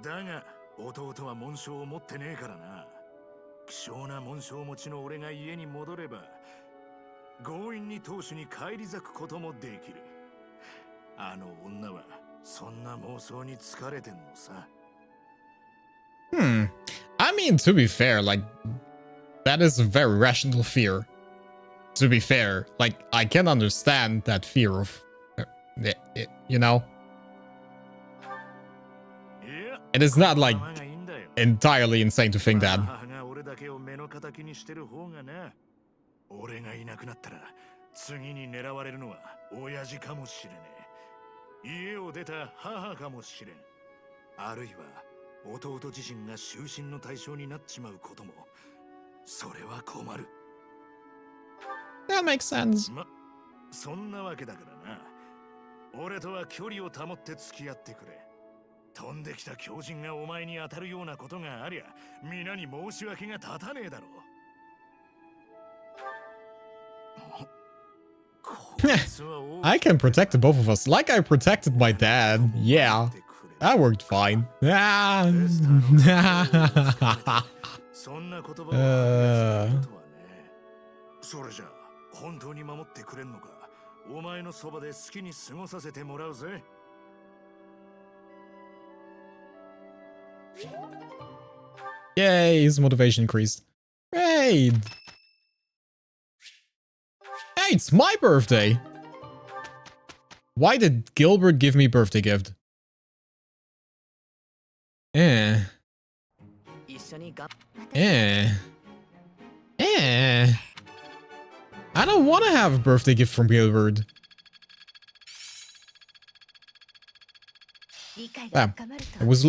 だが弟は紋章を持ってねえからな。希少な紋章持ちの俺が家に戻れば強引に当主に返り咲くこともできる。あの女はそんな妄想に疲れてんのさ。
I mean, to be fair, like, that is a very rational fear. To be fair, like, I can understand that fear of, you know? It is not, like, entirely insane to think that.
俺がいなくなったら次に狙われるのは親父かもしれねえ。家を出た母かもしれん。あるいは弟自身が終身の対象になっちまうことも。それは困る。
That makes sense.
そんなわけだからな。俺とは距離を保って付き合ってくれ。飛んできた狂人がお前に当たるようなことがありゃ、皆に申し訳が立たねえだろう。
I can protect the both of us, like I protected my dad. Yeah, that worked fine.
それじゃ本当に守ってくれんのか。お前のそばで好きに過ごさせてもらうぜ。
Yay, his motivation increased. Great. Hey, it's my birthday. Why did Gilbert give me birthday gift? I don't want to have a birthday gift from Gilbert. Ah, it was...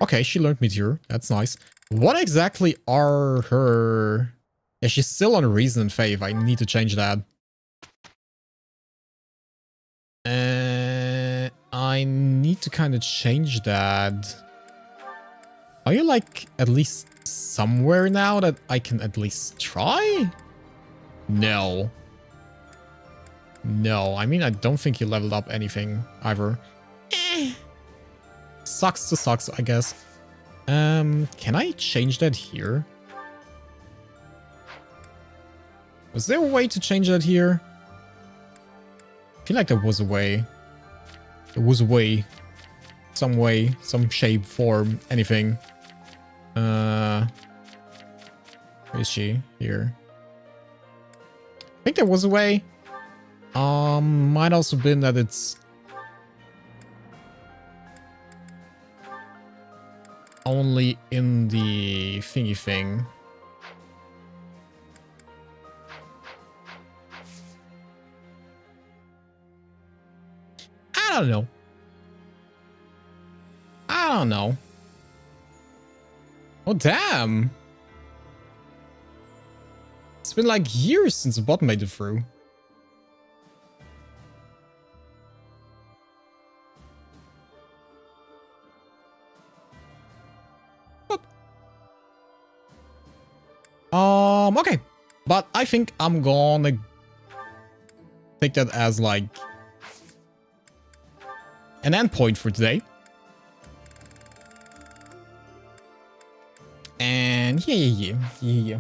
Okay, she learned Meteor. That's nice. What exactly are her... Yeah, she's still on Reason and Faith. I need to change that. I need to kind of change that. Are you like at least somewhere now that I can at least try? No. No, I mean, I don't think you leveled up anything either. Sucks to sucks, I guess. Can I change that here? Was there a way to change that here? I feel like there was a way. There was a way. some way, some shape, form, anything. Where is she? Here. I think there was a way. Might also been that it's only in the thingy thing. I don't know. I don't know. Oh, damn. It's been like years since the bot made it through. Okay. But I think I'm gonna take that as like an endpoint for today. And yeah.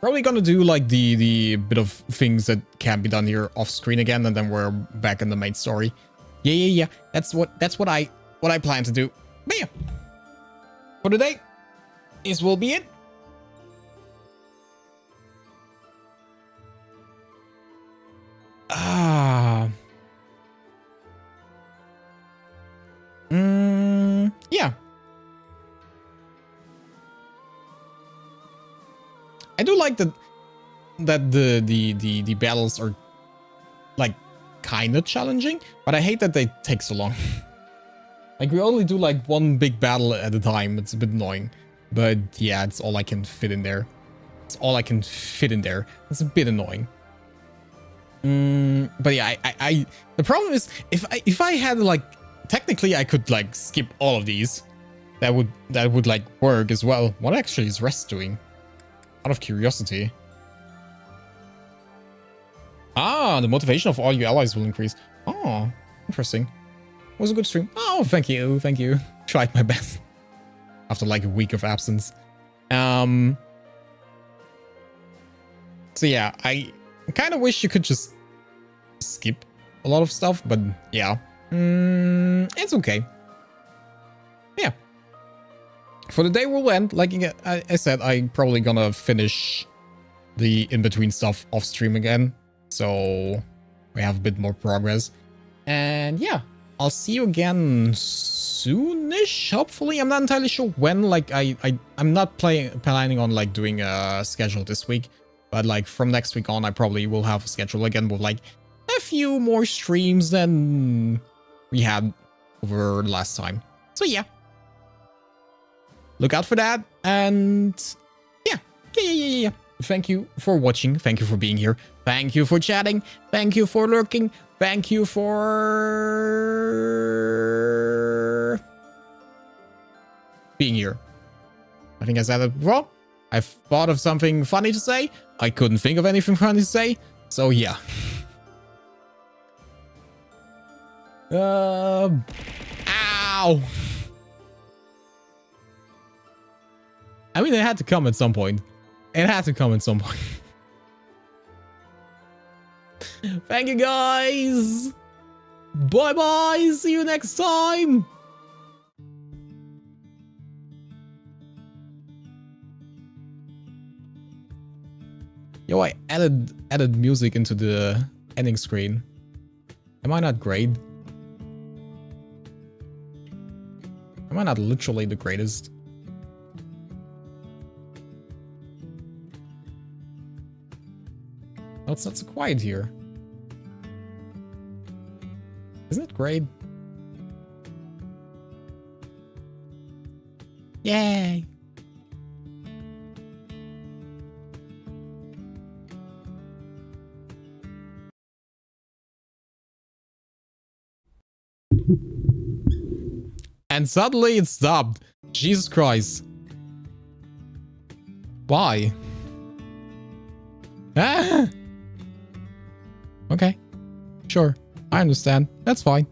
Probably gonna do like the bit of things that can be done here off screen again, and then we're back in the main story. Yeah. That's what I plan to do. But yeah. For today, this will be it. Yeah. I do like that the battles are like kind of challenging, but I hate that they take so long. Like we only do like one big battle at a time. It's a bit annoying, but yeah, it's all I can fit in there. It's all I can fit in there. It's a bit annoying. But yeah, I the problem is if I had like technically I could like skip all of these. That would like work as well. What actually is rest doing? Out of curiosity. Ah, the motivation of all your allies will increase. Oh, interesting. It was a good stream. Oh, thank you. Tried my best. After like a week of absence. So yeah, I kind of wish you could just skip a lot of stuff, but yeah. It's okay. Yeah. For the day we'll end, like I said, I'm probably gonna finish the in-between stuff off stream again. So we have a bit more progress. And yeah, I'll see you again soonish, hopefully. I'm not entirely sure when, like I'm not planning on like doing a schedule this week. But like from next week on, I probably will have a schedule again with like a few more streams than we had over the last time. So yeah. Look out for that, and yeah. Thank you for watching. Thank you for being here. Thank you for chatting. Thank you for lurking. Thank you for being here. I think I said it wrong. I thought of something funny to say. I couldn't think of anything funny to say. So yeah. Ow. I mean, it had to come at some point. Thank you, guys. Bye-bye. See you next time. Yo, I added music into the ending screen. Am I not great? Am I not literally the greatest? Oh, it's not so quiet here. Isn't it great? Yay! And suddenly it stopped. Jesus Christ. Why? Ah! Okay. Sure. I understand. That's fine.